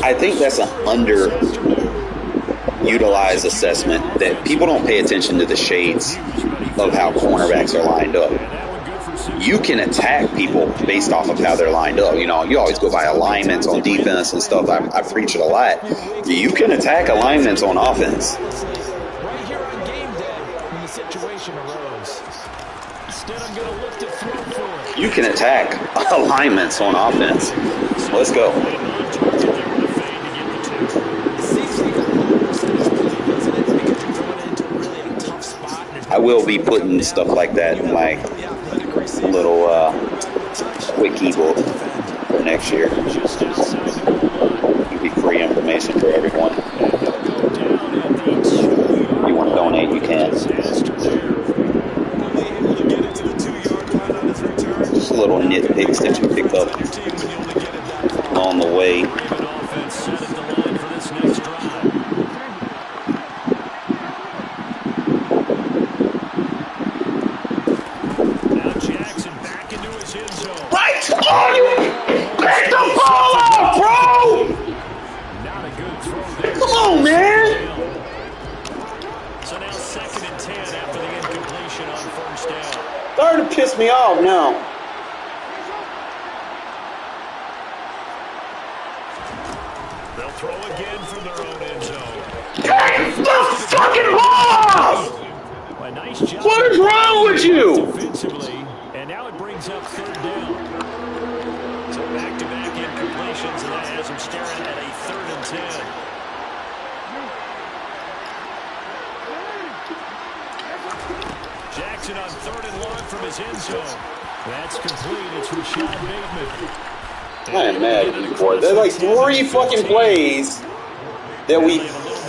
I think that's an underutilized assessment that people don't pay attention to the shades of how cornerbacks are lined up. you can attack people based off of how they're lined up. You know, you always go by alignments on defense and stuff. I preach it a lot. You can attack alignments on offense. Right here on game day, when the situation arose. Instead, I'm going to look to throw for it. You can attack alignments on offense. Let's go. I will be putting stuff like that in my little quick ebook for next year. It'll be free information for everyone. If you want to donate, you can. Just little nitpicks that you pick up along the way. Oh, you pick the ball up, bro! Come on, man! So now 2nd and 10 after the incompletion on 1st down. Starting to piss me off now. They'll throw again from their own end zone. Pick the fucking ball! A nice job. What is wrong with you? Defensively, and now it brings up 3rd down. So back-to-back incompletions, and that has him staring at a 3rd and 10. Jackson on 3rd and long from his end zone. That's complete. It's Rashad Bateman. I am mad at you, boy. There's like 3 fucking plays that we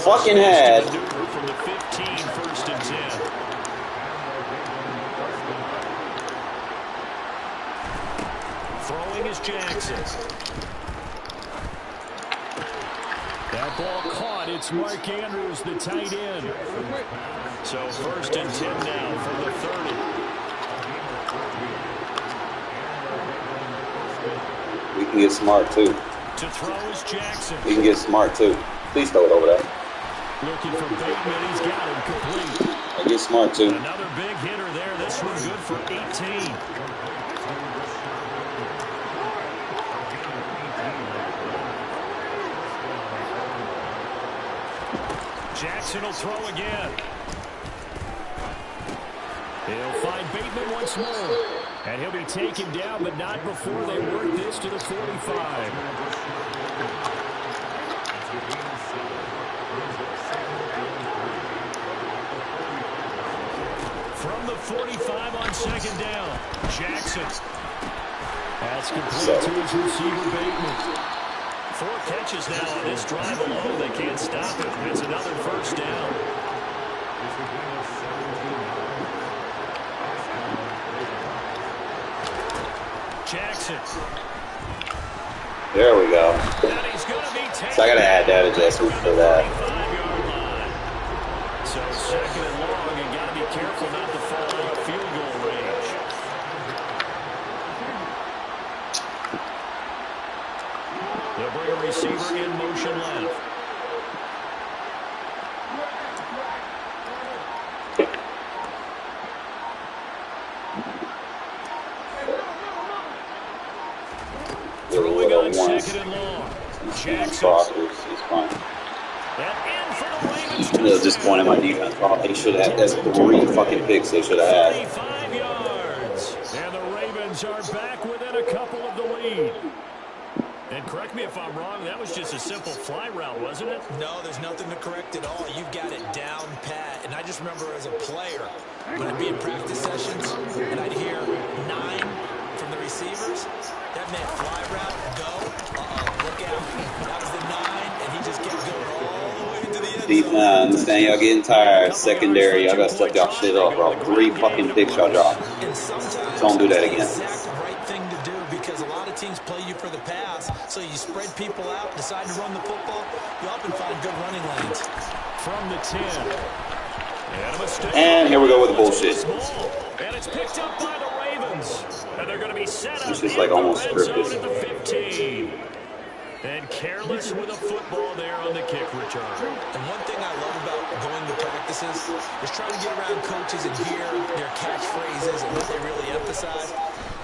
fucking had. From the 15, 1st and 10. Throwing is Jackson. That ball caught. It's Mark Andrews, the tight end. So 1st and 10 now from the 30. We can get smart too. To throw is Jackson. We can get smart too. Please throw it over there. Looking for Bateman. He's got him complete. I get smart too. Another big hitter there. This one good for 18. Jackson will throw again. He'll find Bateman once more. And he'll be taken down, but not before they work this to the 45. From the 45 on 2nd down, Jackson. That's complete to his receiver, Bateman. 4 catches now on this drive alone. They can't stop it. It's another 1st down. Jackson. There we go. And he's going to be taken. So I gotta add that adjustment for that. 5-yard line. So 2nd and long, you got to be careful not to fall out of field goal range. They'll bring a receiver in motion left. Throwing on 2nd and long. Jackson. He's fine. And in for the Ravens. A little disappointed in my defense. They should have had. That's 3 fucking picks they should have had. 25 yards. And the Ravens are back within a couple of the lead. And correct me if I'm wrong, that was just a simple fly route, wasn't it? No, there's nothing to correct at all. You've got it down pat. And I just remember as a player, when I'd be in practice sessions, and I'd hear 9 from the receivers, that meant fly route, go, look out. That was the 9, and he just kept going all the way to the end zone. I understand y'all getting tired. Secondary, y'all gotta step y'all shit up, bro. 3 fucking picks y'all dropped. And sometimes Don't do that again. it's the exact right thing to do because a lot of teams play you for the pass, so you spread people out, decide to run the football, you often find good running lanes. From the 10. And here we go with the bullshit. And it's picked up by the Ravens. And they're going to be set up It's just like almost in the red zone scripted. at the 15. And careless with a football there on the kick return. And one thing I love about going to practices is trying to get around coaches and hear their catchphrases and what they really emphasize.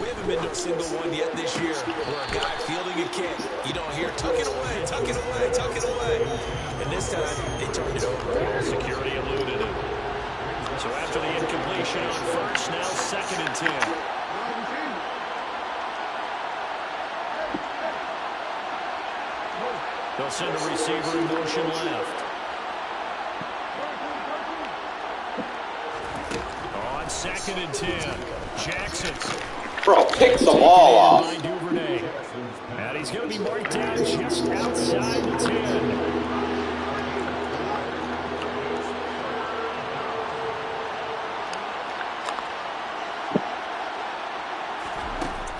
We haven't been to a single one yet this year where a guy fielding a kick, you don't hear, tuck it away, tuck it away, tuck it away. And this time, they turned it over. Well, security eluded it. So after the incompletion on first, now 2nd and 10. They'll send a receiver in motion left. On 2nd and 10, Jackson. Bro, pick the ball off. And he's going to be marked down just outside the 10.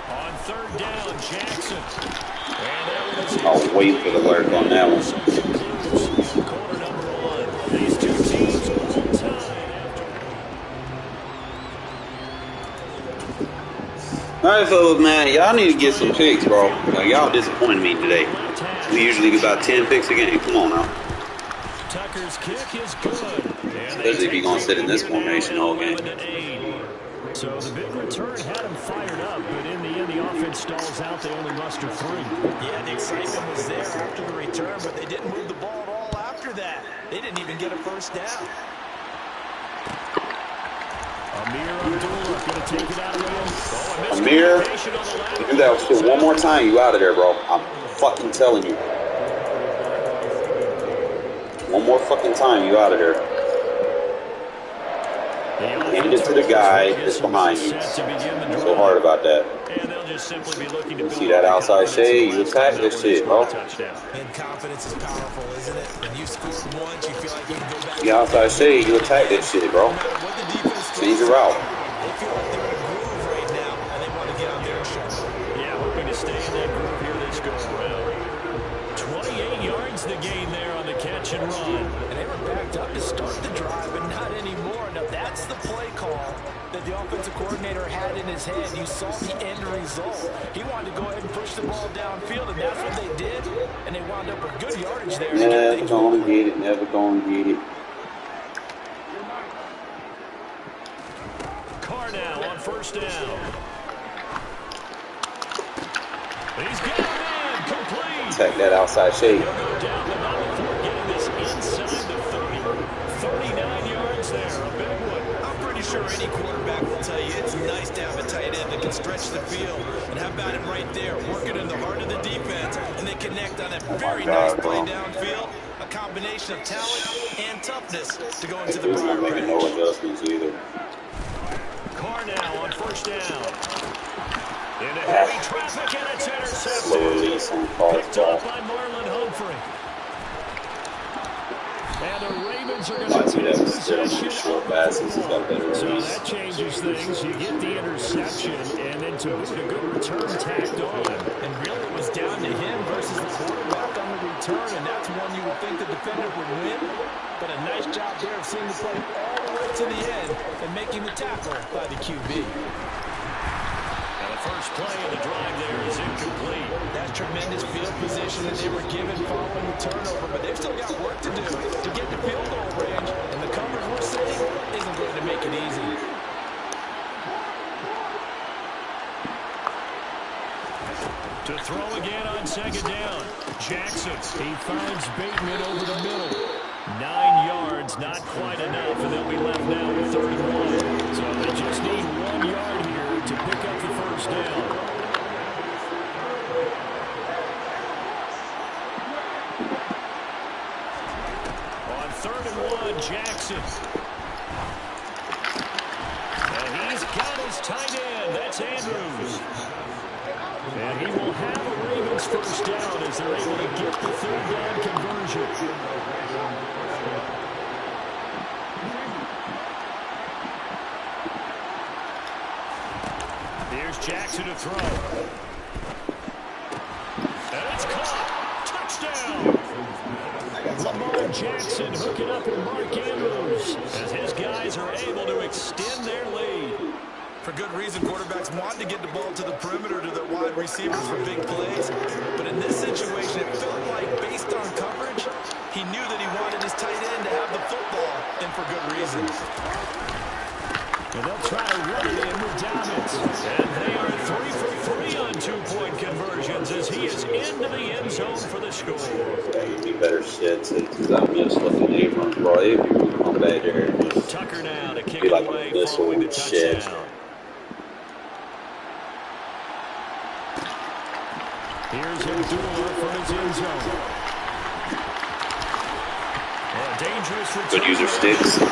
On 3rd down, Jackson. I'll wait for the alert on that one. Quarter number 1. These two teams all tied after. Alright, fellas, man, y'all need to get some picks, bro. Like, y'all disappointed me today. We usually get about 10 picks a game. Come on now. Tucker's kick is good. Especially if you're going to sit in this formation all game. So the big return had him fired up, but in the end, the offense stalls out. They only muster 3. Yeah, the excitement was there after the return, but they didn't move the ball at all after that. They didn't even get a first down. Amir Abdullah going to take it out of the end. Amir, you do that shit one more time, you out of there, bro. I'm fucking telling you. One more fucking time, you out of there. Hand it to the guy that's behind you. So hard about that. And they'll just simply be looking to see that outside shade, you attack this shit, bro. And confidence is powerful, isn't it? When you score once, you feel like you can go back. The outside shade, you attack that shit, bro. Change your route. They feel like they're in a groove right now, and they want to get on their show. Yeah, hoping to stay in that groove here this go around. 28 yards the gain there on the catch and run. And they were backed up to start the drive, but not anymore. Now that's the play call that the offensive coordinator had in his head. You saw the end result. He wanted to go ahead and push the ball downfield, and that's what they did. And they wound up with good yardage there. Never gonna get it, never gonna get it. Carr now on 1st down. He's got a man complete. Attack that outside shade. He'll go down the middle for getting this inside the 30. 39 yards there, a big one. I'm pretty sure any quarterback will tell you it's nice to have a tight end that can stretch the field. And how about him right there, working in the heart of the defense, and they connect on a very nice play downfield. A combination of talent and toughness to go into the prior making no adjustments either. Carr now on 1st down. Into heavy traffic, and it's intercepted. Slow release on Picked up by Marlon Humphrey. And the Ravens are going to take possession. Short passes, he's got better So release. that changes things. You get the interception, and then to boot a good return tacked on. And really it was down to him versus the quarterback on the return, and that's one you would think the defender would win. But a nice job there of seeing the play all the way to the end and making the tackle by the QB. And the first play of the drive there is incomplete. That's tremendous field position that they were given following the turnover, but they've still got work to do to get to field goal range, and the coverage we're seeing isn't going to make it easy. To throw again on 2nd down. Jackson, he finds Bateman over the middle. 9 yards, not quite enough, and they'll be left now with 3rd and 1. So they just need 1 yard here to pick up the 1st down. On 3rd and 1, Jackson. And he's got his tight end. That's Andrews. And he will have a Ravens 1st down as they're able to get the 3rd down conversion. Here's Jackson to throw. And it's caught. Touchdown. Lamar Jackson hooking up with Mark Andrews as his guys are able to extend their lead. For good reason, quarterbacks want to get the ball to the perimeter to their wide receivers for big plays. But in this situation, it felt like, based on coverage, he knew that he wanted his tight end to have the football, and for good reason. And they'll try to run it in with Dobbins. And they are hands as he is into the end zone for the score. Yeah, give me better shit since I missed looking Abrams, bro. If you come back there and just Tucker now to kick be it like away a following the missile shit. touchdown. Here's Abdullah for his end zone. A dangerous return. Good user sticks. Here.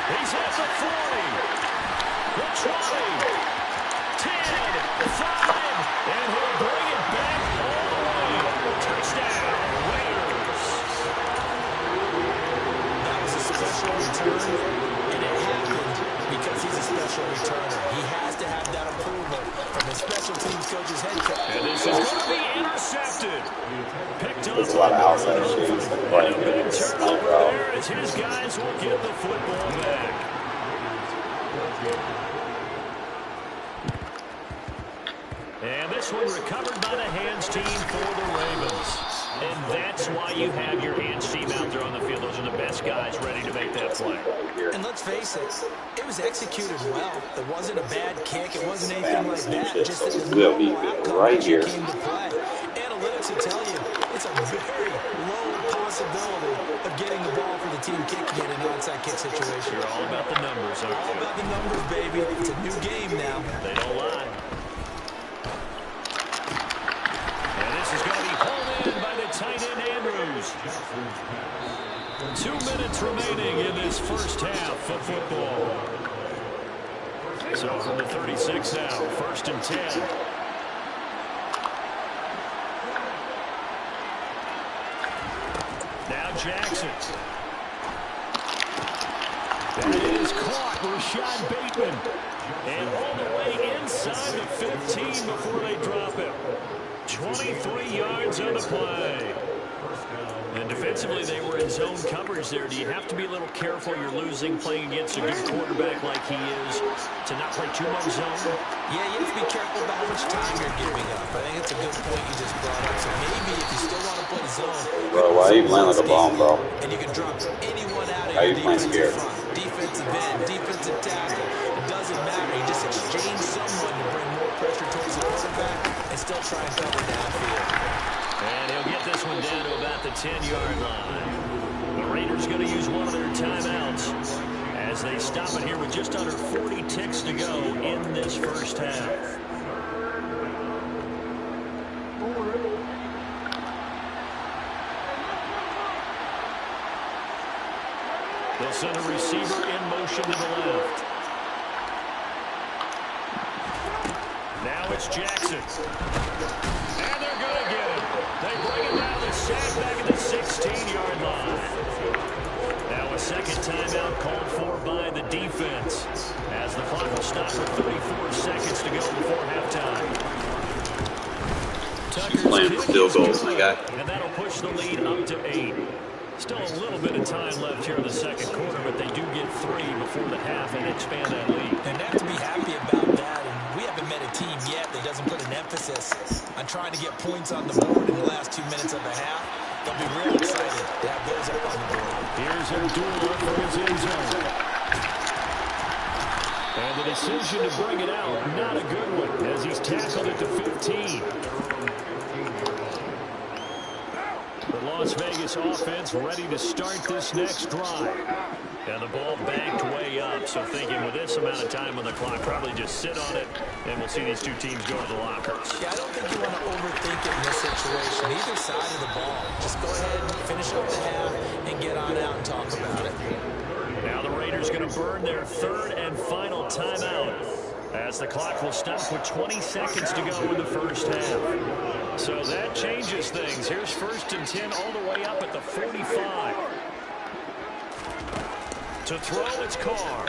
He's at the 40, the 20, 10, 5, and he'll bring it back all the way. Touchdown, Raiders. That was a special return, and it happened because he's a special returner. He has to have that approval from his special teams coach's head coach. And this is going to be intercepted. Picked up. There's a lot of outside shoots like right And a here. big turnover there as his guys will get the football back. And this one recovered by the hands team for the Ravens. And that's why you have your hands team out there on the field. Those are the best guys ready to make that play. And let's face it, it was executed well. It wasn't a bad kick. It wasn't anything like that. Just that the normal outcome right actually here. came to play. Analytics will tell you it's a very low possibility of getting the ball for the team kicking it in an onside kick situation. You're all about the numbers, aren't you? All about the numbers, baby. It's a new game now. They don't lie. And this is going to be hauled in by the tight end, Andrews. 2 minutes remaining in this first half of football. So from the 36 now, 1st and 10. Now Jackson. That is caught, Rashad Bateman. And all the way inside the 15 before they drop it. 23 yards on the play. And defensively, they were in zone coverage there. Do you have to be a little careful? You're losing playing against a good quarterback like he is to not play too much zone? Yeah, you have to be careful about how much time you're giving up. I think it's a good point you just brought up. So maybe if you still want to play zone, Bro, why are you playing like a bomb, bro? and you can drop anyone out of Why are your you playing defensive scared? front, defensive end, defensive tackle. It doesn't matter. You just exchange someone to bring more pressure towards the quarterback and still try and cover downfield. And he'll get this one down to about the 10-yard line. The Raiders going to use one of their timeouts as they stop it here with just under 40 ticks to go in this first half. They'll send a receiver in motion to the left. Now it's Jackson. And they're going to get him. They bring him down the sack back at the 16-yard line. Now a second timeout called for by the defense as the clock will stop with 34 seconds to go before halftime. He's playing for field goals, my guy. And that'll push the lead up to 8. Still a little bit of time left here in the second quarter, but they do get 3 before the half and expand that lead. And they have to be happy about that. And we haven't met a team yet that doesn't put an emphasis on trying to get points on the board in the last 2 minutes of the half. They'll be real excited to have those up on the board. Here's Abdullah for his end zone. And the decision to bring it out, not a good one, as he's tackled at the 15. The Las Vegas offense ready to start this next drive. And the ball backed way up, so thinking with this amount of time on the clock, probably just sit on it, and we'll see these two teams go to the lockers. Yeah, I don't think you want to overthink it in this situation. Either side of the ball. Just go ahead and finish up the half and get on out and talk about it. Now the Raiders going to burn their third and final timeout as the clock will stop with 20 seconds to go in the first half. So that changes things. Here's 1st and 10 all the way up at the 45. To throw, it's Carr.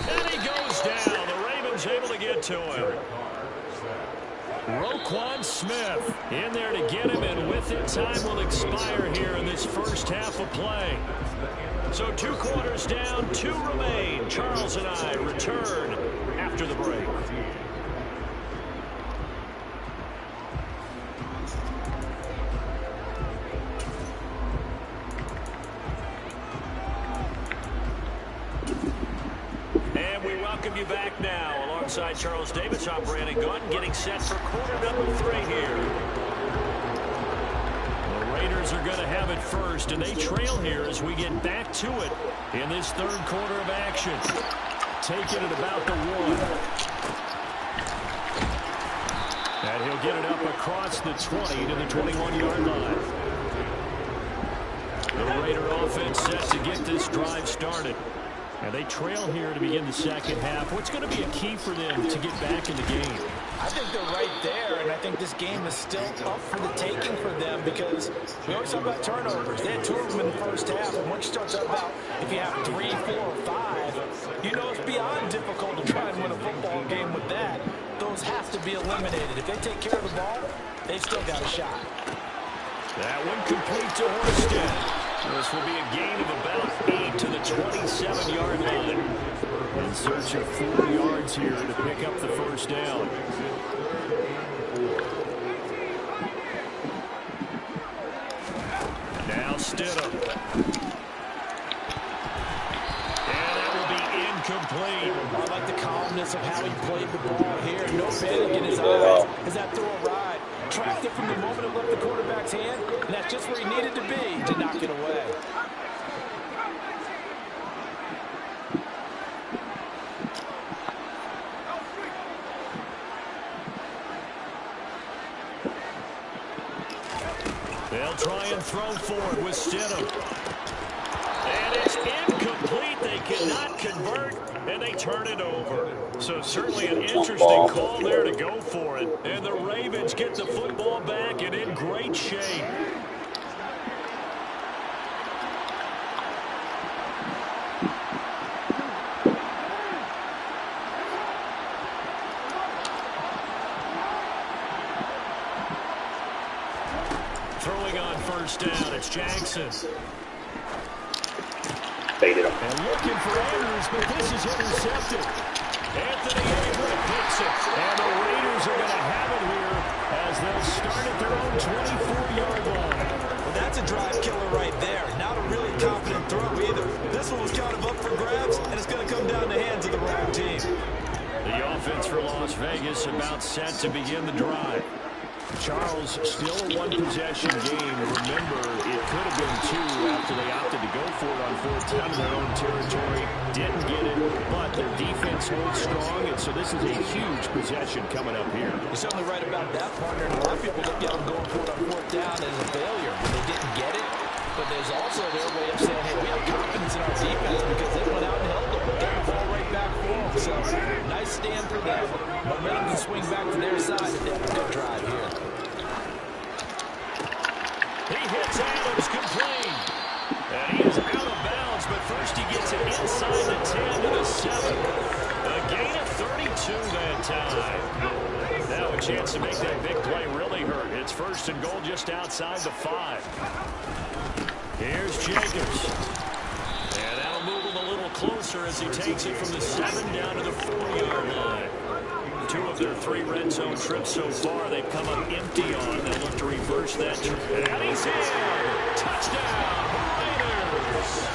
And he goes down. The Ravens able to get to him. Roquan Smith in there to get him, and with it, time will expire here in this first half of play. So 2 quarters down, 2 remain. Charles and I return after the break. And we welcome you back back now alongside Charles Davis. I'm Brandon Gunn, getting set for quarter number 3 here. The Raiders are going to have it first, and they trail here as we get back to it in this third quarter of action. Take it at about the 1. And he'll get it up across the 20 to the 21-yard line. The Raider offense set to get this drive started. And they trail here to begin the second half. What's going to be a key for them to get back in the game? I think they're right there, and I think this game is still up for the taking for them because we always talk about turnovers. They had 2 of them in the first half, and once you start talking about if you have 3, 4, or 5, you know it's beyond difficult to try and win a football game with that. Those have to be eliminated. If they take care of the ball, they've still got a shot. That one complete to Horsted. This will be a gain of about 8 to the 27-yard line. In search of 4 yards here to pick up the first down. Now Stidham. And that will be incomplete. I like the calmness of how he played the ball here. No panic in his eyes as that throw ride. Tracked it from the moment it left the quarterback's hand, and that's just where he needed to be to knock it away. They'll try and throw for it with Stidham. And it's incomplete. They cannot convert, and they turn it over. So certainly an interesting call there to go for it. And the Ravens get the football back and in great shape. Throwing on first down, it's Jackson. Baited him. And looking for Andrews, but this is intercepted. Anthony Abel picks it. And the Raiders are going to have it here as they'll start at their own 24-yard line. Well, that's a drive killer right there. Not a really confident throw either. This one was kind of up for grabs, and it's going to come down the hands of the wrong team. The offense for Las Vegas about set to begin the drive. Charles, still a one-possession game. Remember, it could have been 2 after they opted to go for it on 4th down in their own territory. Didn't get it, but their defense holds strong, and so this is a huge possession coming up here. You're certainly right about that, partner. And a lot of people look at them going for it on 4th down as a failure when they didn't get it. But there's also their way of saying, hey, we have confidence in our defense because they went out and held them. Got the ball right back for them. So, nice stand for them. Momentum can swing back to their side if they have a good drive here. He hits Adams complete. And he is out of bounds, but first he gets it inside the 10 to the 7. A gain of 32 that time. Now a chance to make that big play really hurt. It's first and goal just outside the 5. Here's Jacobs. And that'll move him a little closer as he takes it from the 7 down to the 4-yard line. 2 of their 3 red zone trips so far, they've come up empty on. They'll look to reverse that trip. And he's in. Touchdown, Raiders.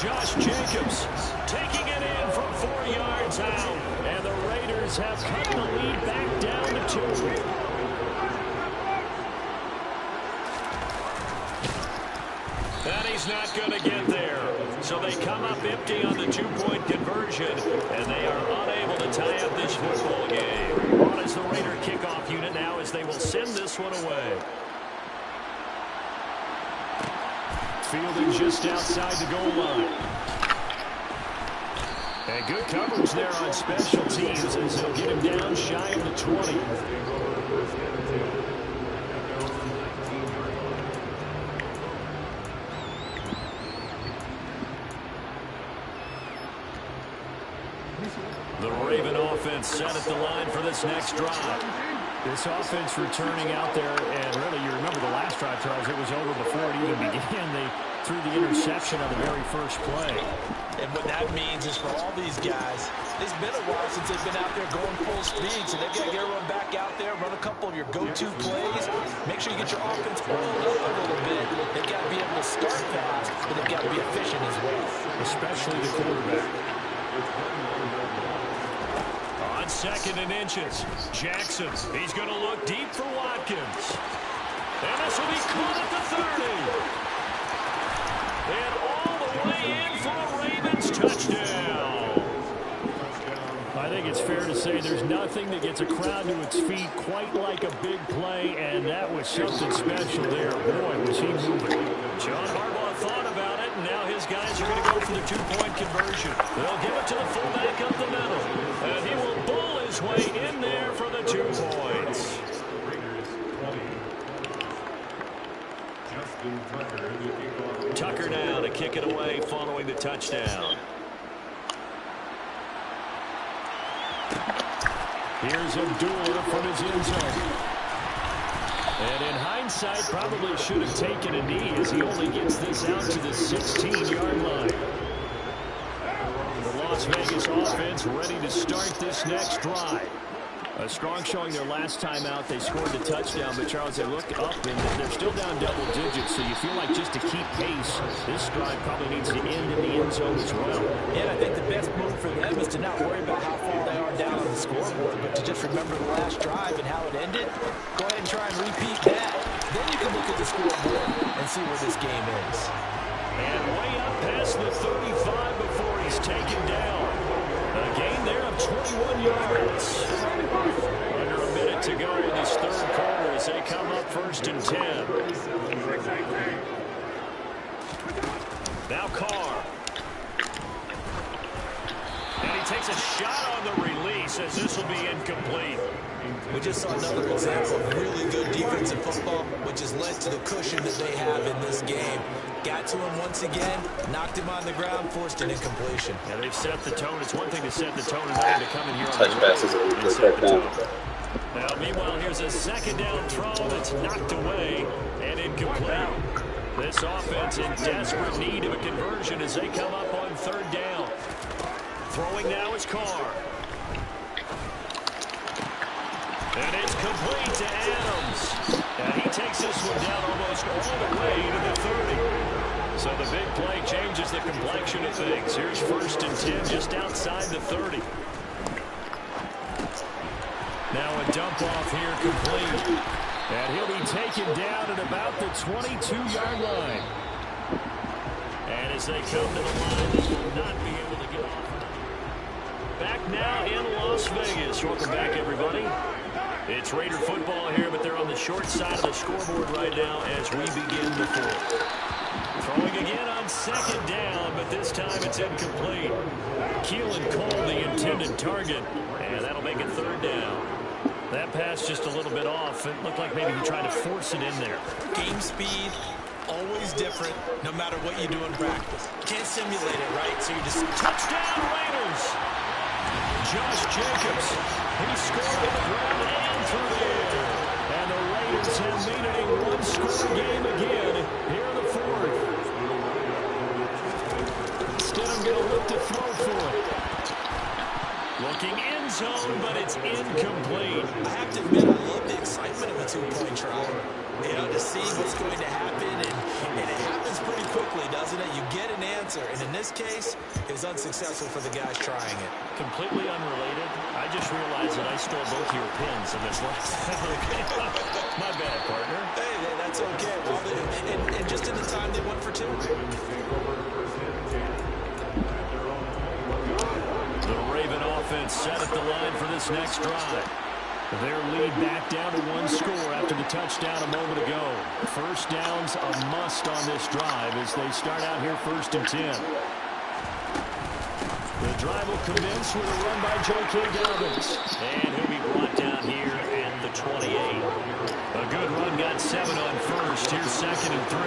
Josh Jacobs taking it in from 4 yards out. And the Raiders have cut the lead back down to 2. And he's not going to get there. So they come up empty on the 2-point conversion, and they are unable to tie up this football game. On is the Raider kickoff unit now as they will send this one away. Fielding just outside the goal line. And good coverage there on special teams as they'll get him down shy of the 20. The Raven offense set at the line for this next drive. This offense returning out there, and really, you remember the last drive, Charles, it was over before it even began. They threw the interception on the very first play. And what that means is for all these guys, it's been a while since they've been out there going full speed, so they've got to get everyone back out there, run a couple of your go-to plays, make sure you get your offense oiled up a little bit. They've got to be able to start fast, but they've got to be efficient as well. Especially the quarterback. On 2nd and inches, Jackson. He's going to look deep for Watkins. And this will be caught at the 30. And all the way in for a Ravens touchdown. I think it's fair to say there's nothing that gets a crowd to its feet quite like a big play, and that was something special there. Boy, was he moving. John Harbaugh thought about it, and now his guys are going to go for the two-point conversion. They'll give it to the fullback up the middle, and he will bowl his way in there for the 2 points. Tucker now to kick it away following the touchdown. Here's Abdullah from his end zone. And in hindsight, probably should have taken a knee as he only gets this out to the 16-yard line. The Las Vegas offense ready to start this next drive. A strong showing their last time out. They scored the touchdown, but Charles, they look up and they're still down double digits, so you feel like just to keep pace, this drive probably needs to end in the end zone as well. Yeah, I think the best move for them is to not worry about how far they are down on the scoreboard, but to just remember the last drive and how it ended. Go ahead and try and repeat that. Then you can look at the scoreboard and see where this game is. And way up past the 35 before he's taken down. A gain there of 21 yards. Under a minute to go in this third quarter as they come up 1st and 10. Now Carr. And he takes a shot on the release as this will be incomplete. We just saw another example of really good defensive football, which has led to the cushion that they have in this game. Got to him once again, knocked him on the ground, forced an incompletion. Yeah, they've set the tone. It's one thing to set the tone, another to come in here on Touch passes and set the tone. Now, meanwhile, here's a 2nd down throw that's knocked away and incomplete. This offense in desperate need of a conversion as they come up on 3rd down. Throwing now is Carr. And it's complete to Adams. And he takes this one down almost all the way to the 30. So the big play changes the complexion of things. Here's 1st and 10 just outside the 30. Now a dump off here complete. And he'll be taken down at about the 22-yard line. And as they come to the line, they will not be able to get off. Back now in Las Vegas. Welcome back, everybody. It's Raider football here, but they're on the short side of the scoreboard right now as we begin the 4th. Throwing again on 2nd down, but this time it's incomplete. Keelan Cole, the intended target, and that'll make it 3rd down. That pass just a little bit off. It looked like maybe he tried to force it in there. Game speed, always different, no matter what you do in practice. Can't simulate it, right? So you just... Touchdown, Raiders! Josh Jacobs, he scored on the ground and through the air. And the Raiders have made it a one-score game again here in the 4th. Stidham going to look to throw for it. Looking end zone, but it's incomplete. I have to admit, I love the excitement of the 2-point try. You know, to see what's going to happen, and it happens pretty quickly, doesn't it? You get an answer, and in this case, it was unsuccessful for the guys trying it. Completely unrelated. I just realized that I stole both your pins in this last My bad, partner. Hey, that's okay. Well, and just in the time they went for 2. The Raven offense set at the line for this next drive. Their lead back down to 1 score after the touchdown a moment ago. 1st down's a must on this drive as they start out here 1st and 10. The drive will commence with a run by J.K. Dobbins. And he'll be brought down here at the 28. A good run, got 7 on 1st. Here's 2nd and 3.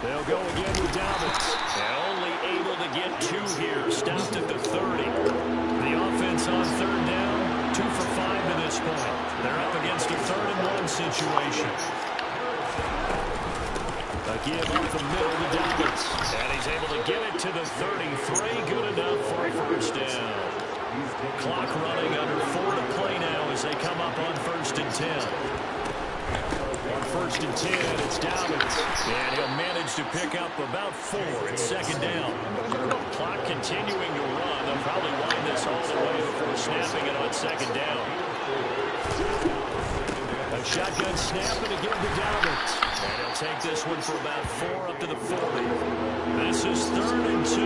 They'll go again with Dobbins. And only able to get 2 here. Stopped at the 30. The offense on 3rd down, 2 for 5 to this point. They're up against a 3rd and 1 situation. A give up the middle to Dobbins. And he's able to get it to the 33. Good enough for a 1st down. Clock running under 4 to play now as they come up on 1st and 10. first and 10. It's Dobbins. And he'll manage to pick up about 4. It's second down. Clock continuing to run. They'll probably wind this all the way before snapping it on second down. A shotgun snap and again to Dobbins. And he'll take this one for about 4 up to the 40. This is 3rd and 2.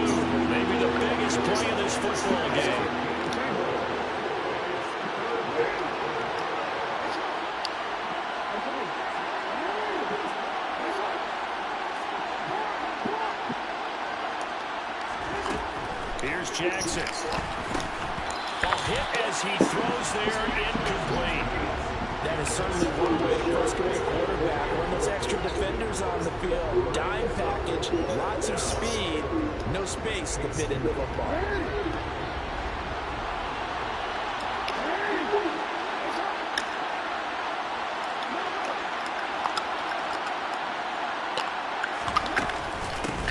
Maybe the biggest play of this football game. Here's Jackson. Ball hit as he throws there, incomplete. That is certainly one way to frustrate a quarterback. When there's extra defenders on the field, dime package, lots of speed, no space to fit into football.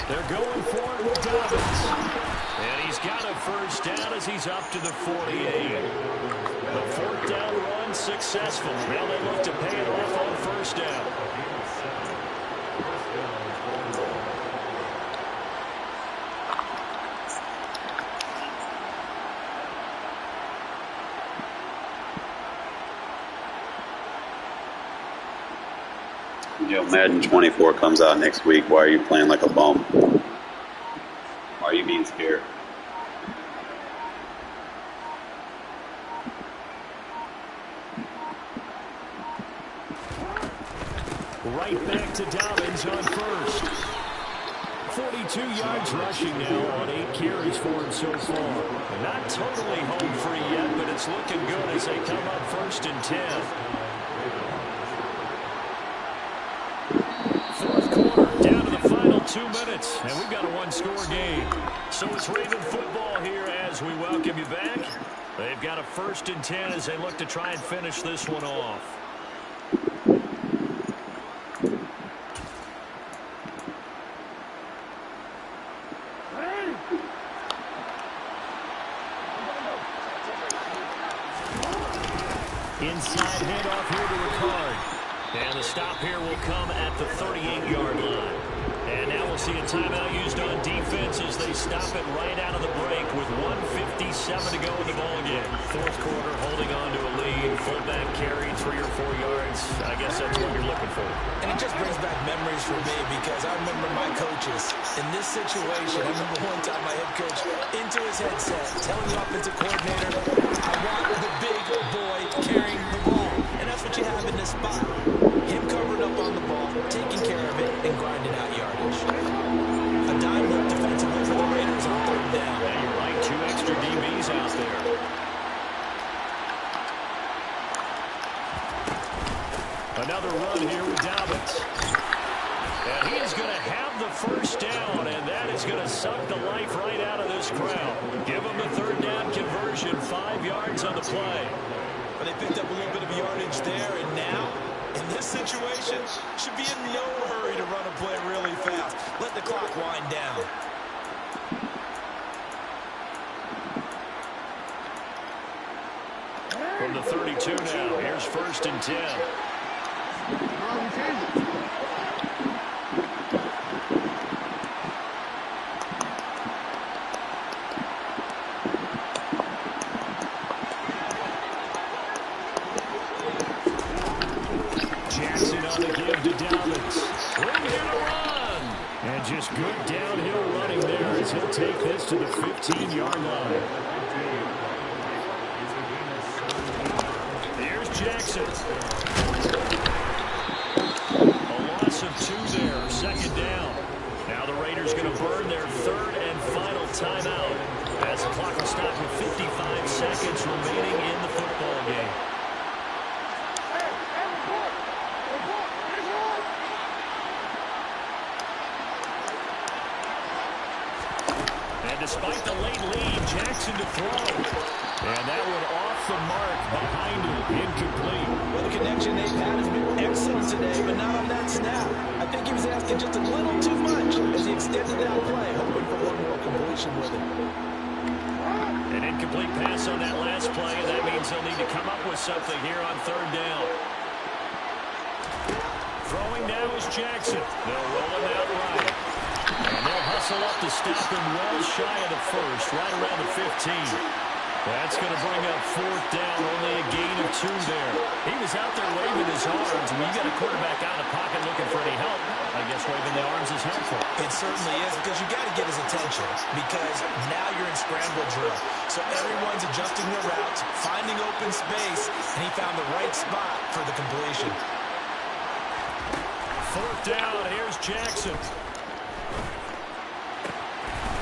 They're going for it with Dobbins. And he's got a first down as he's up to the 48. The 4th down run successful. Now they look to pay it off on first down. You know, Madden 24 comes out next week. Why are you playing like a bum? Why are you being scared? Right back to Dobbins on first. 42 yards rushing now on 8 carries for him so far. Not totally home free yet, but it's looking good as they come up 1st and 10. 4th quarter, down to the final 2 minutes, and we've got a 1-score game. So it's Raven football here as we welcome you back. They've got a 1st and 10 as they look to try and finish this one off. Inside handoff here to Ricard. And the stop here will come at the 38-yard line. And now we'll see a timeout used on defense as they stop it right out of the break with 1:57 to go in the ballgame. 4th quarter, holding on to a lead. Fullback carry 3 or 4 yards. I guess that's what you're looking for. And it just brings back memories for me because I remember my coaches in this situation. I remember one time my head coach into his headset telling the offensive coordinator, I want the big boy carrying the ball. And that's what you have in this spot. Him covering up on the ball, taking care of it, and grinding out yardage. A dime look defensively for the Raiders on 3rd down. Yeah, you're right. 2 extra DBs out there. Another run here with Dobbins. And he is going to have the first down, and that is going to suck the life right out of this crowd. Give him the 3rd down conversion, 5 yards on the play. But they picked up a little bit of yardage there, and now, in this situation, should be in no hurry to run a play really fast. Let the clock wind down. From the 32 now, here's 1st and 10. Jackson on the give to Dobbins. We're going to run. And just good downhill running there as he'll take this to the 15-yard line. Here's Jackson. A loss of 2 there, 2nd down. Now the Raiders going to burn their 3rd and final timeout as the clock will stop with 55 seconds remaining in the football game. And despite the late lead, Jackson to throw. And that one off the mark behind him, incomplete. Well, the connection they've had has been excellent today, but not on that snap. I think he was asking just a little too much as he extended that play, hoping for one more completion with it. An incomplete pass on that last play, and that means they'll need to come up with something here on 3rd down. Throwing now is Jackson. They'll roll him out right. And they'll hustle up to stop him well shy of the first, right around the 15. That's going to bring up fourth down, only a gain of 2 there. He was out there waving his arms. When you got a quarterback out of the pocket looking for any help, I guess waving the arms is helpful. It certainly is, because you got to get his attention, because now you're in scramble drill. So everyone's adjusting their routes, finding open space, and he found the right spot for the completion. Fourth down, here's Jackson.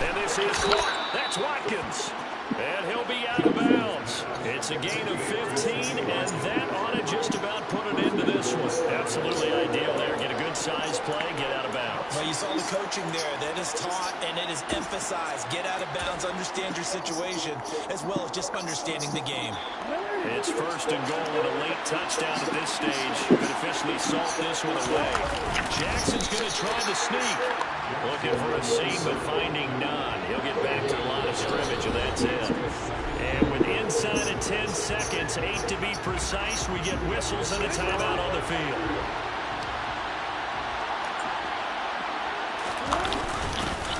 And this is caught. That's Watkins. And he'll be out of bounds. It's a gain of 15, and that ought to just about put an end to this one. Absolutely ideal there. Get a good size play, get out of bounds. Well, you saw the coaching there. That is taught and it is emphasized. Get out of bounds, understand your situation, as well as just understanding the game. It's first and goal and a late touchdown at this stage. Could officially salt this one away. Jackson's going to try to sneak. Looking for a seam, but finding none. He'll get back to the line of scrimmage, and that's it. And with inside of 10 seconds, 8 to be precise, we get whistles and a timeout on the field.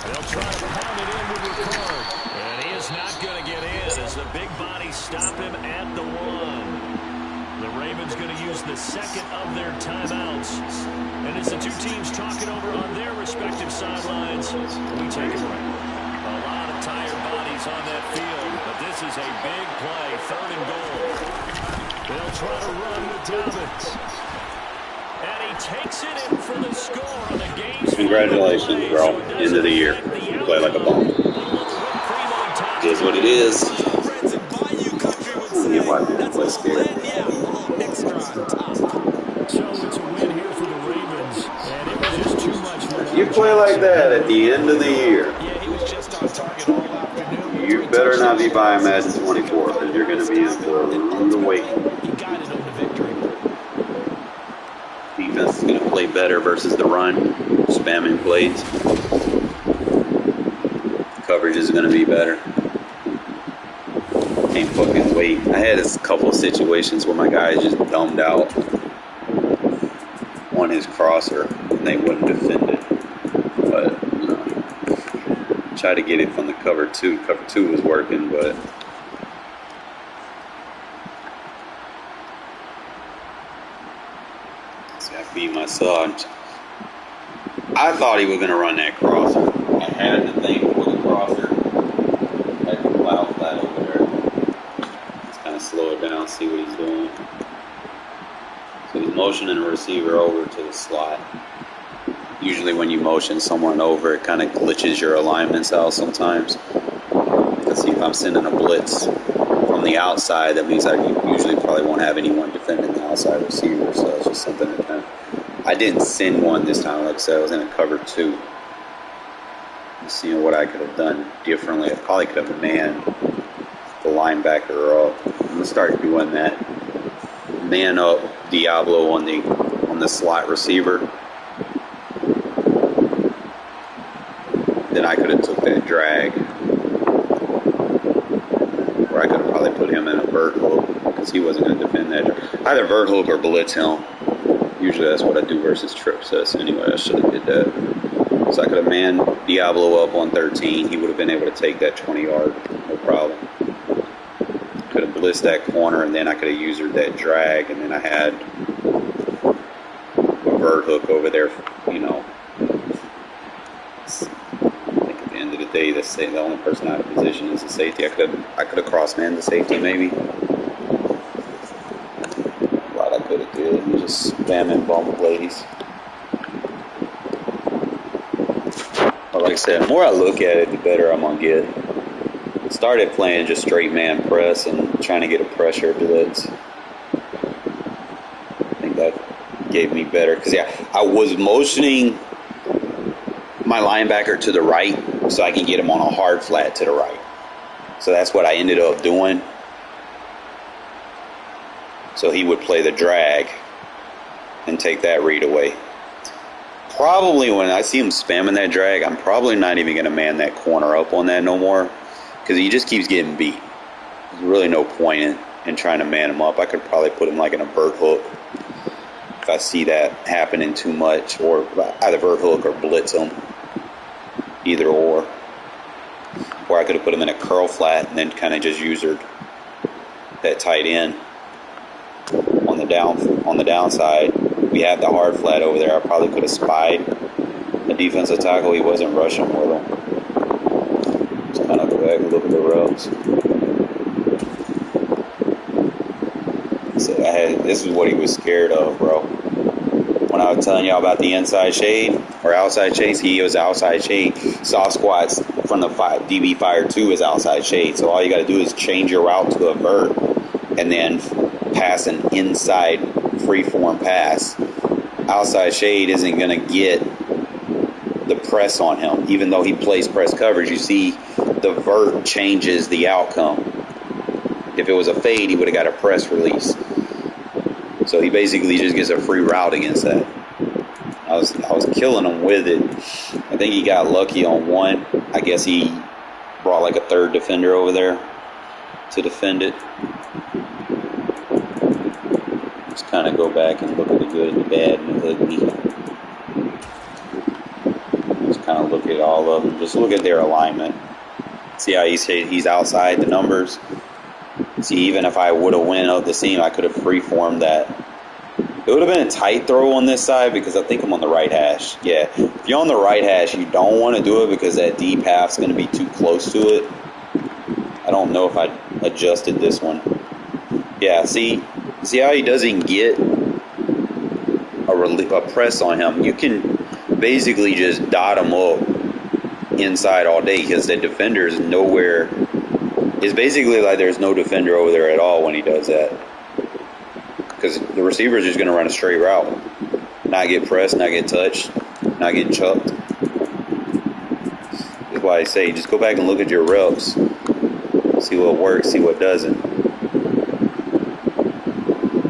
They'll try to pound it in with Ricard. And he is not going to get in as the big body stop him at the 1. The Ravens going to use the second of their timeouts. And as the two teams talk it over on their respective sidelines, we take a break. A lot of tired bodies on that field, but this is a big play, 3rd and goal. They'll try to run with Dobbins. And he takes it in for the score on the game. Congratulations, bro. End of the year. You play like a ball. It is what it is. Yeah, why didn't play scared? So it's a win here for the Ravens, and it was just too much for You play like that at the end of the year. Yeah, he was just on target all afternoon. You better not be buying Madden 24 because you're going to be in for a rude awakening. He guided him to victory. Defense is going to play better versus the run, spamming plays. Coverage is going to be better. Can't fucking wait. I had a couple of situations where my guys just dumbed out on his crosser and they wouldn't defend it. But, you know, try to get it from the cover 2. Cover 2 was working, but see, I beat my son. I thought he was going to run that crosser. I had the thing for the crosser. I had to plow flat over there. Just kind of slow it down, see what he's doing. So he's motioning the receiver over to the slot. Usually when you motion someone over, it kind of glitches your alignments out sometimes. Let's see, if I'm sending a blitz from the outside, that means I usually probably won't have anyone defending the outside receiver. So it's just something that kind of... I didn't send one this time. Like I said, I was in a cover 2. Seeing what I could have done differently. I probably could have manned the linebacker up. I'm going to start doing that. Man up Diablo on the slot receiver. Then I could have took that drag. Or I could have probably put him in a vert hook because he wasn't going to defend that. Either vert hook or blitz him. Usually that's what I do versus trip sets. Anyway, I should have did that. So I could have manned Diablo up on 13. He would have been able to take that 20-yard, no problem. Could have blitzed that corner, and then I could have used that drag, and then I had a vert hook over there, you know. I think at the end of the day, the only person out of position is the safety. I could have cross-manned the safety, maybe. A lot I could have did. And just spamming bump plays. But like I said, the more I look at it, the better I'm going to get. Started playing just straight man press and trying to get a pressure blitz. I think that gave me better. Because, yeah, I was motioning my linebacker to the right so I can get him on a hard flat to the right. So that's what I ended up doing. So he would play the drag and take that read away. Probably when I see him spamming that drag, I'm probably not even going to man that corner up on that no more. Because he just keeps getting beat. There's really no point in trying to man him up. I could probably put him like in a vert hook. if I see that happening too much, or either vert hook or blitz them, either or. Or I could have put them in a curl flat and then kind of just used that tight end on the downside. We have the hard flat over there. I probably could have spied a defensive tackle. He wasn't rushing with him. Just kind of go back and look at the reps. So this is what he was scared of, bro. When I was telling y'all about the inside shade or outside chase, he was outside shade. Soft squats from the DB Fire 2 is outside shade. So all you got to do is change your route to a vert and then pass an inside freeform pass. Outside shade isn't going to get the press on him. Even though he plays press coverage, you see the vert changes the outcome. If it was a fade, he would have got a press release. So he basically just gets a free route against that. I was killing him with it. I think he got lucky on one. I guess he brought like a third defender over there to defend it. Just kind of go back and look at the good and the bad and the ugly. Just kind of look at all of them. Just look at their alignment. See how he's outside the numbers. See, even if I would have went up the seam, I could have freeformed that. It would have been a tight throw on this side because I think I'm on the right hash. Yeah, if you're on the right hash, you don't want to do it because that deep half's going to be too close to it. I don't know if I adjusted this one. Yeah, see how he doesn't get a press on him? You can basically just dot him up inside all day because the defender is nowhere. It's basically like there's no defender over there at all when he does that. Because the receiver is just going to run a straight route. Not get pressed, not get touched, not get chucked. That's why I say just go back and look at your reps. See what works, see what doesn't.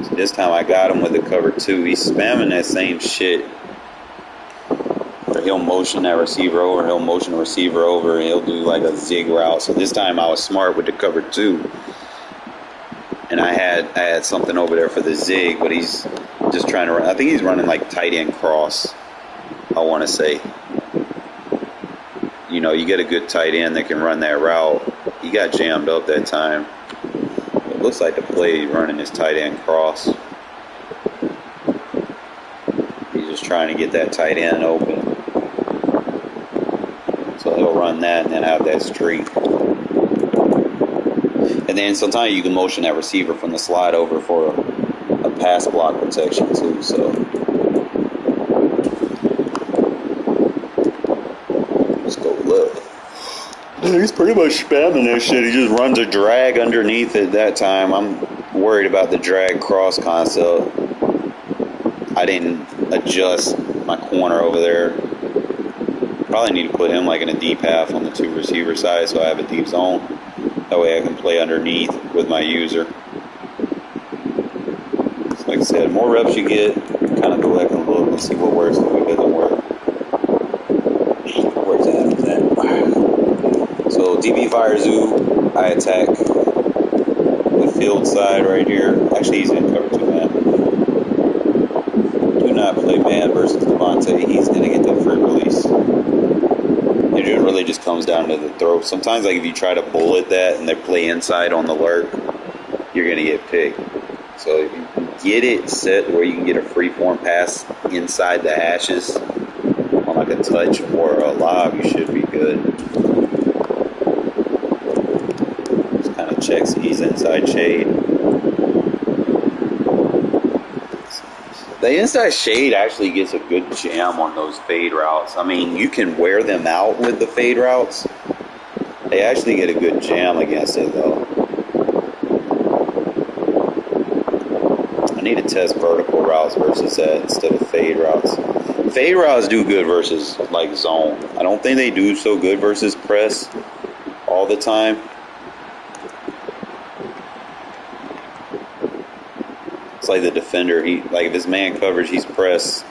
So this time I got him with the cover 2. He's spamming that same shit. Or he'll motion that receiver over, he'll motion the receiver over, and he'll do like a zig route. So this time I was smart with the cover 2. And I had something over there for the zig, but he's just trying to run. I think he's running like tight end cross, I want to say. You know, you get a good tight end that can run that route. He got jammed up that time. It looks like the play he's running is tight end cross. He's just trying to get that tight end open. So he'll run that and then have that streak. And then sometimes you can motion that receiver from the slide over for a pass block protection too. So let's go look. He's pretty much spamming that shit. He just runs a drag underneath it that time. I'm worried about the drag cross concept. I didn't adjust my corner over there. Probably need to put him like in a deep half on the 2 receiver side so I have a deep zone. That way I can play underneath with my user. So like I said, more reps you get, kind of go back and look and see what works and what doesn't work. Where's that? So DB Fire Zoo, I attack the field side right here. Actually, he's in cover 2 man. Do not play man versus Devontae. He's going to get that free release. It really just comes down to the throw. Sometimes, like if you try to bullet that and they play inside on the lurk, you're going to get picked. So if you get it set where you can get a free form pass inside the hashes on like a touch or a lob, you should be good. Just kind of checks he's inside shade. The inside shade actually gets a good jam on those fade routes. I mean, you can wear them out with the fade routes. They actually get a good jam against it, though. I need to test vertical routes versus that instead of fade routes. Fade routes do good versus, like, zone. I don't think they do so good versus press all the time. It's like the defender, like if his man coverage, he's pressed,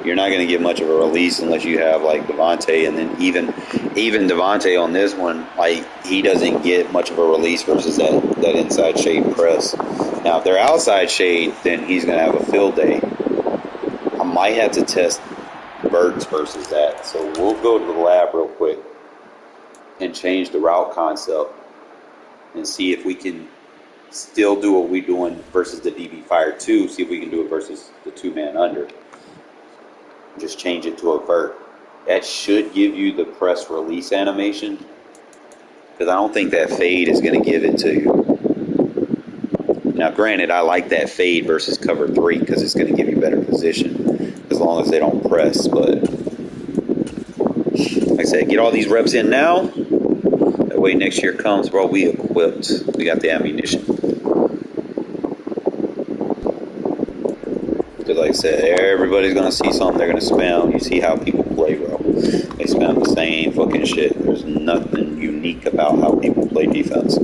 you're not going to get much of a release unless you have like Devontae, and then even Devontae on this one, like he doesn't get much of a release versus that inside shade press. Now if they're outside shade, then he's going to have a field day. might have to test verts versus that. So we'll go to the lab real quick and change the route concept and see if we can still do what we're doing versus the DB Fire 2, see if we can do it versus the 2-man under. Just change it to a vert. That should give you the press release animation, because I don't think that fade is going to give it to you. Now, granted, I like that fade versus cover 3 because it's going to give you better position as long as they don't press. But like I said, get all these reps in now. That way next year comes, bro, we equipped. We got the ammunition. Because like I said, everybody's going to see something they're going to spam. You see how people play, bro. They spam the same fucking shit. There's nothing unique about how people play defense.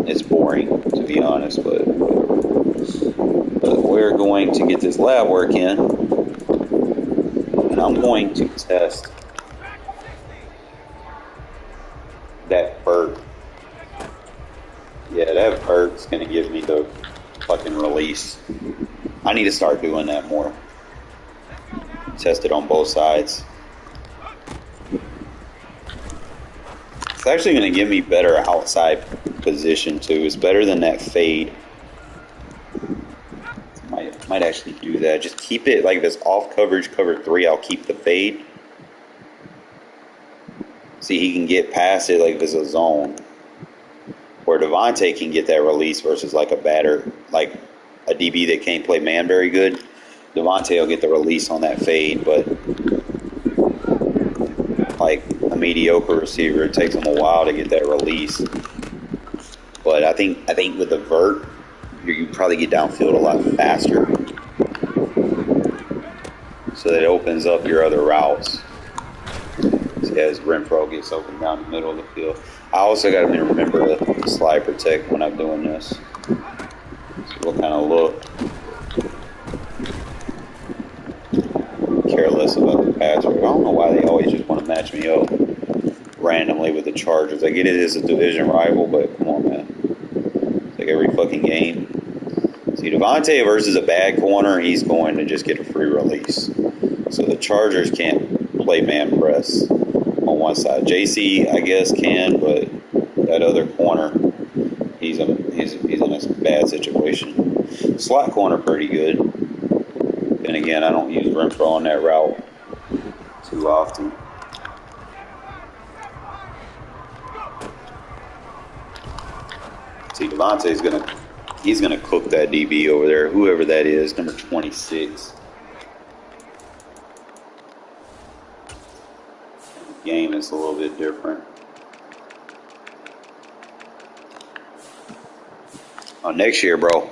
It's boring, to be honest, but we're going to get this lab work in, and I'm going to test that vert. Yeah, that vert's going to give me the fucking release. I need to start doing that more. Test it on both sides. It's actually going to give me better outside position too. It's better than that fade. Might actually do that. Just keep it like if it's off coverage, cover 3, I'll keep the fade. See, he can get past it like if it's a zone. Where Devontae can get that release versus like a batter, like a DB that can't play man very good. Devontae will get the release on that fade, but like a mediocre receiver, it takes him a while to get that release. But I think with the vert, you probably get downfield a lot faster. So that opens up your other routes. See, as Renfro gets open down the middle of the field. I also got to remember to slide protect when I'm doing this. So what kind of look. Careless about the pass. I don't know why they always just want to match me up randomly with the Chargers. I get it as a division rival, but come on, man. It's like every fucking game. See, Devontae versus a bad corner, he's going to just get a free release. So the Chargers can't play man press on one side. JC, I guess, can, but that other corner, he's in a bad situation. Slot corner pretty good. And again, I don't use Renfro on that route too often. See, Devontae's he's gonna cook that DB over there, whoever that is, number 26. The game is a little bit different. Oh, next year, bro,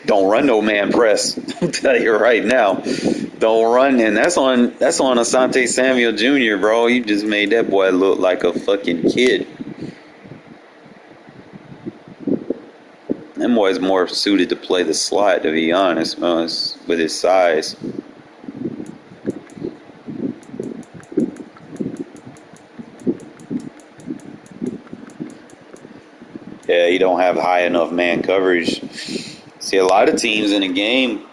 don't run no man press. I'm telling you right now, don't run. And that's on Asante Samuel Jr., bro. You just made that boy look like a fucking kid. That boy's more suited to play the slot, to be honest, with his size. Yeah, you don't have high enough man coverage. See, a lot of teams in the game,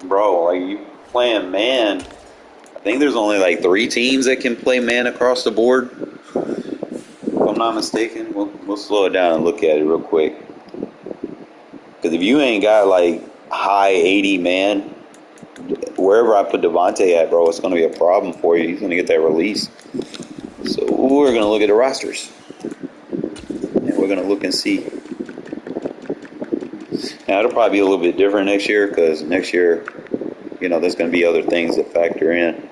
bro, like you playing man, I think there's only like 3 teams that can play man across the board. If I'm not mistaken, we'll slow it down and look at it real quick. Because if you ain't got like high 80 man, wherever I put Devontae at, bro, it's going to be a problem for you. He's going to get that release. So we're going to look at the rosters. And we're going to look and see. Now, it'll probably be a little bit different next year because next year, you know, there's going to be other things that factor in.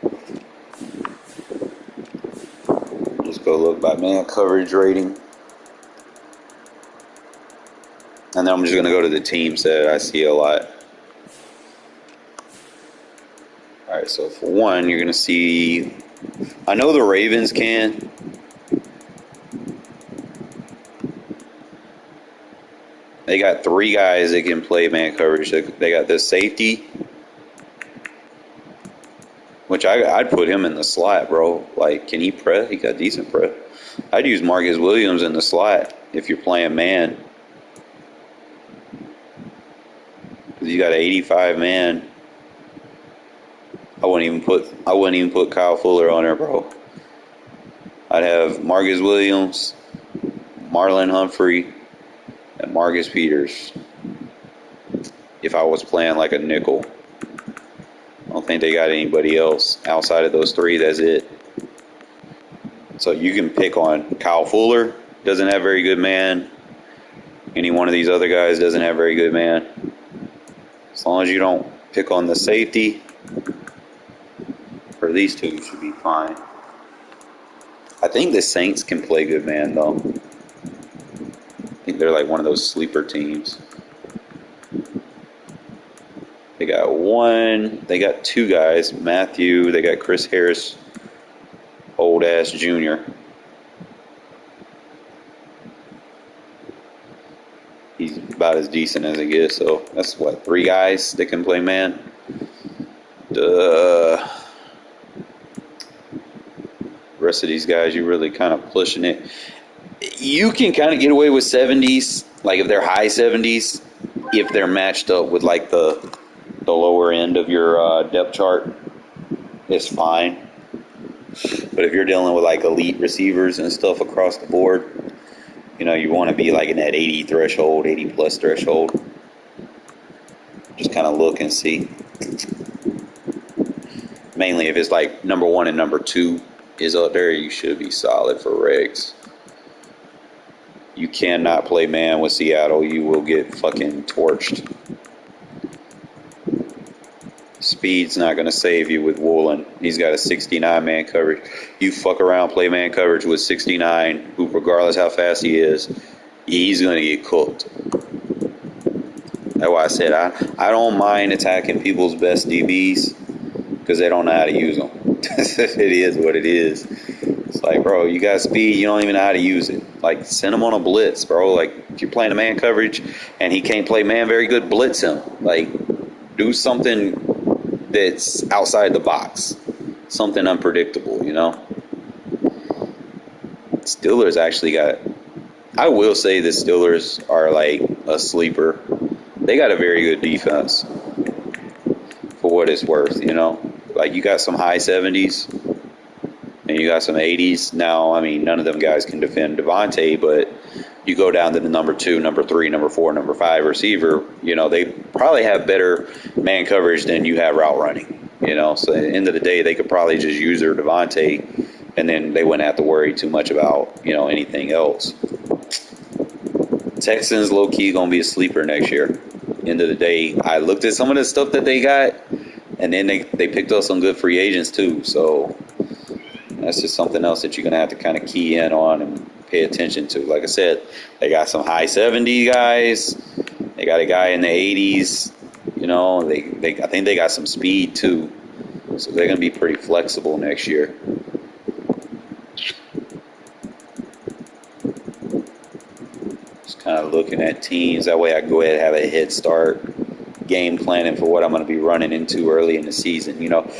Just go look by man coverage rating. And then I'm just going to go to the teams that I see a lot. All right, so for one, you're going to see, I know the Ravens can. They got 3 guys that can play man coverage. They got the safety, which I'd put him in the slot, bro. Like, can he press? He got decent press. I'd use Marcus Williams in the slot if you're playing man. You got an 85 man. I wouldn't even put Kyle Fuller on there, bro. I'd have Marcus Williams, Marlon Humphrey, and Marcus Peters. If I was playing like a nickel. I don't think they got anybody else outside of those three. That's it. So you can pick on Kyle Fuller, doesn't have very good man. Any one of these other guys doesn't have very good man. As long as you don't pick on the safety, or these two should be fine. I think the Saints can play good man, though. I think they're like one of those sleeper teams. They got two guys, Matthew, they got Chris Harris, old ass junior. He's about as decent as it gets, so that's what, 3 guys that can play man. The rest of these guys, you're really kind of pushing it. You can kind of get away with 70s, like if they're high 70s, if they're matched up with like the lower end of your depth chart, it's fine. But if you're dealing with like elite receivers and stuff across the board, you know, you want to be like in that 80 threshold, 80 plus threshold. Just kind of look and see. Mainly if it's like number 1 and number 2 is up there, you should be solid for regs. You cannot play man with Seattle. You will get fucking torched. Speed's not going to save you with Woolen. He's got a 69 man coverage. You fuck around, play man coverage with 69, who regardless how fast he is, he's going to get cooked. That's why I said I don't mind attacking people's best DBs because they don't know how to use them. It is what it is. It's like, bro, you got speed, you don't even know how to use it. Like, send him on a blitz, bro. Like, if you're playing a man coverage and he can't play man very good, blitz him. Like, do something that's outside the box. Something unpredictable, you know? Steelers actually got... I will say the Steelers are like a sleeper. They got a very good defense for what it's worth, you know? Like, you got some high 70s and you got some 80s. Now, I mean, none of them guys can defend Devontae, but you go down to the number 2, number 3, number 4, number 5 receiver, you know, they probably have better man coverage than you have route running, you know? So at the end of the day, they could probably just use their Devontae and then they wouldn't have to worry too much about, you know, anything else. Texans low-key going to be a sleeper next year. End of the day, I looked at some of the stuff that they got, and then they picked up some good free agents too. So that's just something else that you're going to have to kind of key in on and pay attention to. Like I said, they got some high 70 guys. They got a guy in the 80s. You know, I think they got some speed too. So they're going to be pretty flexible next year. Kind of looking at teams. That way I can go ahead and have a head start game planning for what I'm going to be running into early in the season. You know,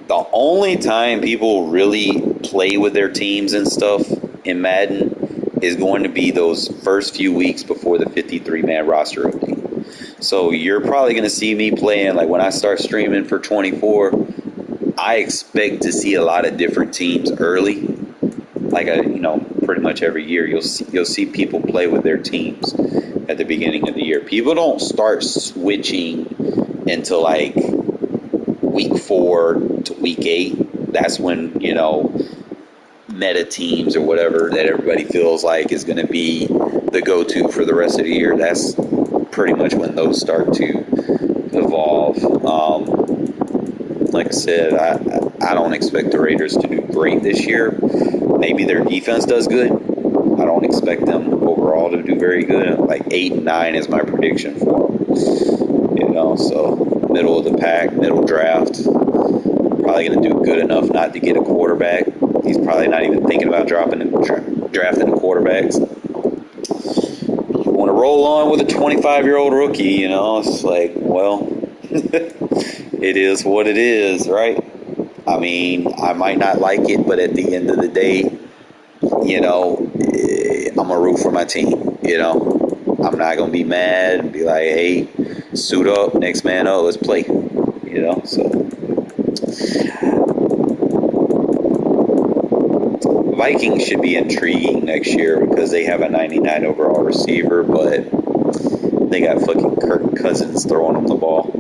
the only time people really play with their teams and stuff in Madden is going to be those first few weeks before the 53-man roster opening. So you're probably going to see me playing, like when I start streaming for 24, I expect to see a lot of different teams early. Like, you know, pretty much every year you'll see people play with their teams at the beginning of the year. People don't start switching until like week 4 to week 8. That's when, you know, meta teams or whatever that everybody feels like is going to be the go-to for the rest of the year. That's pretty much when those start to evolve. Like I said, I don't expect the Raiders to do great this year. Maybe their defense does good. I don't expect them overall to do very good. Like 8 and 9 is my prediction for them. You know, so middle of the pack, middle draft. Probably going to do good enough not to get a quarterback. He's probably not even thinking about drafting the quarterbacks. You want to roll on with a 25-year-old rookie, you know? It's like, well, it is what it is, right? I mean, I might not like it, but at the end of the day, you know, I'm going to root for my team, you know. I'm not gonna be mad and be like, hey, suit up, next man up, let's play. You know, so Vikings should be intriguing next year because they have a 99 overall receiver, but they got fucking Kirk Cousins throwing them the ball.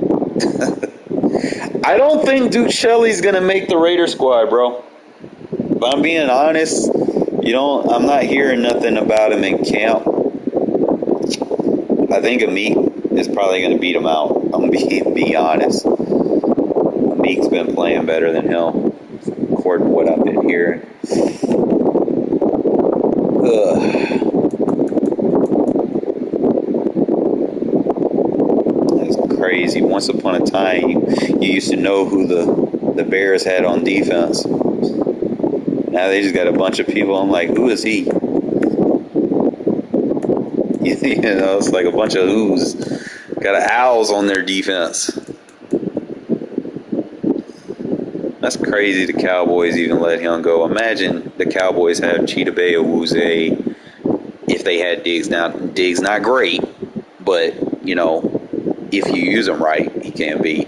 I don't think Duke Shelley's gonna make the Raider squad, bro. If I'm being honest, I'm not hearing nothing about him in camp. I think Amit is probably gonna beat him out. I'm gonna be honest. Amit's been playing better than him, according to what I've been hearing. That's crazy. Once upon a time, you used to know who the Bears had on defense. Now they just got a bunch of people. I'm like, who is he? It's like a bunch of who's. Got owls on their defense. That's crazy the Cowboys even let him go. Imagine the Cowboys have Chidobe Awuzie if they had Diggs. Now, Diggs not great, but, if you use him right, he can be.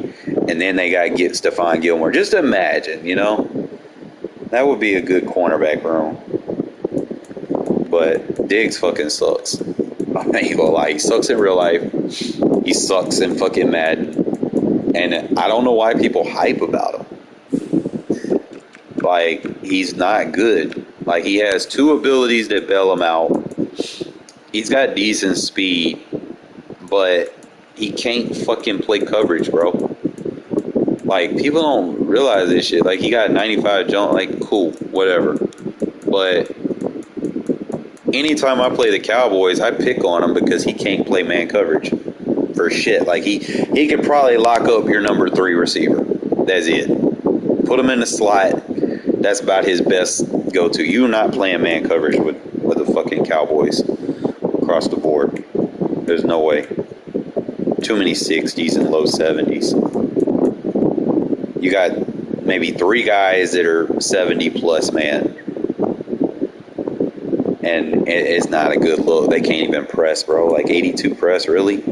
And then they got to get Stephon Gilmore. Just imagine, That would be a good cornerback room. But Diggs fucking sucks. I ain't gonna lie. He sucks in real life. He sucks in fucking Madden. And I don't know why people hype about him. Like, he's not good. Like, he has two abilities that bail him out. He's got decent speed, but he can't fucking play coverage, bro. Like, people don't realize this shit. Like, he got 95 jump. Like, cool, whatever. But anytime I play the Cowboys, I pick on him because he can't play man coverage for shit. Like, he could probably lock up your number 3 receiver. That's it. Put him in the slot. That's about his best go-to. You're not playing man coverage with the fucking Cowboys across the board. There's no way. Too many 60s and low 70s. You got maybe 3 guys that are 70 plus, man. And it's not a good look. They can't even press, bro. Like 82 press, really?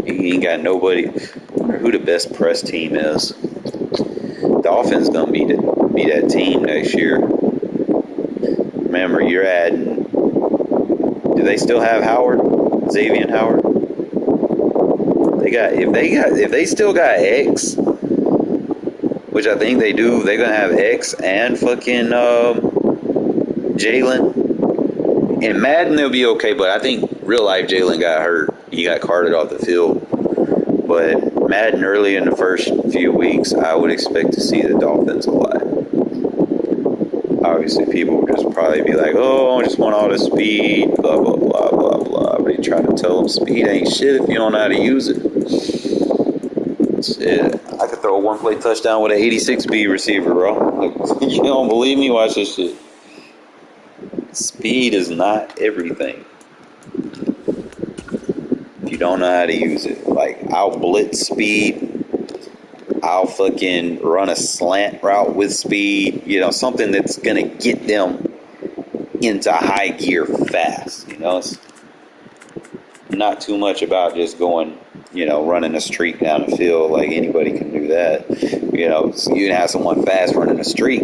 He ain't got nobody. I wonder who the best press team is. Dolphins gonna be that team next year. Remember, you're adding. Do they still have Howard? Xavier Howard? If they still got X, which I think they do, they're gonna have X and fucking Jalen. In Madden they'll be okay, but I think real life Jalen got hurt. He got carted off the field. But Madden early in the first few weeks, I would expect to see the Dolphins a lot. Obviously, people would just probably be like, oh, I just want all the speed, blah, blah, blah, blah, blah. But you try to tell them speed ain't shit if you don't know how to use it. Shit. I could throw a one-play touchdown with an 86 speed receiver, bro. Like, you don't believe me? Watch this shit. Speed is not everything. If you don't know how to use it. Like, I'll blitz speed. I'll fucking run a slant route with speed, something that's going to get them into high gear fast, It's not too much about just going, running a streak down the field. Like, anybody can do that. So you can have someone fast running a streak.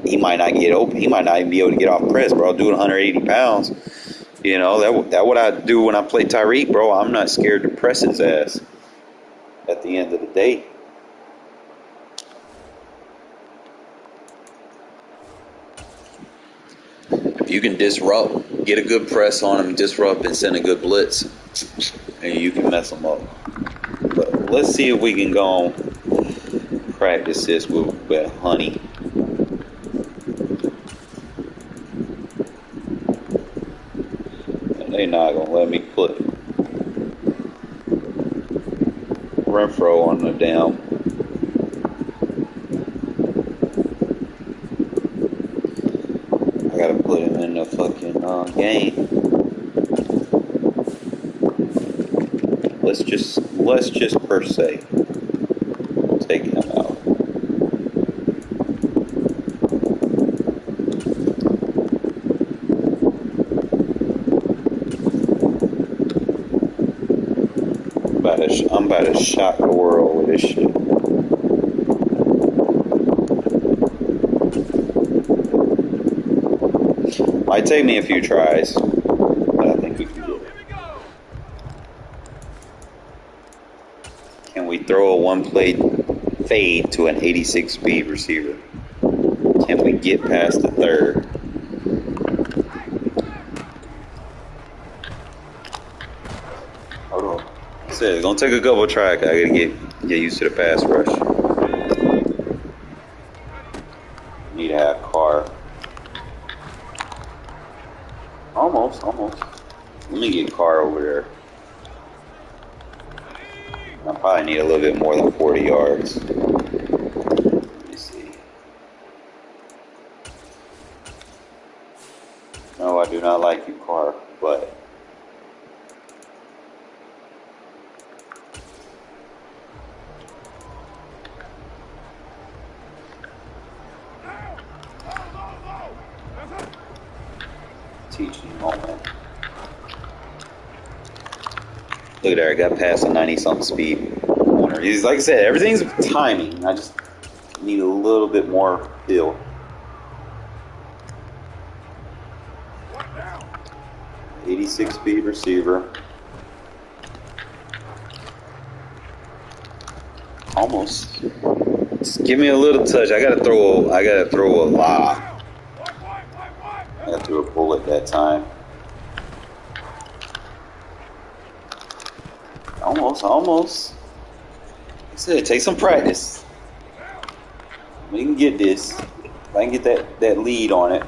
He might not get open. He might not even be able to get off press, bro. Doing 180 pounds. That what I do when I play Tyreek, bro. I'm not scared to press his ass at the end of the day. If you can disrupt, get a good press on him, disrupt, and send a good blitz, and you can mess them up. But let's see if we can go on practice this with Honey. And they not gonna let me put Renfro on the damn. I gotta put him in the fucking game. Let's just per se take him out. try to shock the world with this shit. Might take me a few tries, but I think we can do it. Can we throw a one-play fade to an 86 speed receiver? Can we get past the third? Hold on. I said it's gonna take a couple of tries. I gotta get used to the pass rush. Need to have Carr. Almost. Let me get Carr over there. I probably need a little bit more than 40 yards. Let me see. No, I do not like you, Carr, but teaching moment. Look at there, I got past a 90-something speed corner. He's, like I said, everything's timing. I just need a little bit more build. .86 speed receiver. Almost. Just give me a little touch. I gotta throw a lot. I threw a bullet that time. Almost. I said, take some practice. We can get this. If I can get that lead on it.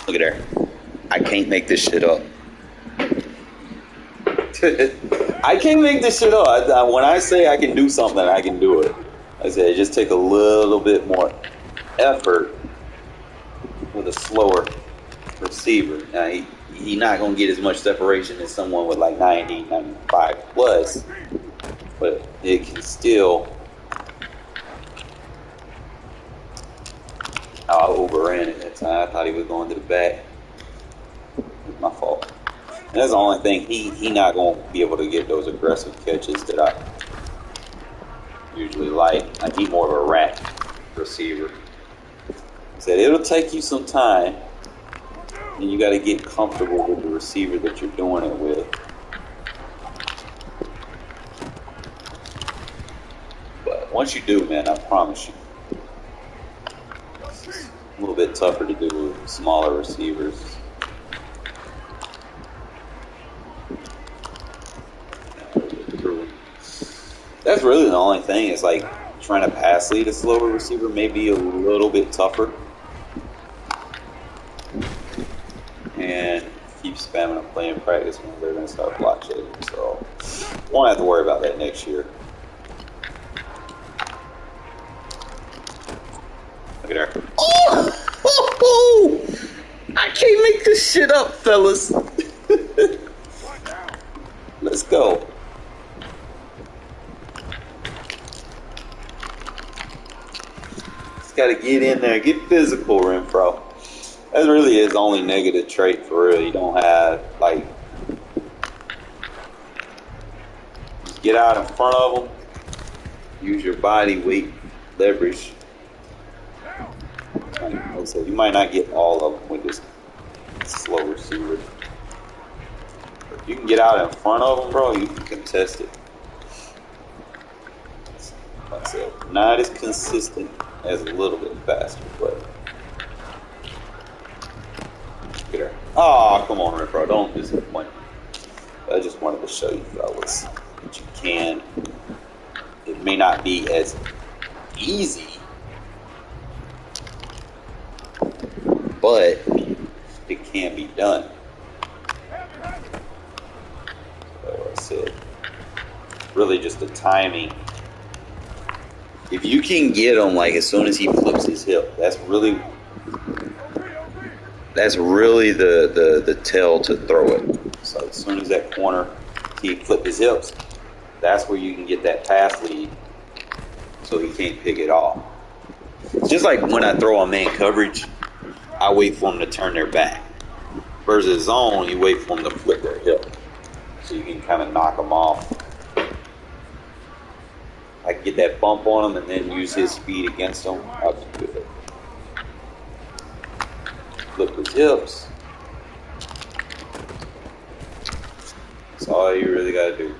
Look at her. I can't make this shit up. I can't make this shit up. When I say I can do something, I can do it. I said, it just take a little bit more effort with a slower receiver. Now, he's not going to get as much separation as someone with like 90, 95 plus, but it can still. I overran it that time. I thought he was going to the back. It was my fault. And that's the only thing. He not going to be able to get those aggressive catches that I usually like. I need more of a rack receiver. I said it'll take you some time, and you got to get comfortable with the receiver that you're doing it with. But once you do, man, I promise you, it's a little bit tougher to do with smaller receivers. That's really the only thing. Is like trying to pass lead a slower receiver may be a little bit tougher. And keep spamming and playing practice when they're going to start block checking. So won't have to worry about that next year. Look at her. Oh! I can't make this shit up, fellas. Let's go. Got to get in there, get physical, Renfro. That's really his only negative trait for real. You don't have, like, just get out in front of them, use your body weight, leverage. Like so you might not get all of them with this slow receiver. But if you can get out in front of them, bro, you can contest it. Like I said, not as consistent as a little bit faster, but get her. Oh, come on, Renfro, don't disappoint me. I just wanted to show you fellas that you can. It may not be as easy, but it can be done. So I said, really just the timing. If you can get him like as soon as he flips his hip, that's really the tell to throw it. So as soon as that corner he flip his hips, that's where you can get that pass lead, so he can't pick it off. Just like when I throw a man coverage, I wait for them to turn their back. Versus zone, you wait for them to flip their hip. kind of knock him off. I can get that bump on him and then use his speed against him. I'll do it. Flip his hips. That's all you really got to do.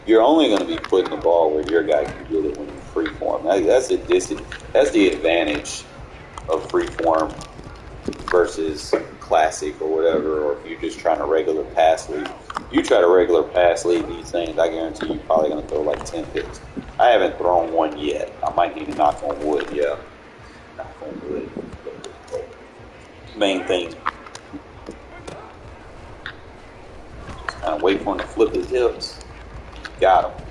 You're only going to be putting the ball where your guy can get it when you freeform. That's the advantage of freeform versus classic or whatever. Or if you're just trying to regular pass lead, you try to regular pass lead these things, I guarantee you're probably going to throw like 10 picks. I haven't thrown one yet. I might need to knock on wood. Yeah, knock on wood. Main thing. Kind of wait for him to flip his hips. Got him.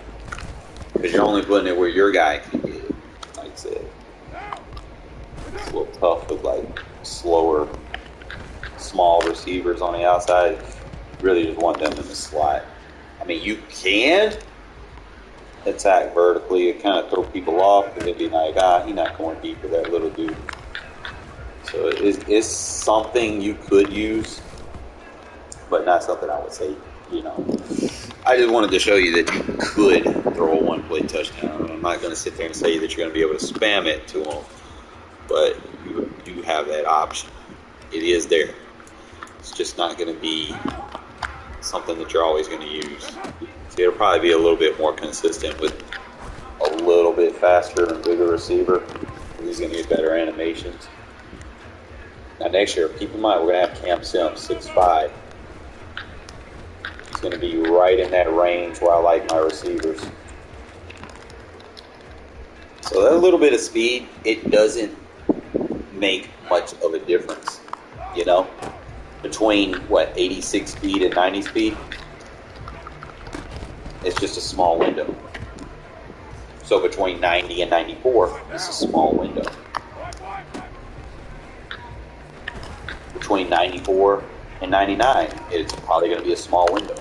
Because you're only putting it where your guy can get it. Like I said. It's a little tough with like slower, small receivers on the outside. You really just want them in the slot. I mean, you can attack vertically. It kind of throw people off because they'd be like, he's not going deep with that little dude. So it's something you could use, but not something I would say. I just wanted to show you that you could throw a one-play touchdown. I'm not going to sit there and say that you're going to be able to spam it to them, but you do have that option. It is there. It's just not going to be something that you're always going to use. So it'll probably be a little bit more consistent with a little bit faster and bigger receiver. He's going to get better animations. Now next year, keep in mind, we're going to have Cam Sims, 6'5". He's going to be right in that range where I like my receivers. So that little bit of speed, it doesn't make much of a difference, between 86 speed and 90 speed. It's just a small window. So between 90 and 94, it's a small window. Between 94 and 99, it's probably going to be a small window.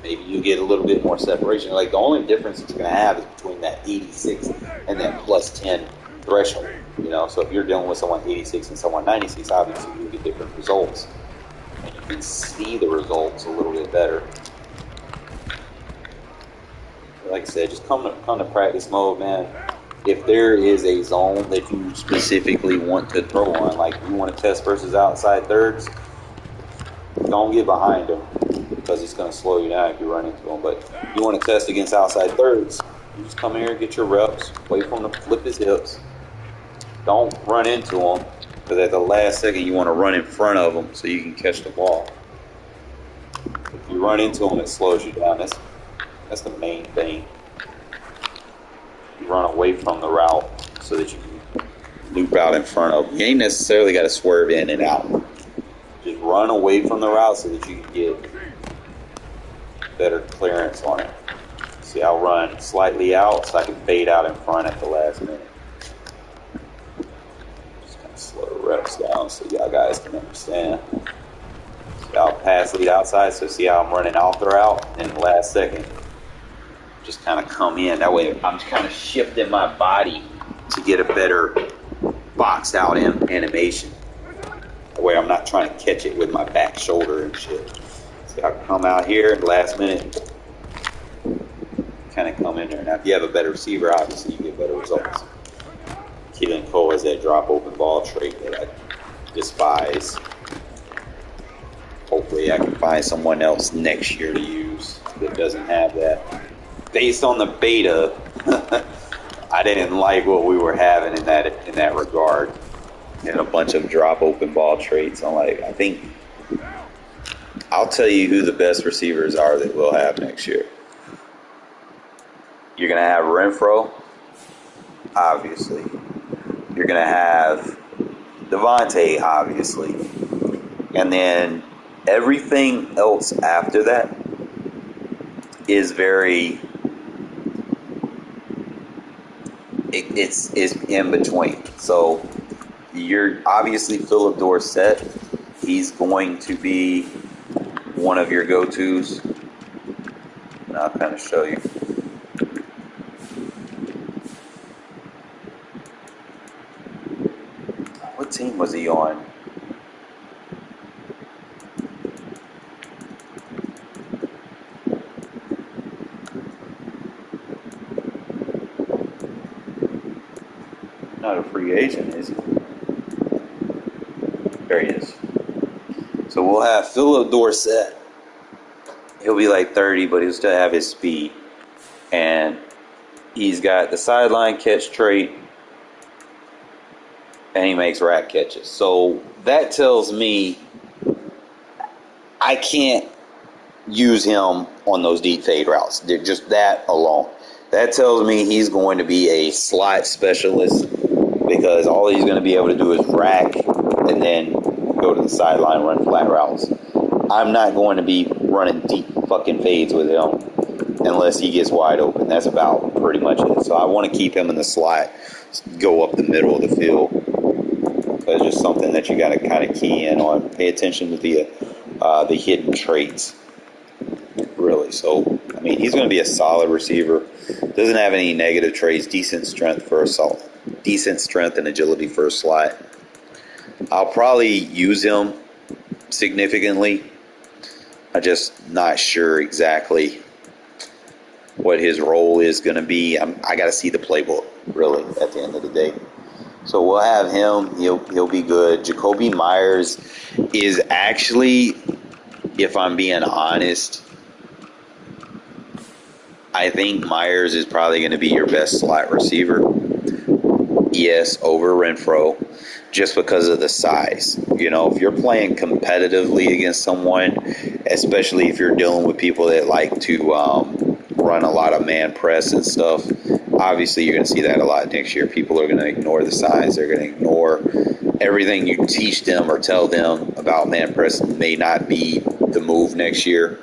Maybe you get a little bit more separation. Like the only difference it's going to have is between that 86 and that plus 10 threshold. So if you're dealing with someone 86 and someone 96, obviously you get different results. And you can see the results a little bit better. Like I said, just come to practice mode, man. If there is a zone that you specifically want to throw on, like you want to test versus outside thirds, don't get behind him because it's going to slow you down if you run into him. But if you want to test against outside thirds, you just come here, get your reps, wait for him to flip his hips. Don't run into him because at the last second you want to run in front of him so you can catch the ball. If you run into him, it slows you down. That's the main thing. You run away from the route so that you can loop out in front of them. You ain't necessarily got to swerve in and out. Just run away from the route so that you can get better clearance on it. See, I'll run slightly out so I can fade out in front at the last minute. Just kind of slow the reps down so y'all guys can understand. See, I'll pass lead outside, so see how I'm running off the route, and the last second, just kind of come in. That way I'm just kind of shifting my body to get a better boxed out animation. That way I'm not trying to catch it with my back shoulder and shit. See, I come out here last minute, kind of come in there. Now if you have a better receiver, obviously you get better results. Keelan Cole has that drop open ball trait that I despise. Hopefully I can find someone else next year to use that doesn't have that. Based on the beta, I didn't like what we were having in that regard, and a bunch of drop open ball traits. I think I'll tell you who the best receivers are that we'll have next year. You're gonna have Renfro, obviously. You're gonna have Devontae, obviously, and then everything else after that is very. It's in between. So you're obviously Philip Dorsett. He's going to be one of your go-tos. And I'll kind of show you. What team was he on? not a free agent, is he? There he is. So we'll have Philip Dorsett. He'll be like 30, but he'll still have his speed. And he's got the sideline catch trait, and he makes rack catches. So that tells me I can't use him on those deep fade routes. Just that alone. That tells me he's going to be a slot specialist because all he's going to be able to do is rack and then go to the sideline, run flat routes. I'm not going to be running deep fucking fades with him unless he gets wide open. That's about pretty much it. So I want to keep him in the slot, go up the middle of the field. That's just something that you got to kind of key in on. Pay attention to the hidden traits, really. So, I mean, he's going to be a solid receiver. Doesn't have any negative traits. Decent strength and agility for a slot. I'll probably use him significantly. I'm just not sure exactly what his role is going to be. I got to see the playbook, really, at the end of the day. So we'll have him. He'll be good. Jacoby Myers is actually, if I'm being honest, I think Myers is probably going to be your best slot receiver. Yes, over Renfro, just because of the size. You know, if you're playing competitively against someone, especially if you're dealing with people that like to run a lot of man press and stuff, obviously you're going to see that a lot next year. People are going to ignore the size. They're going to ignore everything you teach them or tell them about man press may not be the move next year.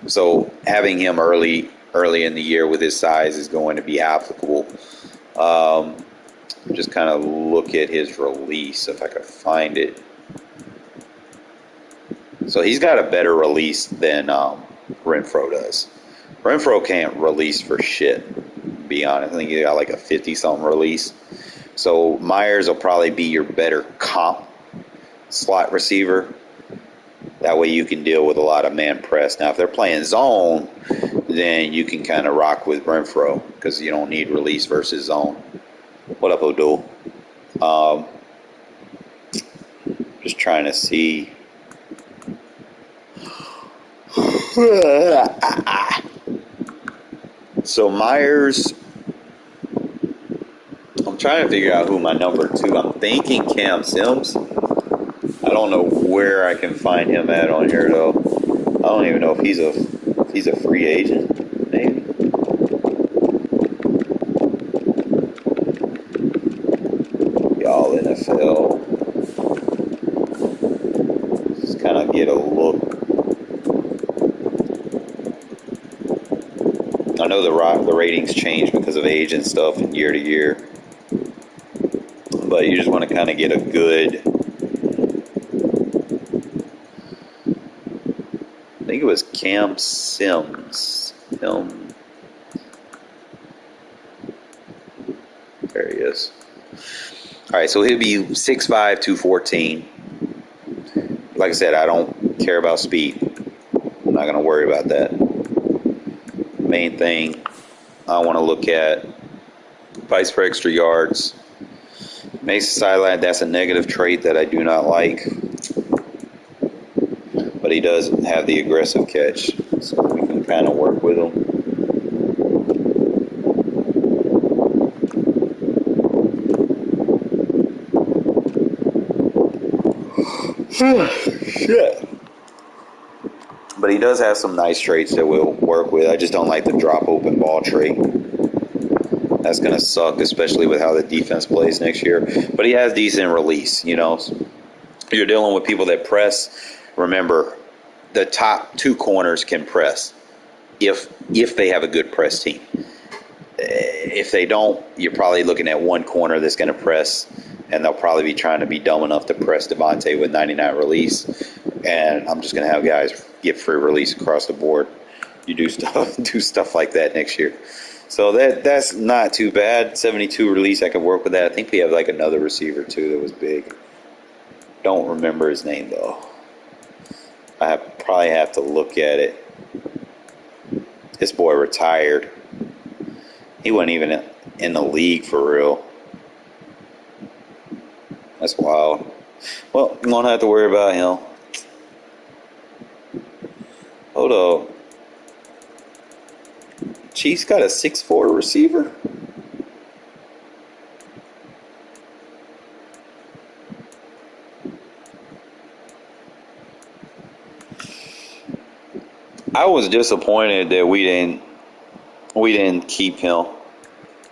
So having him early in the year with his size is going to be applicable. Just kind of look at his release if I could find it. So he's got a better release than Renfro does. Renfro can't release for shit, to be honest. I think he got like a 50-something release. So Myers will probably be your better comp slot receiver. That way you can deal with a lot of man press. Now, if they're playing zone, then you can kind of rock with Renfro because you don't need release versus zone. What up, Odul? Just trying to see. So Myers, I'm trying to figure out who my number two. I'm thinking Cam Sims. I don't know where I can find him at on here though. I don't even know if he's a free agent. Maybe. Y'all NFL. Just kind of get a look. I know the ratings change because of age and stuff and year to year. But you just want to kind of get a good. I think it was Cam Sims. There he is. All right, so he'll be 6'5", 214. Like I said, I don't care about speed. I'm not going to worry about that. Main thing I want to look at, fights for extra yards. Makes the sideline, that's a negative trait that I do not like. But he does have the aggressive catch, so we can kind of work with him. Shit. But he does have some nice traits that we'll work with. I just don't like the drop open ball trait. That's going to suck, especially with how the defense plays next year. But he has decent release, you know. You're dealing with people that press. Remember, the top two corners can press if they have a good press team. If they don't, you're probably looking at one corner that's going to press, and they'll probably be trying to be dumb enough to press Devontae with 99 release. And I'm just going to have guys get free release across the board. You do stuff like that next year. So that's not too bad. 72 release, I can work with that. I think we have like another receiver too that was big. Don't remember his name though. I probably have to look at it. This boy retired. He wasn't even in the league for real. That's wild. Well, you won't have to worry about him. Hold up. Chiefs got a 6'4" receiver? I was disappointed that we didn't keep him.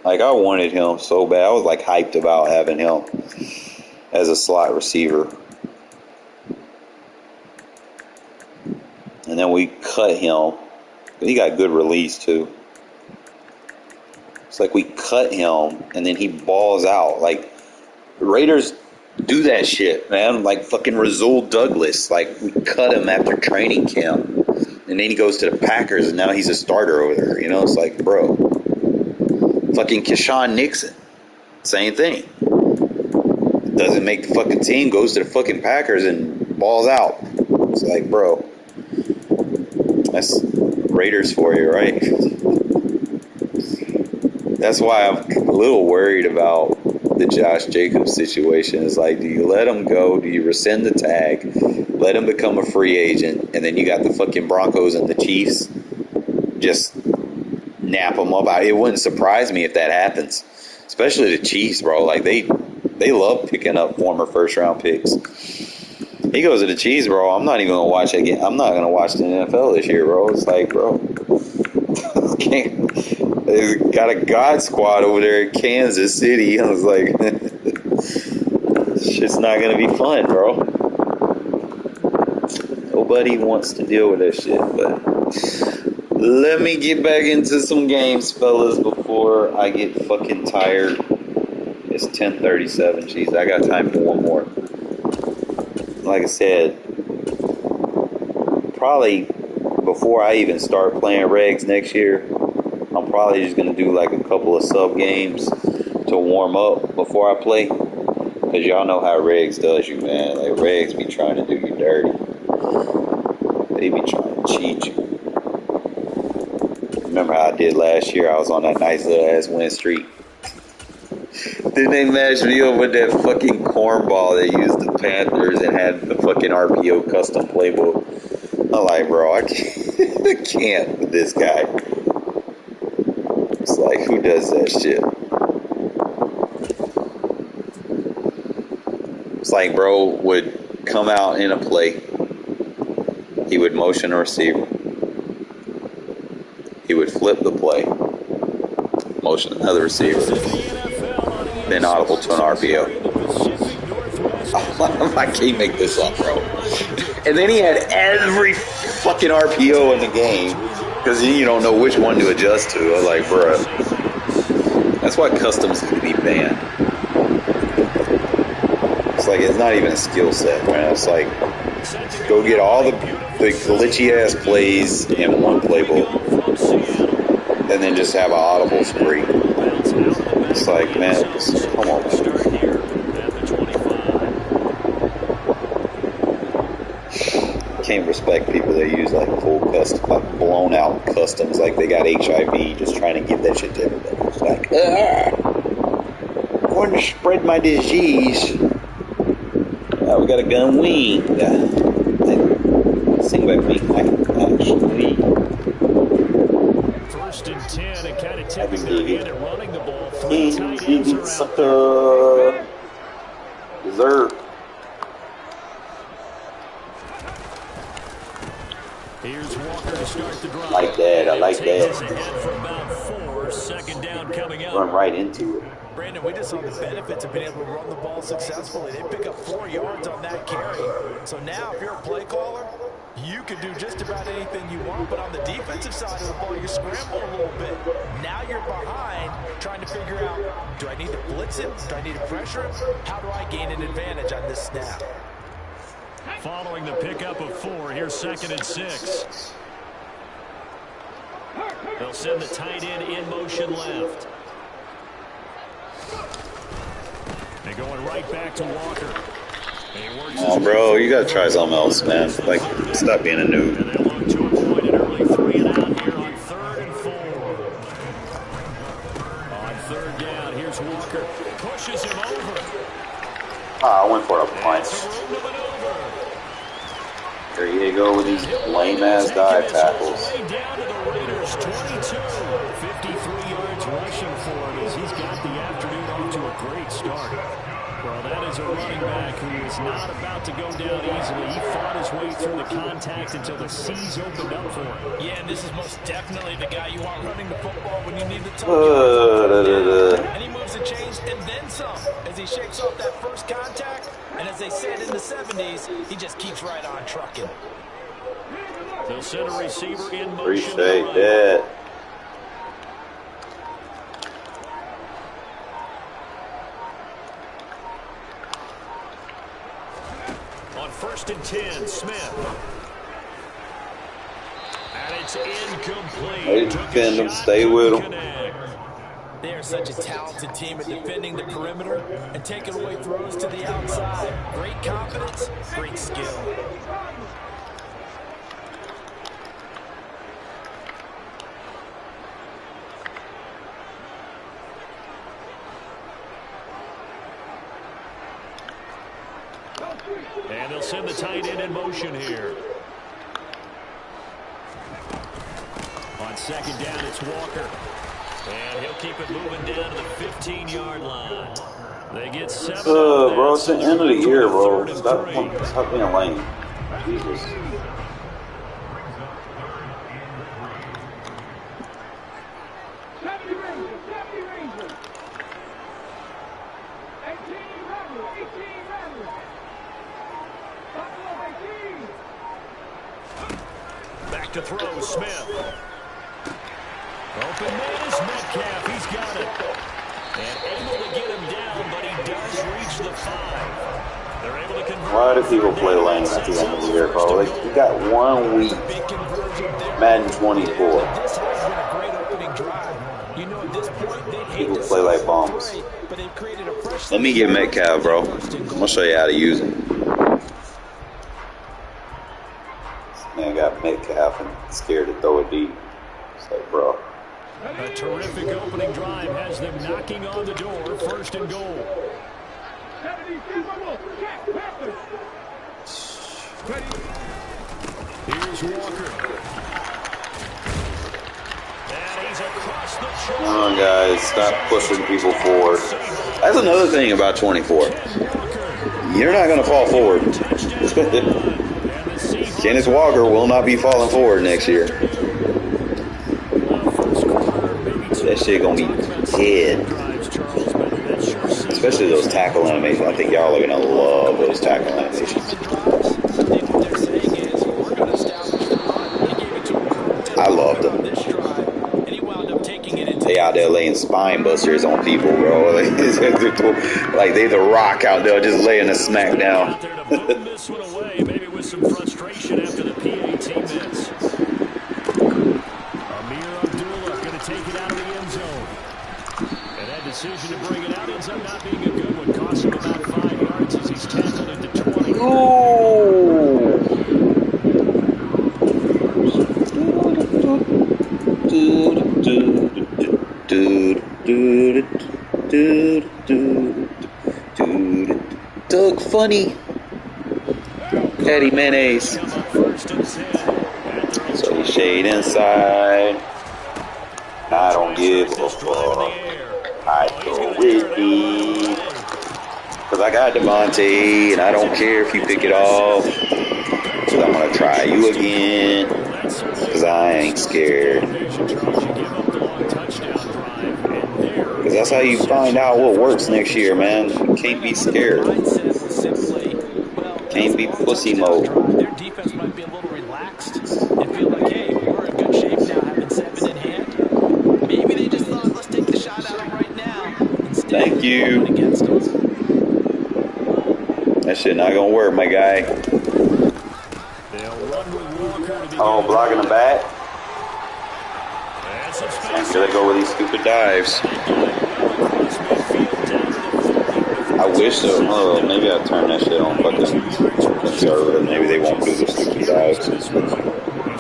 Like, I wanted him so bad. I was like hyped about having him as a slot receiver. And then we cut him. He got good release too. It's like we cut him and then he balls out. Like, Raiders do that shit, man. Like fucking Rasul Douglas. Like, we cut him after training camp. And then he goes to the Packers and now he's a starter over there. You know, it's like, bro. Fucking Keshawn Nixon. Same thing. Doesn't make the fucking team, goes to the fucking Packers and balls out. It's like, bro. That's Raiders for you, right? That's why I'm a little worried about the Josh Jacobs situation. It's like, do you let him go? Do you rescind the tag? Let him become a free agent? And then you got the fucking Broncos and the Chiefs just nap him up. It wouldn't surprise me if that happens. Especially the Chiefs, bro. Like, they love picking up former first-round picks. He goes to the Chiefs, bro. I'm not even going to watch again. I'm not going to watch the NFL this year, bro. It's like, bro. They got a God squad over there in Kansas City. I was like, shit's not going to be fun, bro. Nobody wants to deal with that shit. But let me get back into some games, fellas, before I get fucking tired. It's 10:37. Jeez, I got time for one more. Like I said, probably before I even start playing regs next year, I'm probably just going to do like a couple of sub games to warm up before I play. Because y'all know how regs does you, man. Like, regs be trying to do you dirty. They be trying to cheat you. Remember how I did last year? I was on that nice little ass win streak. Then they matched me up with that fucking cornball that used the Panthers and had the fucking RPO custom playbook. I'm like, bro, I can't with this guy. It's like, who does that shit? It's like, bro would come out in a play. He would motion a receiver. He would flip the play. Motion another receiver. Then audible to an RPO. I can't make this up, bro. And then he had every fucking RPO in the game because you don't know which one to adjust to. I was like, bro, that's why customs need to be banned. It's like, it's not even a skill set, man. It's like, go get all the glitchy ass plays in one playbook and then just have an audible spree. It's like, man, come on, man. Can't respect people that use like full custom, like blown out customs, like they got HIV, just trying to give that shit to everybody. It's like, I want to spread my disease. We got a gun wing. Sing by me, actually. First and 10, and kind of tipping their hand at running the ball. Three tight ends around. Sucker. Dessert. Here's Walker to start the drive. Like that. I like Takes us that. ahead for about 4. Second down coming up. Run right into it. Brandon, we just saw the benefits of being able to run the ball successfully. They pick up 4 yards on that carry. So now, if you're a play caller, you can do just about anything you want. But on the defensive side of the ball, you're scrambling a little bit. Now you're behind, trying to figure out, do I need to blitz him? Do I need to pressure him? How do I gain an advantage on this snap? Following the pickup of 4, here's 2nd and 6. They'll send the tight end in motion left. They're going right back to Walker. Oh, bro, you gotta try something else, man. Like, stop being a noob. And they'll look to avoid an early 3 and out here on 3rd and 4. On third down. Here's Walker. Pushes him over. I went for a punch. It's a room to maneuver. There you go with these lame-ass dive tackles. Way down to the Raiders, 22. 53 yards rushing for him as he's got the afternoon off to a great start. Well, that is a running back who is not about to go down easily. He fought his way through the contact until the seas opened up for him. Yeah, and this is most definitely the guy you want running the football when you need the touchdown. And he moves the chains and then some as he shakes off that first contact. And as they said in the 70s, he just keeps right on trucking. They'll send a receiver in motion. Appreciate that. On 1st and 10, Smith. And it's incomplete. They defend them, stay with them. They are such a talented team at defending the perimeter and taking away throws to the outside. Great confidence, great skill. And they'll send the tight end in motion here. On 2nd down, it's Walker. And he'll keep it moving down to the 15-yard line. They get 7. Bro, it's the end of the year, bro. Stop being lame. Jesus. Back to throw, Smith. Open man is Metcalf. He's got it. And able to get him down, but he does reach the 5. They're able to convert. Why do people play lame at the end of the year, bro? Like, you got 1 week. Madden 24. This has been a great opening drive. You know, at this point, they People play like bums. but they've created a fresh. Let me get Metcalf, bro. I'm gonna show you how to use him. Man got Metcalf and scared to throw it deep. It's like, bro. A terrific opening drive has them knocking on the door. 1st and goal. Here's Walker. And he's across the shoulder. Come on, guys. Stop pushing people forward. That's another thing about 24. You're not going to fall forward. Kenneth Walker will not be falling forward next year. That shit going to be dead. Especially those tackle animations. I think y'all are going to love those tackle animations. I love them. They out there laying spine busters on people, bro. Like they the Rock out there just laying a smack down. This one away, maybe with some frustration after the PAT miss. Amir Abdullah going to take it out of the end zone. And that decision to bring it out ends up not being a good one. Cost him about 5 yards as he's tackled into 20. Doug Funny. Eddie Mayonnaise. So you shade inside. I don't give a fuck. I go with me. Cause I got Devontae and I don't care if you pick it off. Cause I'm gonna try you again. Cause I ain't scared. Cause that's how you find out what works next year, man. You can't be scared. Can't be pussy mode. Their defense might be a little relaxed and feel like, hey, we're in good shape now, having 7 in hand. Maybe they just thought, let's take the shot at them right now. Thank you. That shit not gonna work, my guy. Oh, blocking the back. And here they go with these stupid dives. I wish so. Oh, maybe I'll turn that shit on fucking conservative. Maybe they won't do the stupid dives. We've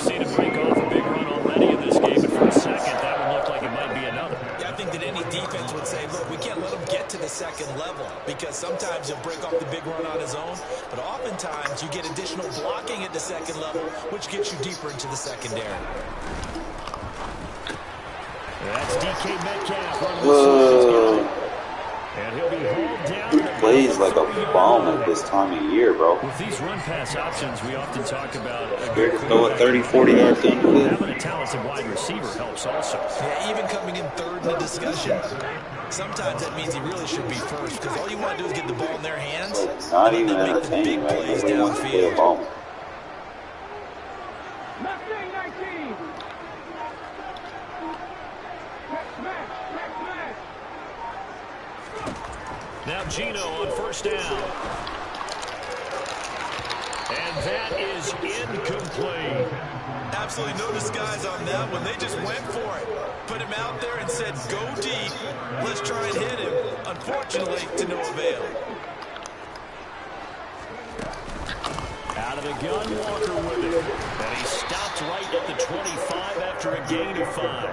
seen him break off a big run already in this game, but for a second, that would look like it might be another. Yeah, I think that any defense would say, look, we can't let him get to the second level because sometimes he'll break off the big run on his own, but oftentimes you get additional blocking at the second level, which gets you deeper into the secondary. That's DK Metcalf running the slot. And he'll be hauled down. He plays like a bum at this time of year, bro. With these run-pass options, we often talk about Scared to throw it 30, 40 yards downfield. having a talented wide receiver helps also. Yeah, even coming in third in the discussion, sometimes that means he really should be first because all you want to do is get the ball in their hands. It's not and even then make the big entertaining, right? plays Nobody wants to play a downfield. ball. Now Gino on first down. And that is incomplete. Absolutely no disguise on that one. They just went for it. Put him out there and said, go deep. Let's try and hit him. Unfortunately, to no avail. Out of the gun, Walker with it. And he stopped right at the 25 after a gain of 5.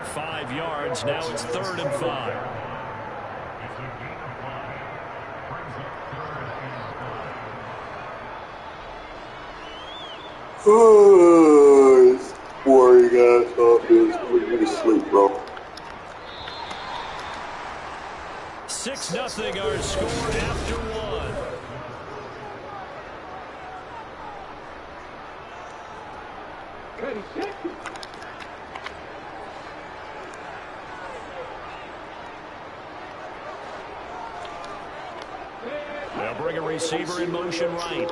5 yards, now it's 3rd and 5. Oh, it's boring ass offense. We're going to sleep, bro. 6-0 our score after 1. They'll bring a receiver in motion right.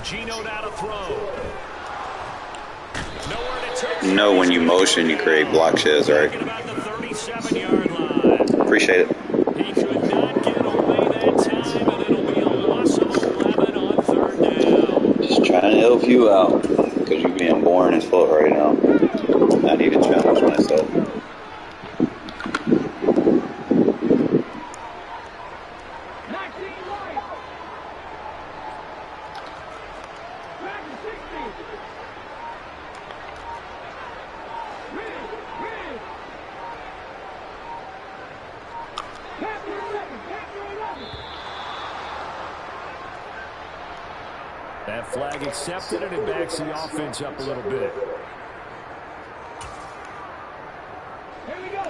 Gino down to throw. You know when you motion, you create block sheds, right? About the 37-yard line. Appreciate it. He could not get away that time, and it'll be a loss of 11 on 3rd down. Just trying to help you out, because you're being boring as fuck right now. I need to challenge myself. That flag accepted, and it backs the offense up a little bit. Here we go.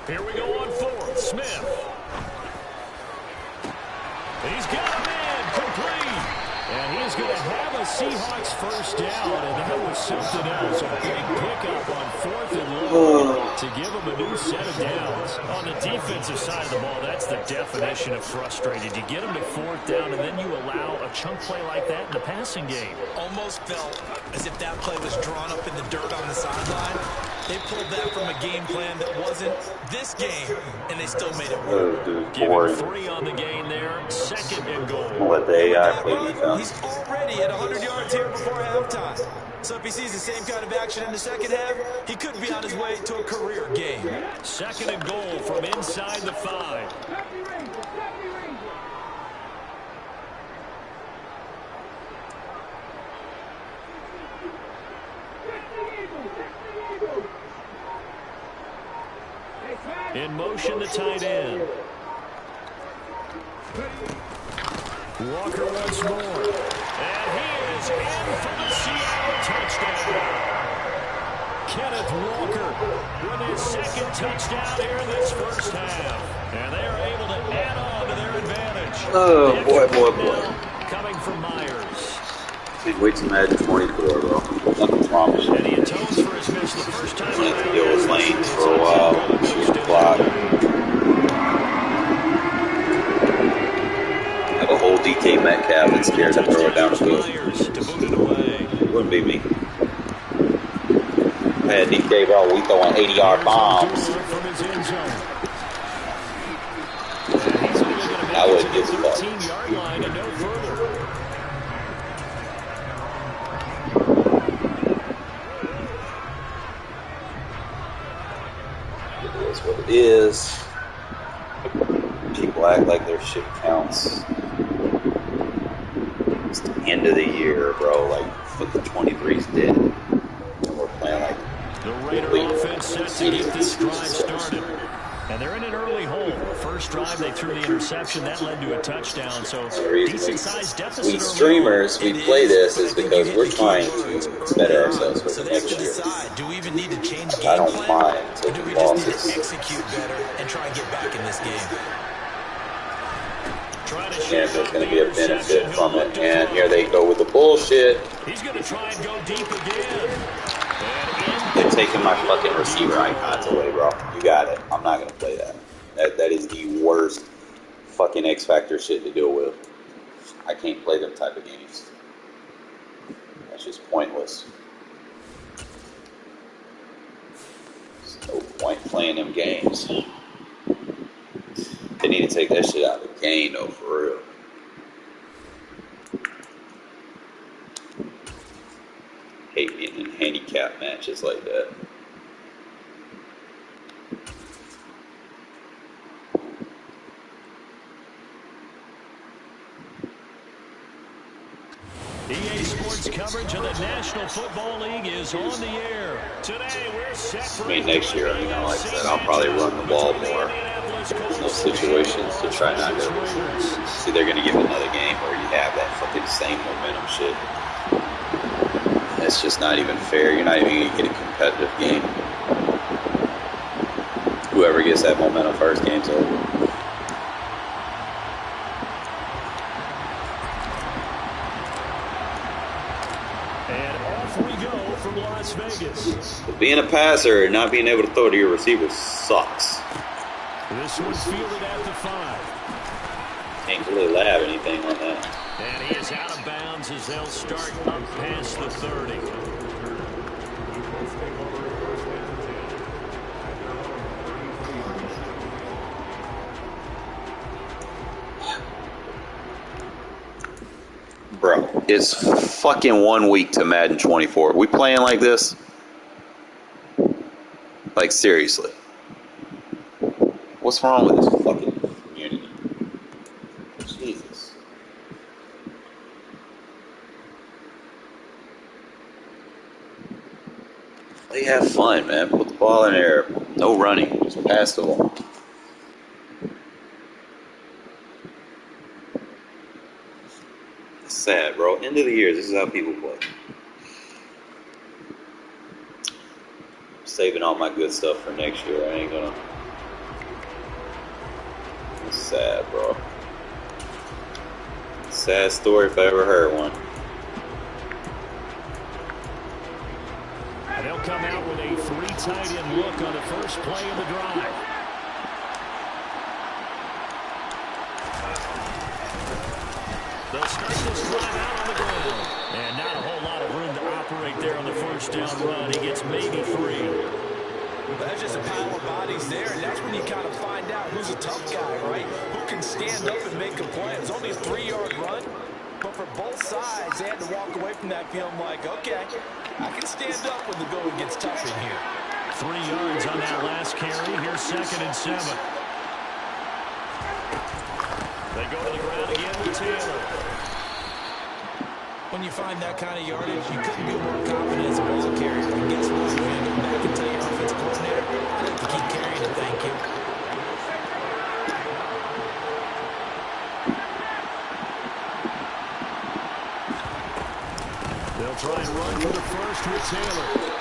Here we go on 4th. Smith. He's got a man complete. And he's going to have a Seahawks first down, and that was something else. A big pickup on 4th and long to give him a new set of downs. On the defensive side of the ball, that's the definition of frustrated. You get them to 4th down, and then you allow a chunk play like that in the passing game. Almost felt as if that play was drawn up in the dirt on the sideline. They pulled that from a game plan that wasn't this game, and they still made it work. Oh, dude, Giving boring. 3 on the game there, 2nd and goal. I'll let the AI play Run, defense. he's already at 100 yards here before halftime. So if he sees the same kind of action in the second half, he could be on his way to a career game. 2nd and goal from inside the 5. In motion, the tight end. Walker once more. And he is in for the Seattle touchdown. Kenneth Walker with his 2nd touchdown here in this first half. And they are able to add on to their advantage. Oh, boy. Coming from Myers. Can't wait to Madden 24, bro. I promise you. And he atones for his miss the first time. I'm going to have to deal with lanes for a while. Shoot the clock. Have a whole DK Metcalf that's scared to throw it downfield. To boot it away. It wouldn't be me. had DK, bro, we throwing 80-yard bombs. From his end zone. And he's only going to I make it to wouldn't the give a fuck. 13-yard line and no further. It is what it is. People act like their shit counts. It's the end of the year, bro. Like, the 23's dead. And we're playing like the Raider offense set to get this drive started. And they're in an early hole. First drive, they threw the interception. That led to a touchdown. So, decent-sized deficit. We streamers, we play this is because we're trying to better ourselves for the next year. Do we even need to change game I don't plan, mind or do taking we just need losses. to execute better and try and get back in this game? And there's going to be a benefit from it. And here they go with the bullshit. He's going to try and go deep again. They're taking my fucking receiver icons away, bro. You got it. I'm not going to play that. That is the worst fucking X Factor shit to deal with. I can't play them type of games. That's just pointless. There's no point playing them games. They need to take that shit out of the game, though, for real. Hate being in handicap matches like that. EA Sports coverage of the National Football League is on the air. Today we're set for next year, like I said, I'll probably run the ball more in those situations to try not to. See, they're going to give another game where you have that fucking same momentum shit. That's just not even fair. You're not even going to get a competitive game. Whoever gets that momentum first, game's over. From Las Vegas. But being a passer and not being able to throw to your receiver sucks. This one's fielded at the 5. Can't really lab anything on that. And he is out of bounds as they'll start up past the 30. Bro, it's fucking 1 week to Madden 24. We playing like this? Like, seriously. What's wrong with this fucking community? Jesus. They have fun, man. Put the ball in there. No running. Just pass the ball. Sad, bro. End of the year, this is how people play. I'm saving all my good stuff for next year. I ain't gonna. It's sad, bro. Sad story if I ever heard one. And they'll come out with a 3 tight end look on the first play of the drive. They'll start this drive out on the ground. And not a whole lot of room to operate there on the first down run. He gets maybe 3. That's just a pile of bodies there, and that's when you kind of find out who's a tough guy, right? Who can stand up and make a play. It's only a 3-yard run, but for both sides, they had to walk away from that feeling like, okay, I can stand up when the going gets tough in here. 3 yards on that last carry. Here's 2nd and 7. They go to the ground again with Taylor. When you find that kind of yardage, you couldn't be more confident as a ball carrier. And guess what? You're going to go back and tell your offensive coordinator, I'd like to keep carrying it, thank you. They'll try and run for the first with Taylor.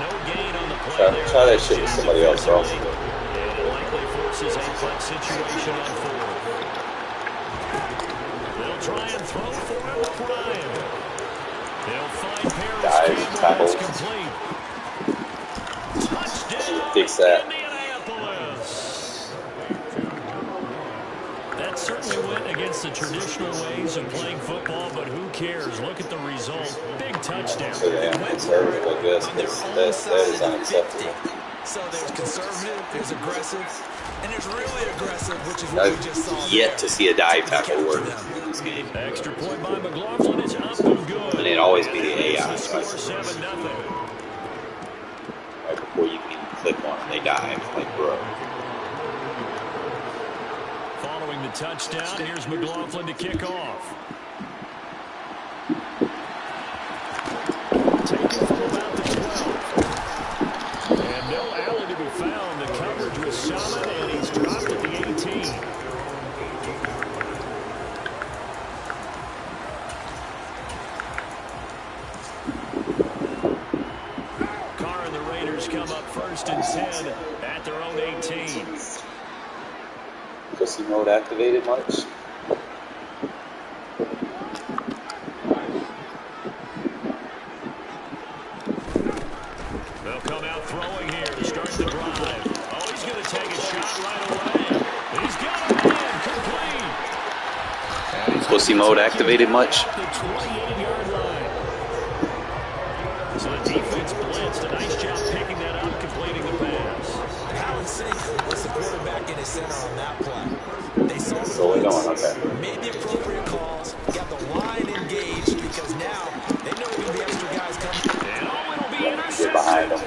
No gain on the play there. Try that shit with somebody else, bro. And it likely forces a punt situation on 4th. They'll try and throw for him with Ryan. They'll find Paris Campbell. It's complete. Touchdown, Fix that. Indianapolis. That certainly went against the traditional ways of playing football, but who cares? Look at the result. Big touchdown. So yeah, conservative, I guess. On their own That side is of the 50. unacceptable. So there's conservative, there's aggressive, and there's really aggressive, which is what we just saw I've yet there. to see a dive Took the tackle count work for them. in this game. Extra point by McLaughlin is up and good. And it'd always be And the that makes AI. the score 7-0. Right before you can even click on it, they dive. Like, bro. Following the touchdown, here's McLaughlin to kick off. Taken from about the 12. And no alley to be found. The coverage was solid, and he's dropped at the 18. Carr and the Raiders come up 1st and 10 at their own 18. Pussy mode activated much? They'll come out throwing here to start the drive. Oh, he's going to take a shot right away. He's got it in, complete. And he's Pussy mode activated much? at the 28-yard line. So the defense blitzed. A nice job picking that up, completing the pass. How in sync was the quarterback in his center on that play? They saw the So we're blitz, going, okay. made the appropriate calls, got the line engaged because now they know there's going to be extra guys coming. And oh, it'll be Get intercepted. behind them.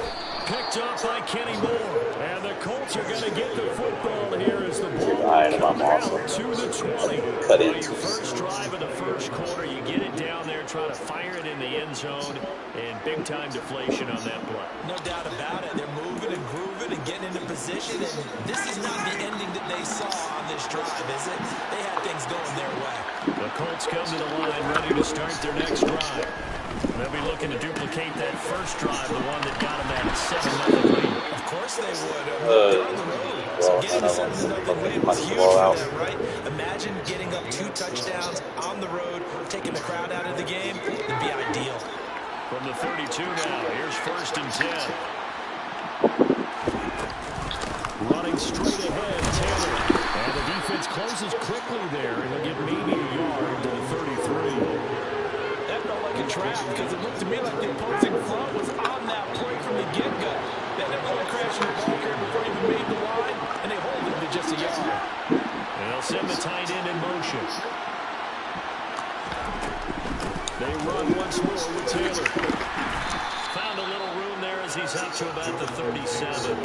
Picked up by Kenny Moore. And the Colts are going to get the football here as the ball behind him, comes I'm out awesome. to the 20. Cut On into your first drive of the first quarter, you get it down there, try to fire it in the end zone, and big-time deflation on that play. No doubt about it. They're moving and grooving and getting into position, and this is not the ending that they saw on this drive, is it? They had things going their way. The Colts come to the line ready to start their next drive. They'll be looking to duplicate that first drive, the one that got them that 7-0 lead. Of course they would. They're on the road. So getting a 7-0 lead was huge for them, right? Imagine getting up 2 touchdowns on the road, taking the crowd out of the game. It'd be ideal. From the 32 now, here's 1st and 10. Running straight ahead, Taylor. And the defense closes quickly there, and he'll get maybe a yard to the 33. That felt like a trap because it looked to me like the opposing front was on that play from the get-go. They ended up crashing the ball carrier before he even made the line, and they hold him to just a yard. And they'll send the tight end in motion. They run once more with Taylor. Found a little room there as he's up to about the 37.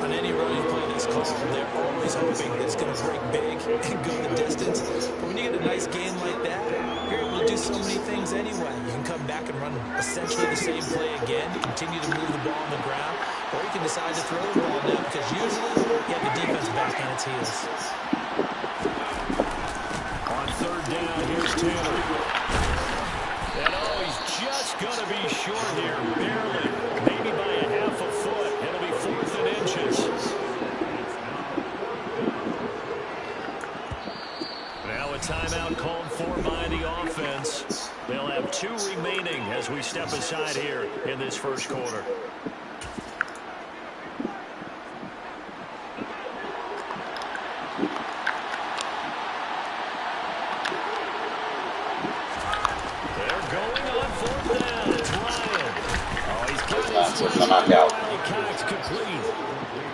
On any running play that's called, they're always hoping it's going to break big and go the distance. But when you get a nice game like that, you're able to do so many things anyway. You can come back and run essentially the same play again, continue to move the ball on the ground, or you can decide to throw the ball now because usually you have the defense back on its heels. On 3rd down, here's Taylor. And oh, he's just going to be short here, barely. Maybe by a half a foot. It'll be 4th and inches. Now a timeout called for by the offense. They'll have 2 remaining as we step aside here in this first quarter. They're going on 4th down. It's Ryan. Oh, he's got his first knockout. Contact complete.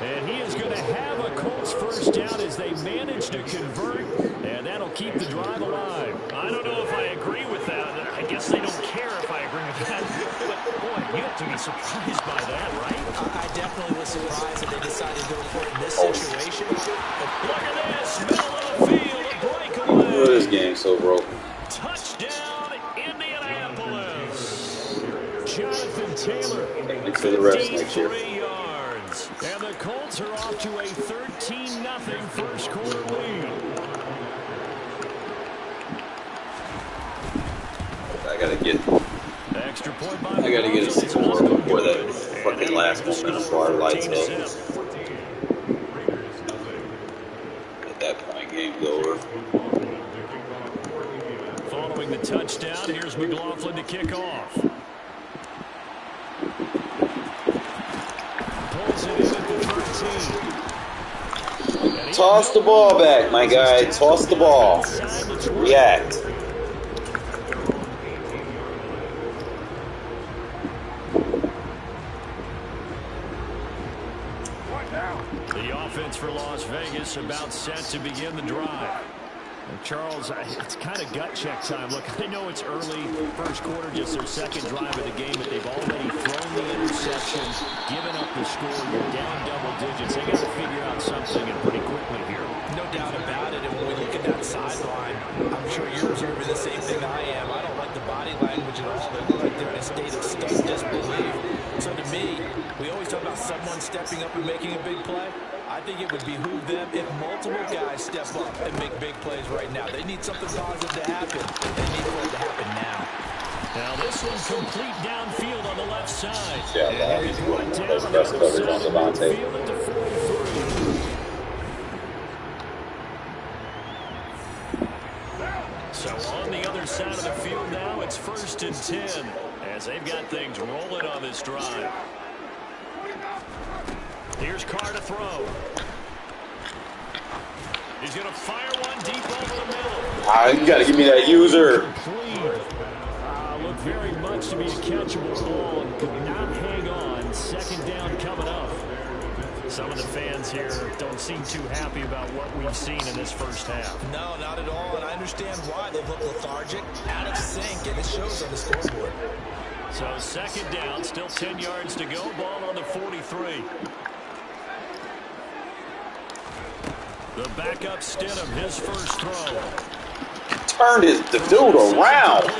And he is going to have a Colts first down as they manage to convert, and that'll keep the drive alive. I don't know if I agree with that. I guess they don't care if I agree with that. But, boy, you have to be surprised by that, right? I definitely was surprised that they decided to go for it in this situation. Look at this. Middle of the field, a breakaway. Oh, this game's so broken. Touchdown, Indianapolis. Jonathan Taylor, Thanks for the rest next year. 53 yards. And the Colts are off to a 13-0 first quarter lead. I gotta get Extra point by a score before that fucking last momentum bar lights up. At that point, game's over. Following the touchdown, here's McLaughlin to kick off. Pulls it in at the 13. And Toss the ball back, my guy. Toss the ball. React. The offense for Las Vegas about set to begin the drive. Charles, it's kind of gut check time. Look, I know it's early, first quarter, just their second drive of the game, but they've already thrown the interception, given up the score. You're down double digits. They got to figure out something and pretty quickly here. No doubt about it. And when we look at that sideline, I'm sure you're observing the same thing I am. I don't like the body language at all. They look like they're in a state of stunned disbelief. So to me, we always talk about someone stepping up and making a big play. I think it would behoove them if multiple guys step up and make big plays right now. They need something positive to happen. They need for it to happen now. Now this one complete downfield on the left side. Yeah, man, he's doing those best coverage on Devontae. So on the other side of the field now, it's 1st and 10 as they've got things rolling on this drive. Here's Carr to throw. He's going to fire one deep over the middle. You got to give me that user. Looked very much to be a catchable ball and could not hang on. 2nd down coming up. Some of the fans here don't seem too happy about what we've seen in this first half. No, not at all, and I understand why. They look lethargic, out of sync, and it shows on the scoreboard. So 2nd down, still 10 yards to go. Ball on the 43. The backup Stidham, his first throw. Turned the dude around.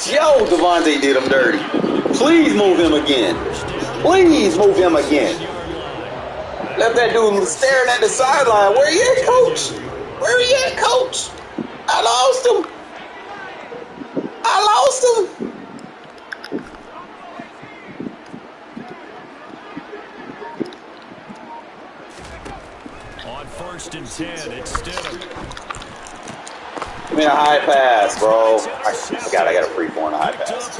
Yo, Devontae did him dirty. Please move him again. Please move him again. Left that dude staring at the sideline. Where he at, coach? Where he at, coach? I lost him. I lost him. On 1st and 10, it's Stidham. Give me a high pass, bro. I got a free form a high pass.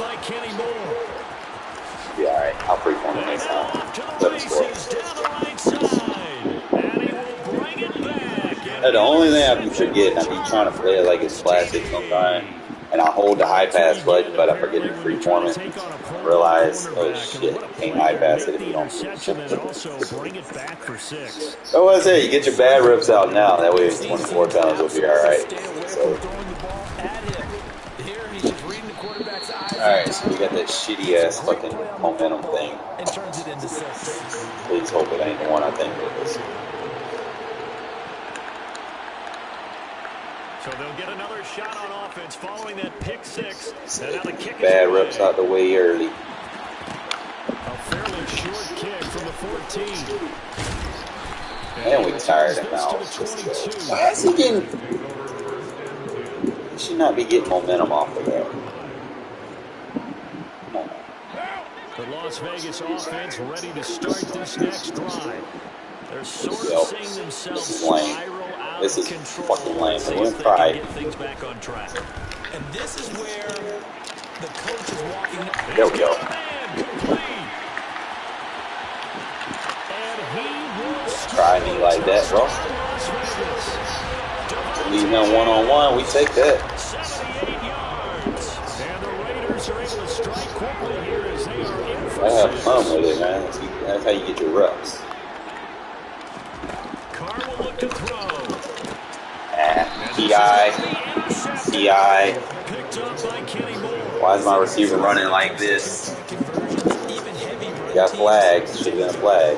Be all right. I'll free form it next time. Let him score. The only thing I be forgetting, I be trying to play it like it's classic sometimes, and I hold the high pass button, but I forget to free form it. Realize, oh shit, can't high pass it if you don't. So what I say, you get your bad reps out now. That way, 24 pounds will be all right. So. Alright, so we got that shitty ass fucking momentum thing. Please hope it ain't the one I think it is. So they'll get another shot on offense following that pick 6. Bad reps out the way early. A fairly short kick from the 14. And we tired him out. Why is he getting... He should not be getting momentum off of that. Come on. The Las Vegas offense ready to start this next drive. They're sort of seeing themselves spiral out this of is control. fucking lame. See We're if in they pride. can get things back on track. And this is where the coach is walking. There we go. Try me like that, bro. Leave him one-on-one, we take that. 78 yards. And the Raiders are able to strike quickly here as they are in for I have 6. fun with it, man. That's how you get your reps. Carr will look to throw. PI. Picked up by Kenny Moore. Why is my receiver running like this? Got flags. Should have been a flag.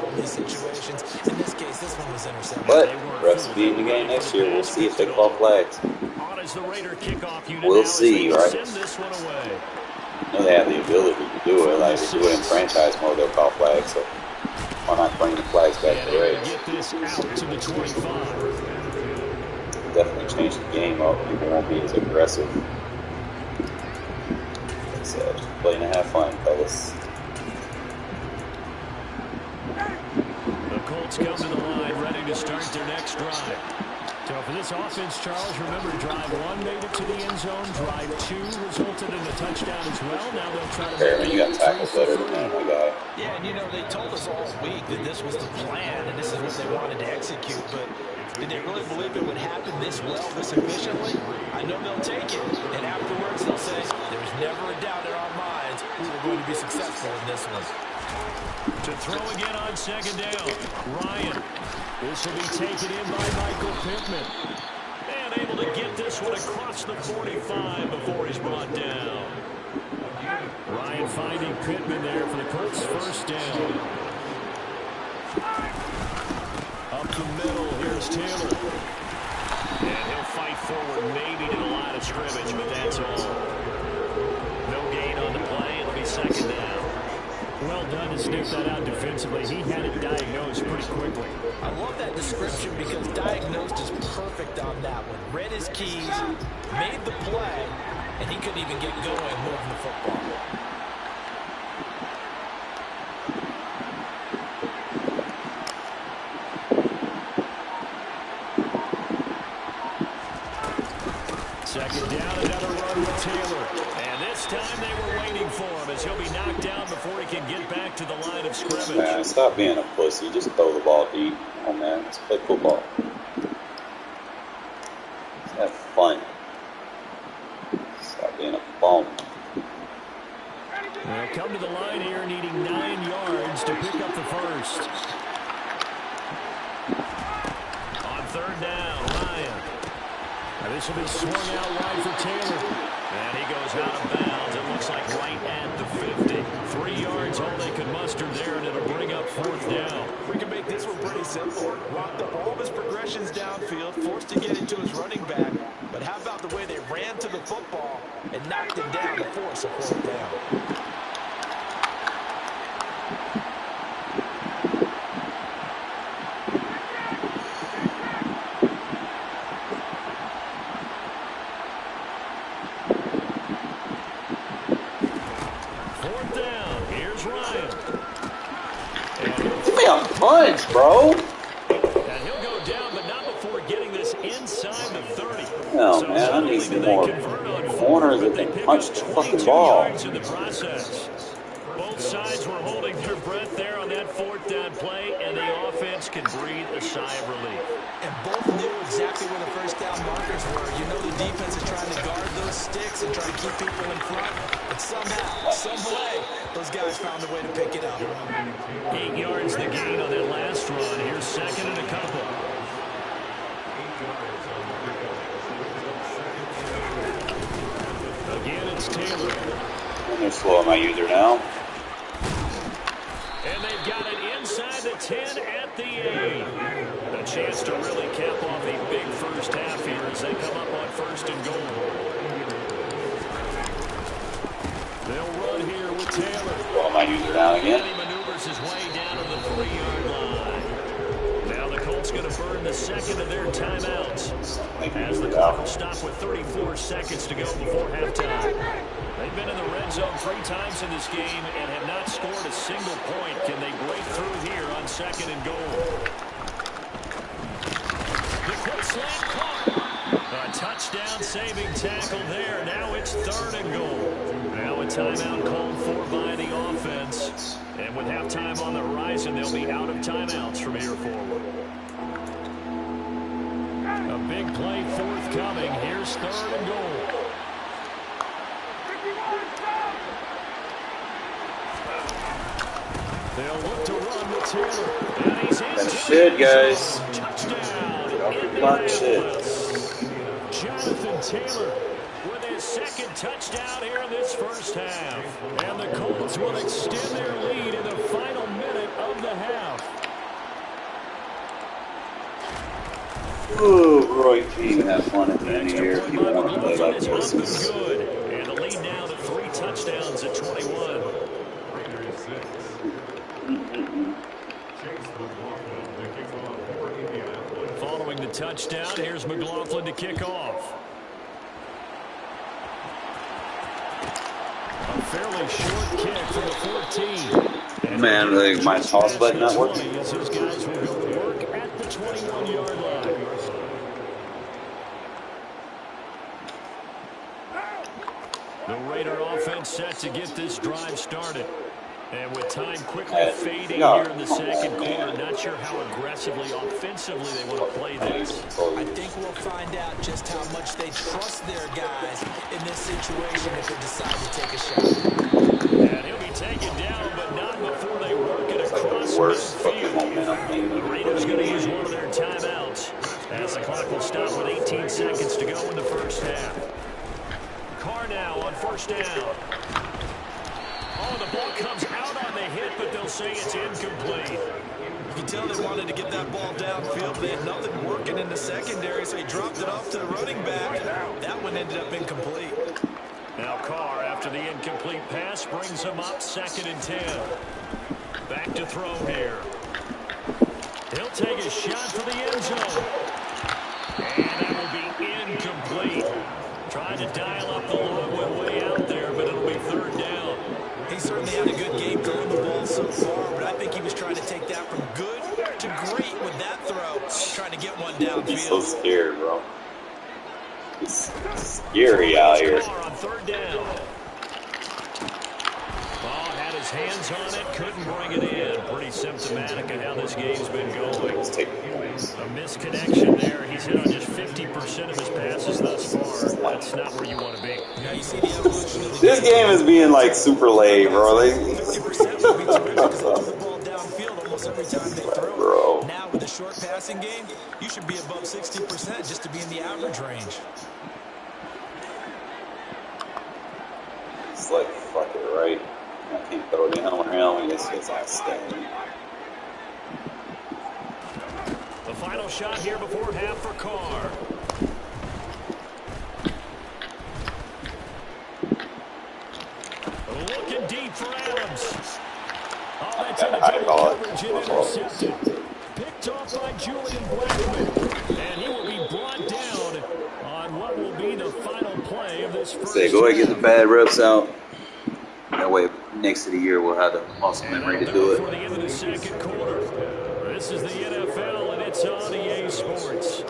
But refs will be in the game next year. We'll see if they call flags. We'll see, right? You know they have the ability to do it. Like they do it in franchise mode, they'll call flags. So why not bring the flags back to the Raiders? Definitely change the game up. People won't be as aggressive. Like I said, just playing and have fun, fellas. The Colts come to the line, ready to start their next drive. So for this offense, Charles, remember drive 1 made it to the end zone. Drive 2 resulted in a touchdown as well. Now they'll try to Fair, make man, you it got 3 tackled for better than 3. that, my guy. Yeah, and you know, they told us all week that this was the plan and this is what they wanted to execute, but did they really believe it would happen this well, this efficiently? I know they'll take it, and afterwards they'll say, there's never a doubt in our minds we were going to be successful in this one. To throw again on second down, Ryan. This will be taken in by Michael Pittman. And able to get this one across the 45 before he's brought down. Ryan finding Pittman there for the Colts' first down. Up the middle, here's Taylor. And he'll fight forward maybe to the line of scrimmage, but that's all. No gain on the play. It'll be second down. Well done to sniff that out defensively. He had it diagnosed pretty quickly. I love that description because diagnosed is perfect on that one. Read his keys, made the play, and he couldn't even get going moving the football. Second down, another run with Taylor. And this time they were waiting for him as he'll be knocked down before he can get back to the line of scrimmage. Man, stop being a pussy. Just throw the ball deep. Oh, man, let's play football. Let's have fun. Stop being a bum. They'll come to the line here needing 9 yards to pick up the first. On third down, Ryan. And this will be swung out wide for Taylor. And he goes out of bounds. It looks like right at the 50. 3 yards, all they could muster there, and it'll bring up fourth down. We can make this one pretty simple. Rocked up all of his progressions downfield, forced to get into his running back. But how about the way they ran to the football and knocked him down to force a fourth down? Punch, bro. And he'll go down, but not before getting this inside the 30. No, so man, I need some more corners that can punch the fucking ball. In the process. Both sides were holding their breath there on that fourth down play, and the offense can breathe a sigh of relief. And both knew exactly where the first down markers were. You know the defense is trying to guard those sticks and try to keep people in front. But somehow, some way, those guys found a way to pick it up. 8 yards the gain on that last run. Here's second and a couple. Again, it's Taylor. They're slowing my user now. And they've got it inside the 10 at the 8. A chance to really cap off a big first half here as they come up on first and goal. They'll run here with Taylor. Slowing my user down again. And he maneuvers his way down to the 3-yard line. Now the Colts going to burn the second of their timeouts as the clock will stop with 34 seconds to go before halftime. They've been in the red zone 3 times in this game and have not scored a single point. Can they break through here on second and goal? The quick slant caught. A touchdown saving tackle there. Now it's third and goal. Now a timeout called for by the offense. And with halftime on the horizon, they'll be out of timeouts from here forward. A big play forthcoming. Here's third and goal. They'll look to run with Taylor. And he's in. That's shit, guys. Touchdown. Fuck shit. Jonathan Taylor with his second touchdown here in this first half. And the Colts will extend their lead in the final minute of the half. Ooh, Roy P. Have fun at the end of the year if you want to play like this. Good. And the lead now to 3 touchdowns at 21. Following the touchdown, here's McLaughlin to kick off. A fairly short kick from the 14. Man, like my toss button not working. His guys will go to work at the 21-yard line. The Raider offense set to get this drive started. And with time quickly fading here in the second quarter, not sure how aggressively, offensively they want to play this. I think we'll find out just how much they trust their guys in this situation if they decide to take a shot. And he'll be taken down, but not before they work it across midfield. The Raiders going to use one of their timeouts as the clock will stop with 18 seconds to go in the first half. Carr now on first down. Oh, the ball comes out on the hit, but they'll say it's incomplete. You can tell they wanted to get that ball downfield. They had nothing working in the secondary, so he dropped it off to the running back. That one ended up incomplete. Now Carr, after the incomplete pass, brings him up 2nd and 10. Back to throw here. He'll take a shot for the end zone. And that will be incomplete. Trying to dial up the long one way out there, but it'll be 3rd down. He certainly had a good game throwing the ball so far, but I think he was trying to take that from good to great with that throw, trying to get one downfield. He's so scared, bro. It's scary out here. On 3rd down. Ball had his hands on it, couldn't bring it in. Pretty symptomatic of how this game's been going. Let's take A misconnection there. He's hit on just 50% of his passes thus far. That's not where you want to be. Now you see the evolution of the This game is being like super late, bro. 50% would be terrific because they threw the ball downfield almost every time they throw it. Bro. Now with the short passing game, you should be above 60% just to be in the average range. It's like, fuck it, right? I can't throw it down around. It's just outstanding. The final shot here before half for Carr. Looking deep for Adams. Oh, that's into double coverage and intercepted. Picked off by Julian Blackman. And he will be brought down on what will be the final play of this first Say, go ahead and get half. the bad reps out. That way, next to the year, we'll have the muscle memory to do For the it. end of the second quarter. This is the NFL, and it's on EA Sports.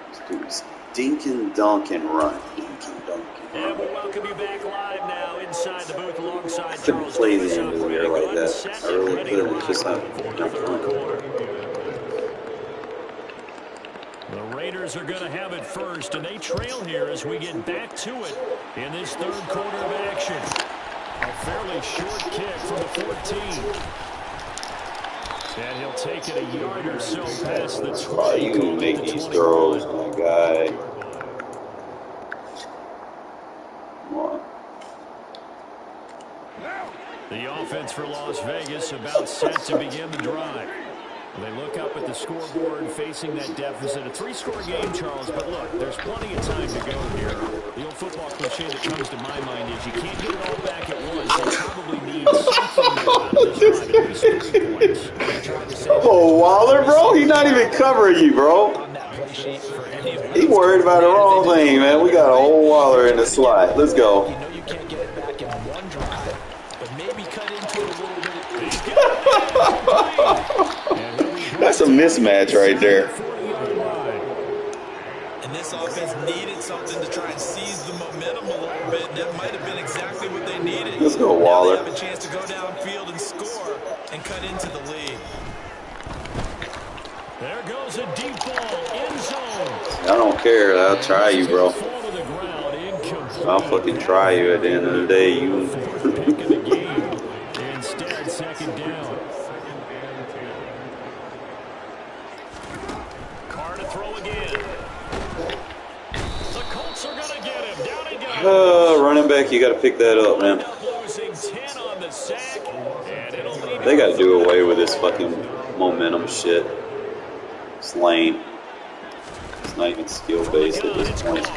Let's do this dinkin' dunkin' run. Dinkin' dunkin' And we run. welcome you back live now inside the booth alongside Couldn't Charles play Davis. the end of the year like that. I really couldn't. It's just not for the not third fun. quarter. The Raiders are going to have it first, and they trail here as we get back to it in this third quarter of action. A fairly short kick from the 14. And he'll take it a yard or so past the 20. Oh, you can make these throws, my guy. Come on. The offense for Las Vegas about set to begin the drive. They look up at the scoreboard facing that deficit. A 3-score game, Charles, but look, there's plenty of time to go here. The old football cliche that comes to my mind is you can't get it all back at once. They probably need something out of this drive, at least 3 points. Oh, Waller, bro, he's not even covering you, bro. He worried about the wrong thing, man. We got a whole Waller in the slot. Let's go. You know you can't get it back in one drive, but maybe cut into it a little bit. That's a mismatch right there. And this offense needed something to try and seize the momentum a little bit. That might have been exactly what they needed. Let's go, Now Waller. they have a chance to go downfield and score and cut into the lead. There goes a deep ball, end zone. I don't care. I'll try you, bro. Fall to the ground, incomplete. I'll fucking try you at the end of the day. You. Fourth pick of the game. Instead, 2nd down. Carr to throw again. The Colts are going to get him. Down he goes. Running back, you got to pick that up, man. Losing 10 on the sack, and it'll lead They got to do away with this fucking momentum shit. It's lame. It's not even skill-based at this point.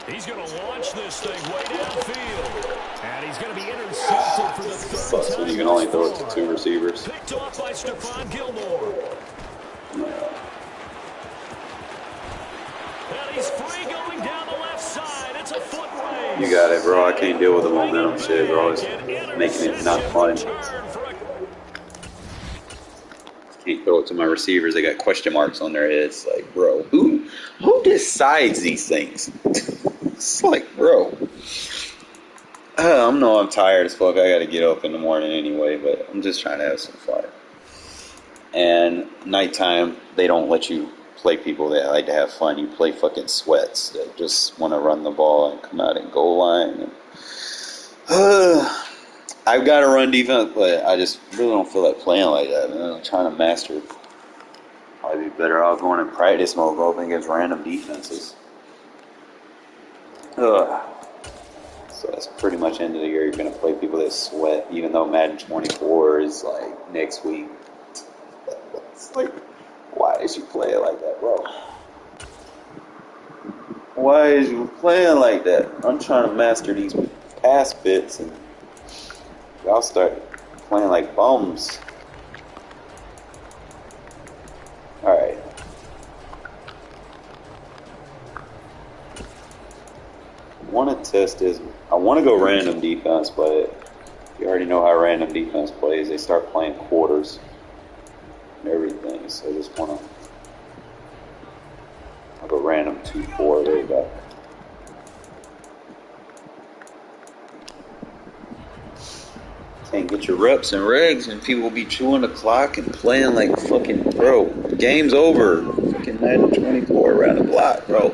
He's going to launch this thing way downfield. And he's going to be intercepted for the third Sucks time. when you can only throw it to 2 receivers. Picked off by Stephon Gilmore. And he's free going down the left side. It's a foot race. You got it, bro. I can't deal with the momentum shit, bro. It's making it not fun. Turn for a Can't throw it to my receivers. They got question marks on their heads. Like, bro, who decides these things? It's like, bro. I know I'm tired as fuck. I got to get up in the morning anyway, but I'm just trying to have some fun. And nighttime, they don't let you play people that like to have fun. You play fucking sweats that just want to run the ball and come out and goal line. And, I've got to run defense, but I just really don't feel like playing like that. Man. I'm trying to master. I'd be better off going in practice mode, go up against random defenses. So that's pretty much end of the year. You're going to play people that sweat, even though Madden 24 is like next week. It's like, why is you playing like that, bro? Why is you playing like that? I'm trying to master these pass bits, and y'all start playing like bums. Alright. I want to test this. I want to go random defense, but you already know how random defense plays. They start playing quarters and everything, so I just want to. I'll go random 2-4. There you go. Can't get your reps and regs, and people will be chewing the clock and playing like fucking, bro. Game's over. Fucking Madden 24 around the block, bro.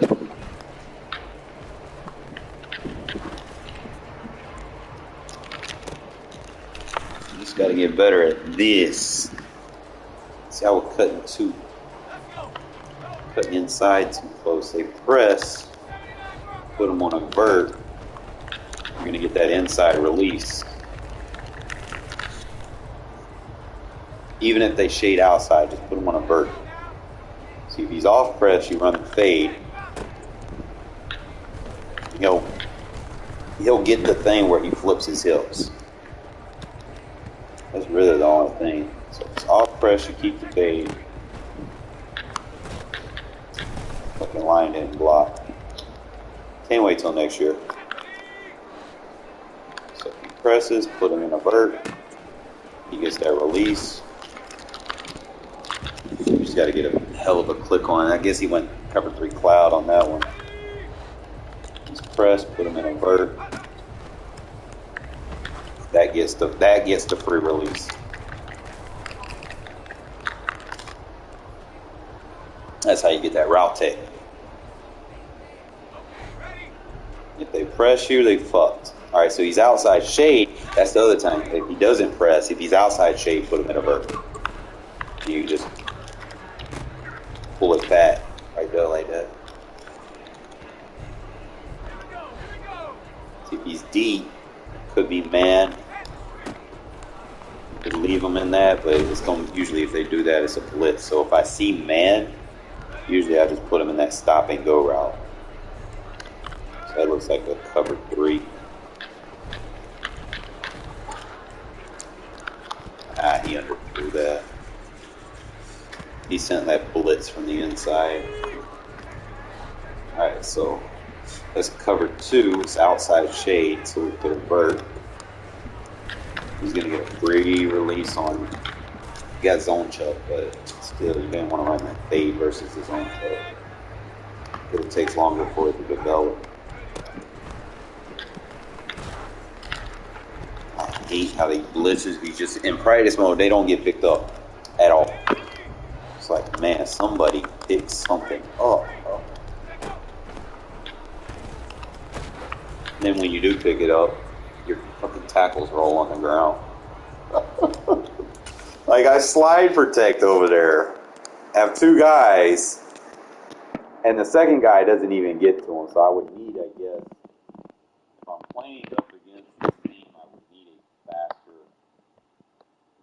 You just gotta get better at this. See how we're cutting too. Cutting inside too close. They press. Put them on a vert. You're gonna get that inside release. Even if they shade outside, just put him on a vert. See, if he's off press, you run the fade. He'll get the thing where he flips his hips. That's really the only thing. So if it's off press, you keep the fade. Fucking line didn't block. Can't wait till next year. So if he presses, put him in a vert. He gets that release. You just got to get a hell of a click on it. I guess he went cover 3 cloud on that one. He's pressed, put him in a vert. That gets the free release. That's how you get that route tech. If they press you, they fucked. All right, so he's outside shade. That's the other time. If he doesn't press, if he's outside shade, put him in a vert. You just pull it back right there like that. See, if he's deep, could be man. Could leave him in that, but it's going usually if they do that, it's a blitz. So if I see man, usually I just put him in that stop and go route. So that looks like a cover 3. He underthrew that. He sent that blitz from the inside. Alright, so that's cover 2. It's outside shade, so we put a vert. He's going to get a free release on. He got zone chuck, but still, you didn't want to run that fade versus the zone chuck. It takes longer for it to develop. I hate how they blitzes. He just in practice mode, they don't get picked up at all. It's like, man, somebody pick something up. Bro. And then when you do pick it up, your fucking tackles roll on the ground. Like I slide protect over there. Have 2 guys, and the second guy doesn't even get to him. So I would need, I guess, if I'm playing up against this team, I would need a faster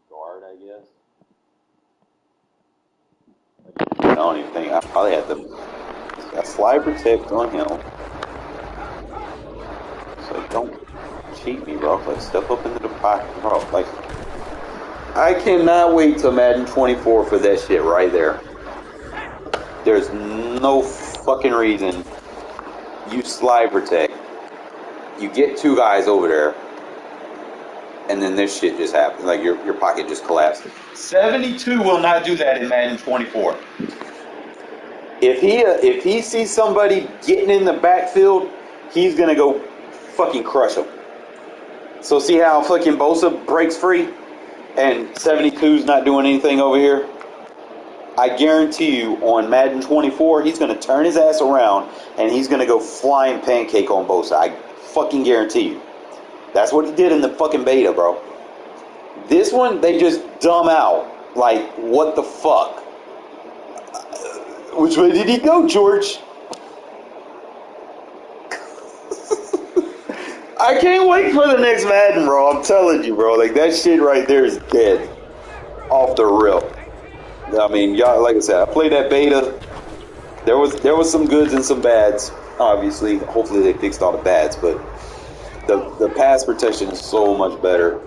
guard, I guess. I don't even think I probably had to slide protect on him. So don't cheat me, bro. Like step up into the pocket, bro. Like I cannot wait till Madden 24 for that shit right there. There's no fucking reason you slide protect. You get 2 guys over there. and then this shit just happened. Like your pocket just collapsed. 72 will not do that in Madden 24. If he sees somebody getting in the backfield, he's gonna go fucking crush them. So see how fucking Bosa breaks free, and 72's not doing anything over here. I guarantee you, on Madden 24, he's gonna turn his ass around and he's gonna go flying pancake on Bosa. I fucking guarantee you. That's what he did in the fucking beta, bro. This one, they just dumb out. Like, what the fuck? Which way did he go, George? I can't wait for the next Madden, bro. I'm telling you, bro. Like, that shit right there is dead. Off the rip. I mean, y'all, like I said, I played that beta. There was some goods and some bads. Obviously, hopefully they fixed all the bads, but the pass protection is so much better.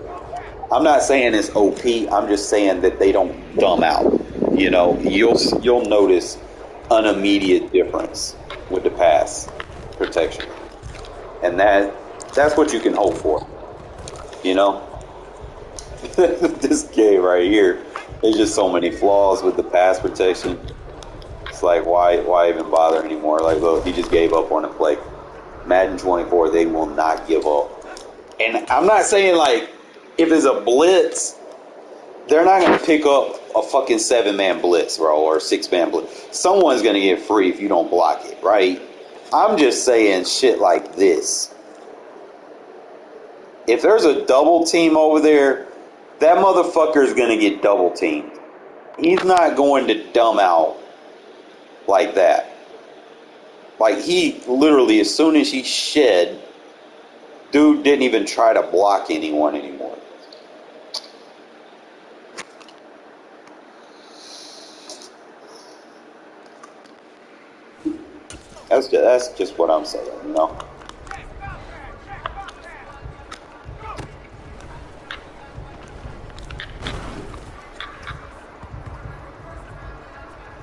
I'm not saying it's OP. I'm just saying that they don't dumb out. You know, you'll notice an immediate difference with the pass protection, and that's what you can hope for. You know, this game right here, there's just so many flaws with the pass protection. It's like, why even bother anymore? Like, look, he just gave up on the play. Madden 24, they will not give up. And I'm not saying, like, if it's a blitz, they're not going to pick up a fucking 7-man blitz, bro, or a 6-man blitz. Someone's going to get free if you don't block it, right? I'm just saying shit like this. If there's a double team over there, that motherfucker is going to get double teamed. He's not going to dumb out like that. Like, he literally, as soon as he shed, dude didn't even try to block anyone anymore. That's just what I'm saying, you know?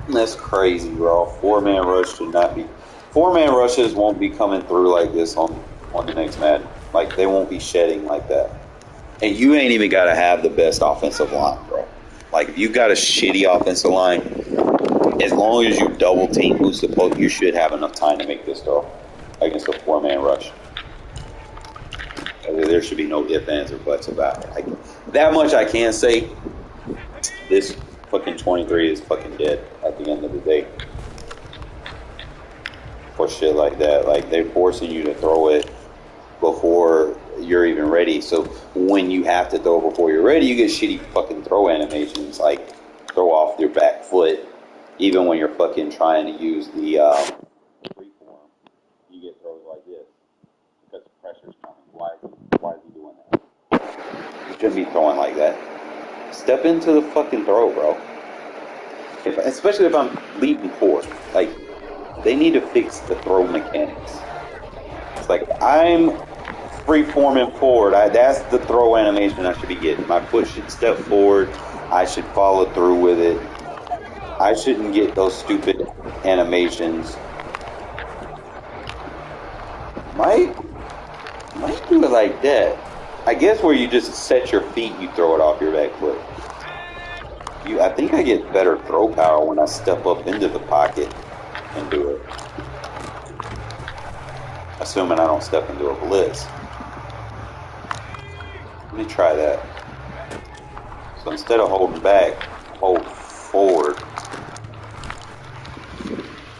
That's crazy, bro. 4-man rush should not be. 4-man rushes won't be coming through like this on the next Madden. Like, they won't be shedding like that. And you ain't even got to have the best offensive line, bro. Like, if you got a shitty offensive line, as long as you double team who's supposed, you should have enough time to make this throw against a 4-man rush. There should be no ifs, ands, or buts about it. Like, that much I can say. This fucking 23 is fucking dead at the end of the day. For shit like that. Like, they're forcing you to throw it before you're even ready. So when you have to throw before you're ready, you get shitty fucking throw animations, like throw off your back foot. Even when you're fucking trying to use the freeform, you get throws like this because the pressure's coming. Why is he doing that? You shouldn't be throwing like that. Step into the fucking throw, bro. Especially if I'm leading forward. Like, they need to fix the throw mechanics. It's like, I'm free-forming forward. That's the throw animation I should be getting. My foot should step forward. I should follow through with it. I shouldn't get those stupid animations. Might do it like that. I guess where you just set your feet, you throw it off your back foot. I think I get better throw power when I step up into the pocket and do it. Assuming I don't step into a blitz. Let me try that. So instead of holding back, hold forward.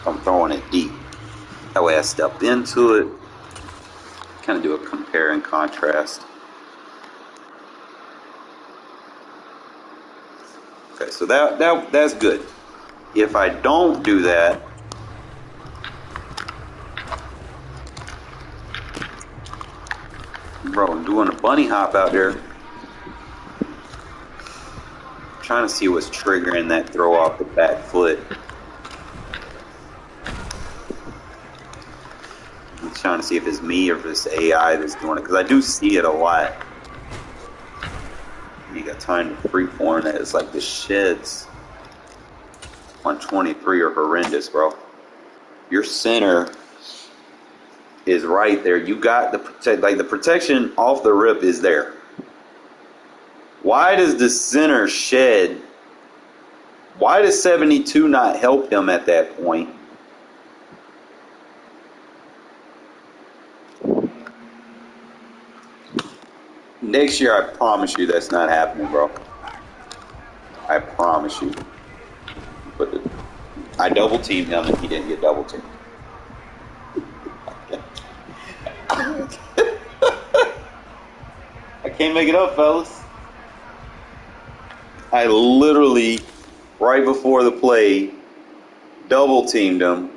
I'm throwing it deep. That way I step into it. Kind of do a compare and contrast. Okay, so that's good. If I don't do that, bro, I'm doing a bunny hop out there. Trying to see what's triggering that throw off the back foot. I'm trying to see if it's me or if it's AI that's doing it, because I do see it a lot. You got time to freeform that. It's like the sheds on 23 are horrendous, bro. Your center is right there. You got the protection off the rip is there. Why does the center shed? Why does 72 not help him at that point? Next year, I promise you that's not happening, bro. I promise you. But I double teamed him and he didn't get double teamed. I can't make it up, fellas. I literally, right before the play, double teamed him.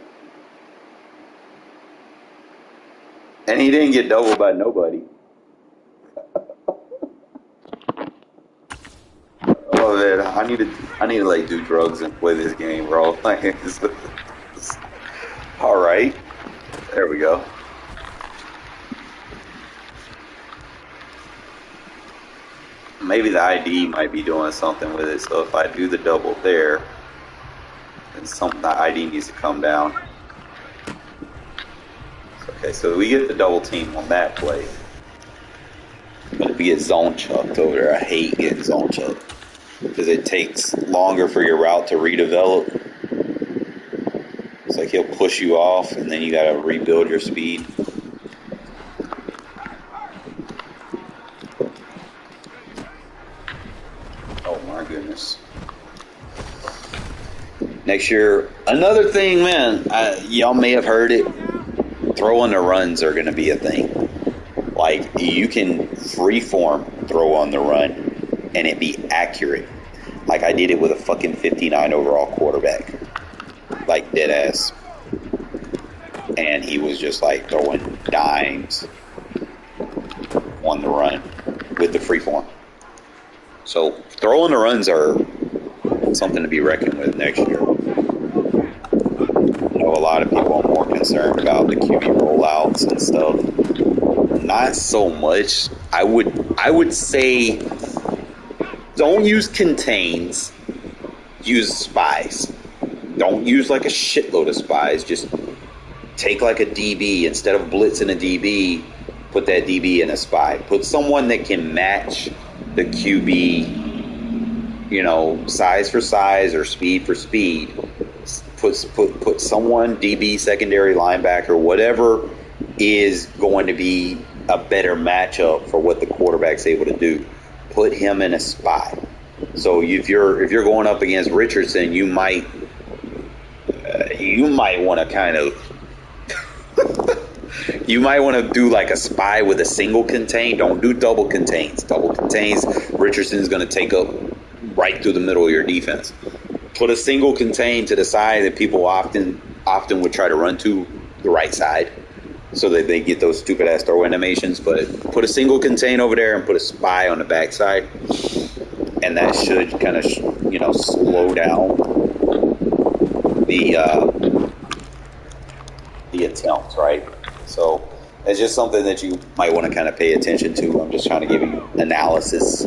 And he didn't get doubled by nobody. Oh man, I need to like do drugs and play this game, bro. Like, all right, there we go. Maybe the ID might be doing something with it. So if I do the double there, then the ID needs to come down. Okay, so we get the double team on that play. But if we get zone chucked over there, I hate getting zone chucked because it takes longer for your route to redevelop. It's like he'll push you off and then you got to rebuild your speed. Oh my goodness. Next year, another thing, man, y'all may have heard it. Throwing the runs are going to be a thing. Like, you can freeform throw on the run and it be accurate. Like, I did it with a fucking 59 overall quarterback. Like, dead ass. And he was just, like, throwing dimes on the run with the freeform. So, throwing the runs are something to be reckoned with next year. I know a lot of people are more concerned about the QB rollouts and stuff. Not so much. I would say don't use contains. Use spies. Don't use like a shitload of spies. Just take like a DB. Instead of blitzing a DB, put that DB in a spy. Put someone that can match the QB, you know, size for size or speed for speed. Put someone, DB, secondary linebacker, whatever is going to be a better matchup for what the quarterback's able to do. Put him in a spy. So if you're going up against Richardson, you might want to kind of you might want to do like a spy with a single contain. Don't do double contains. Double contains, Richardson's going to take up right through the middle of your defense. Put a single contain to the side that people often would try to run to the right side, so that they get those stupid ass throw animations. But put a single contain over there and put a spy on the backside, and that should kind of slow down the attempts, right? So it's just something that you might want to kind of pay attention to. I'm just trying to give you analysis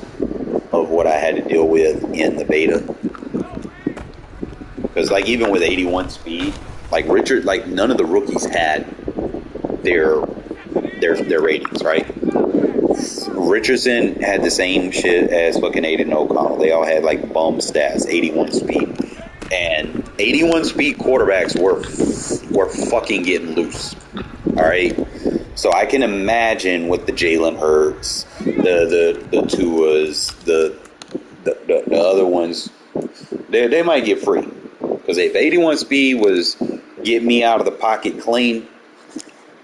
of what I had to deal with in the beta, because like even with 81 speed, like none of the rookies had their ratings, right? Richardson had the same shit as fucking Aiden O'Connell. They all had like bum stats, 81 speed. And 81 speed quarterbacks were fucking getting loose. All right? So I can imagine with the Jalen Hurts, the Tuas, the other ones, they might get free. Because if 81 speed was get me out of the pocket clean,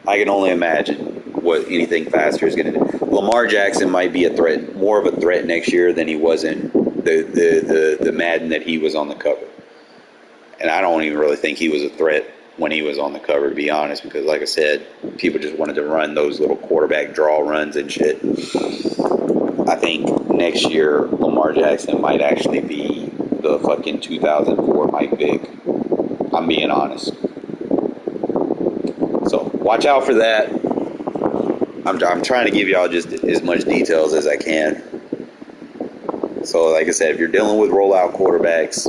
I can only imagine what anything faster is going to do. Lamar Jackson might be a threat, more of a threat next year than he was in the Madden that he was on the cover. And I don't even really think he was a threat when he was on the cover, to be honest, because like I said, people just wanted to run those little quarterback draw runs and shit. I think next year Lamar Jackson might actually be the fucking 2004 Mike Vick. I'm being honest. So watch out for that. I'm trying to give y'all just as much details as I can. So like I said, if you're dealing with rollout quarterbacks,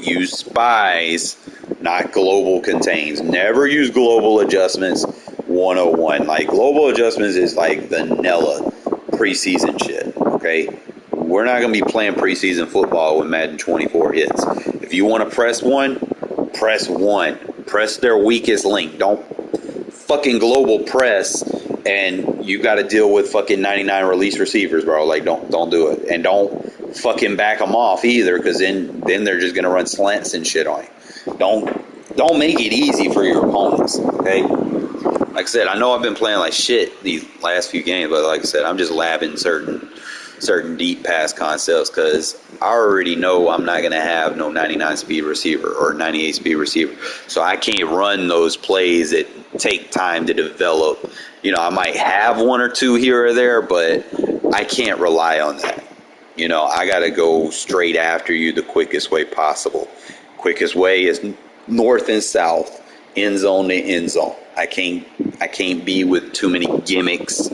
use spies, not global contains. Never use global adjustments 101. Like global adjustments is like vanilla preseason shit. Okay? we're not going to be playing preseason football when Madden 24 hits. If you want to press one, press one. Press their weakest link. Don't fucking global press and you got to deal with fucking 99 release receivers, bro. Like, don't do it. And don't fucking back them off either, because then they're just going to run slants and shit on you. Don't make it easy for your opponents, okay? Like I said, I know I've been playing like shit these last few games, but like I said, I'm just labbing certain deep pass concepts because I already know I'm not going to have no 99 speed receiver or 98 speed receiver. So I can't run those plays that take time to develop. You know, I might have one or two here or there, but I can't rely on that. You know, I got to go straight after you the quickest way possible. Quickest way is north and south, end zone to end zone. I can't be with too many gimmicks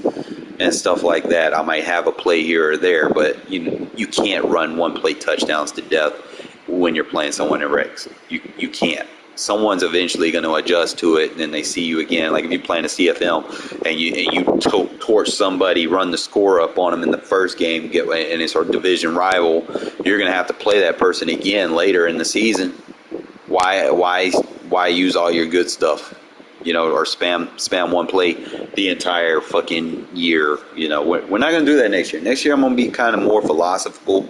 and stuff like that. I might have a play here or there, but you can't run one play touchdowns to death when you're playing someone in Rex. You can't. Someone's eventually going to adjust to it, and then they see you again. Like if you're playing a CFM and you torch somebody, run the score up on them in the first game, and it's our division rival, you're going to have to play that person again later in the season. Why use all your good stuff? You know, or spam one play the entire fucking year. You know, we're not going to do that next year. Next year I'm going to be kind of more philosophical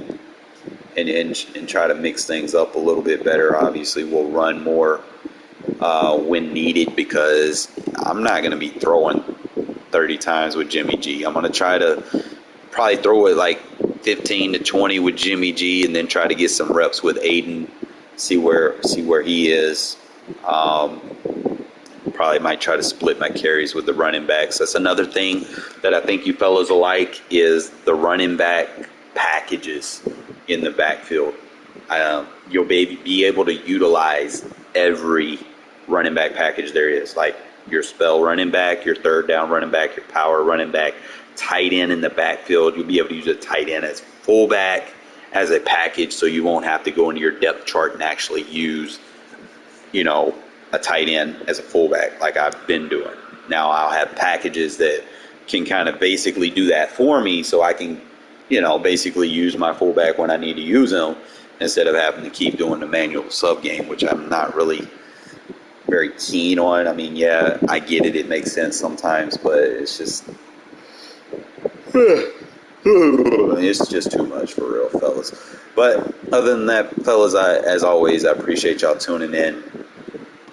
and try to mix things up a little bit better. Obviously, we'll run more when needed because I'm not going to be throwing 30 times with Jimmy G. I'm going to try to probably throw it like 15 to 20 with Jimmy G and then try to get some reps with Aiden, see where he is. Probably might try to split my carries with the running backs. That's another thing that I think you fellas will like is the running back packages in the backfield. You'll be able to utilize every running back package there is, like your spell running back, your third down running back, your power running back, tight end in the backfield. You'll be able to use a tight end as fullback as a package, so you won't have to go into your depth chart and actually use, a tight end as a fullback like I've been doing. Now I'll have packages that can kind of basically do that for me, so I can, basically use my fullback when I need to use him instead of having to keep doing the manual sub game, which I'm not really very keen on. I mean, yeah, I get it. It makes sense sometimes, but it's just too much for real, fellas. But other than that, fellas, as always, I appreciate y'all tuning in.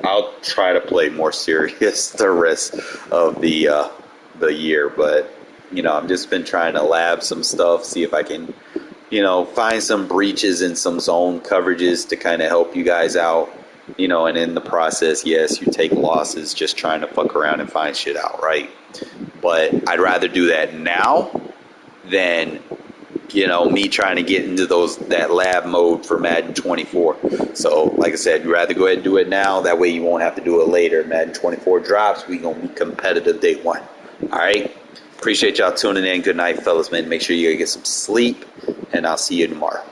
I'll try to play more serious the rest of the year, but I've just been trying to lab some stuff, see if I can, find some breaches and some zone coverages to kind of help you guys out, and in the process, yes, you take losses just trying to fuck around and find shit out, right? But I'd rather do that now than me trying to get into that lab mode for Madden 24. So, like I said, you'd rather go ahead and do it now. That way you won't have to do it later. Madden 24 drops. We're going to be competitive day one. All right? Appreciate y'all tuning in. Good night, fellas, man. Make sure you get some sleep, and I'll see you tomorrow.